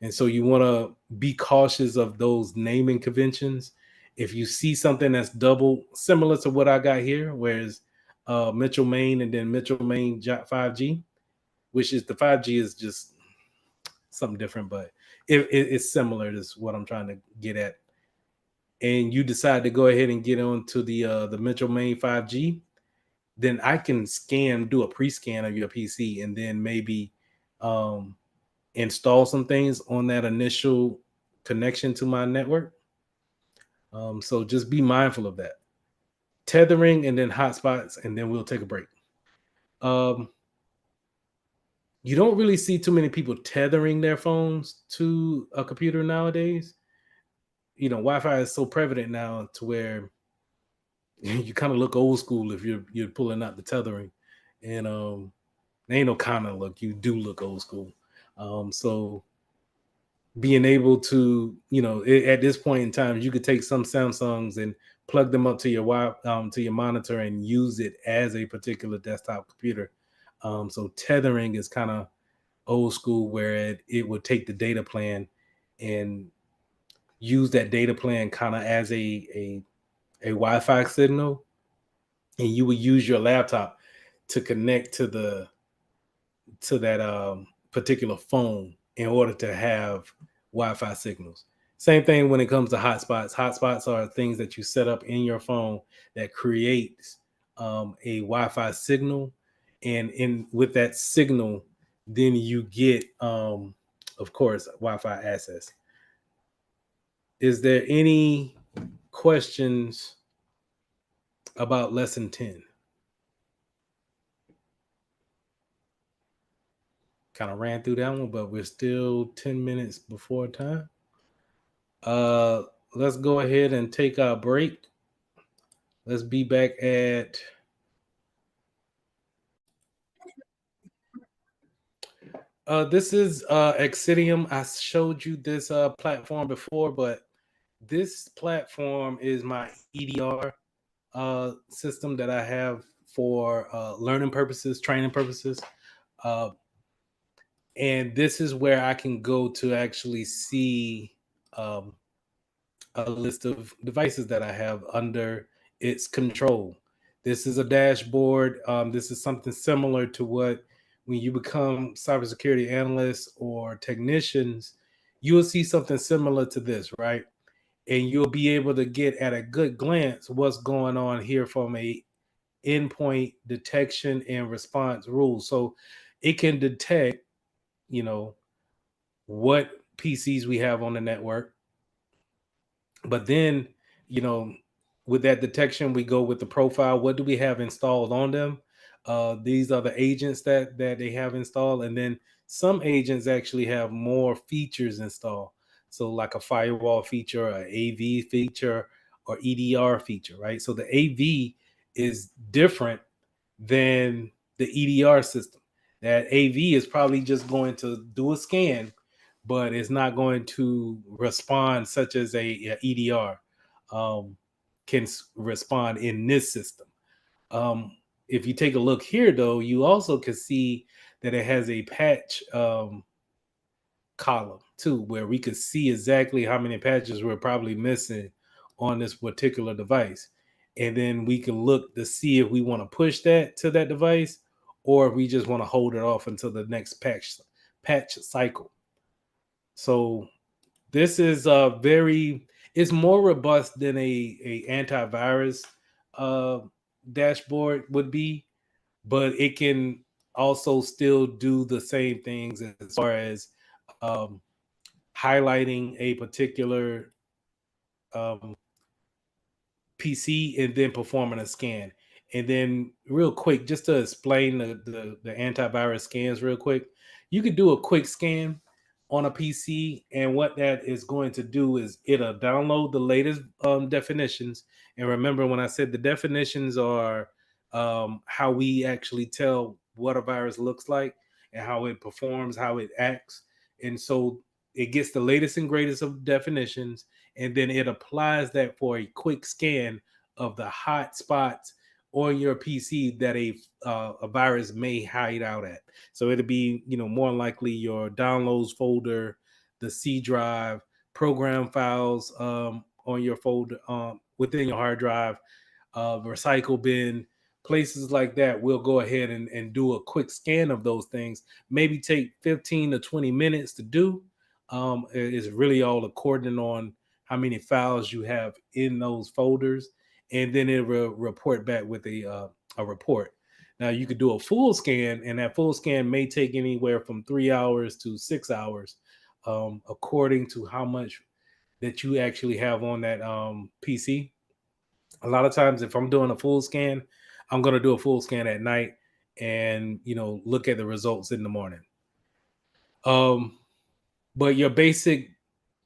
And so you want to be cautious of those naming conventions. If you see something that's double similar to what I got here, whereas Mitchell Main and then Mitchell Main 5G, which is the 5G is just something different, but it's similar to what I'm trying to get at. And you decide to go ahead and get onto the Mitchell Main 5G, then I can do a pre-scan of your PC, and then maybe install some things on that initial connection to my network. So just be mindful of that. Tethering and then hotspots, and then we'll take a break. You don't really see too many people tethering their phones to a computer nowadays. You know, Wi-Fi is so prevalent now to where you kind of look old school if you're pulling out the tethering, and there ain't no kind of look. You do look old school. So being able to, at this point in time, you could take some Samsungs and plug them up to your monitor and use it as a particular desktop computer. So tethering is kind of old school, where it would take the data plan and use that data plan kind of as a Wi-Fi signal, and you would use your laptop to connect to that particular phone in order to have Wi-Fi signals. Same thing when it comes to hotspots. Hotspots are things that you set up in your phone that creates a Wi-Fi signal, and with that signal, then you get, of course, Wi-Fi access. Is there any questions about lesson 10? Kind of ran through that one, but we're still 10 minutes before time. Let's go ahead and take our break. Let's be back at this is Exidium. I showed you this platform before, but this platform is my EDR system that I have for learning purposes, training purposes. And this is where I can go to actually see a list of devices that I have under its control. This is a dashboard. This is something similar to what, when you become cybersecurity analysts or technicians, you'll see something similar to this, right? And you'll be able to get at a good glance what's going on here from a endpoint detection and response rules. So it can detect, what PCs we have on the network. But then, with that detection, we go with the profile. What do we have installed on them? These are the agents that they have installed. And then some agents actually have more features installed. So like a firewall feature, an AV feature, or EDR feature, right? So the AV is different than the EDR system. That AV is probably just going to do a scan, but it's not going to respond such as a EDR can respond in this system. If you take a look here, though, you also can see that it has a patch column too, where we could see exactly how many patches we're probably missing on this particular device. And then we can look to see if we want to push that to that device, or if we just want to hold it off until the next patch cycle. So this is it's more robust than a antivirus dashboard would be, but it can also still do the same things as far as highlighting a particular PC and then performing a scan. And then real quick, just to explain the antivirus scans real quick, you could do a quick scan on a PC, and what that is going to do is it'll download the latest definitions. And remember, when I said the definitions are how we actually tell what a virus looks like and how it performs, how it acts. And so it gets the latest and greatest of definitions, and then it applies that for a quick scan of the hot spots on your PC that a virus may hide out at. So it'll be, more likely your downloads folder, the C drive, program files on your folder within your hard drive, recycle bin, places like that. We'll go ahead and do a quick scan of those things. Maybe take 15 to 20 minutes to do. It's really all according on how many files you have in those folders, and then it will report back with a report. Now you could do a full scan, and that full scan may take anywhere from 3 hours to 6 hours, according to how much that you actually have on that PC. A lot of times, if I'm doing a full scan, I'm going to do a full scan at night and look at the results in the morning. But your basic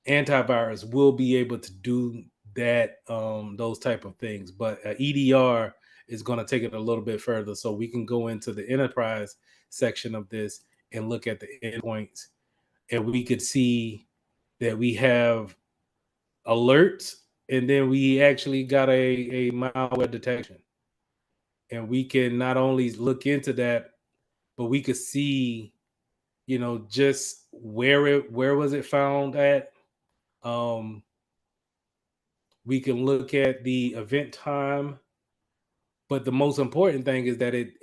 antivirus will be able to do that, those type of things. But EDR is going to take it a little bit further, so we can go into the enterprise section of this and look at the endpoints, and we could see that we have alerts, and then we actually got a malware detection, and we can not only look into that, but we could see, just where was it found at. We can look at the event time, but the most important thing is that it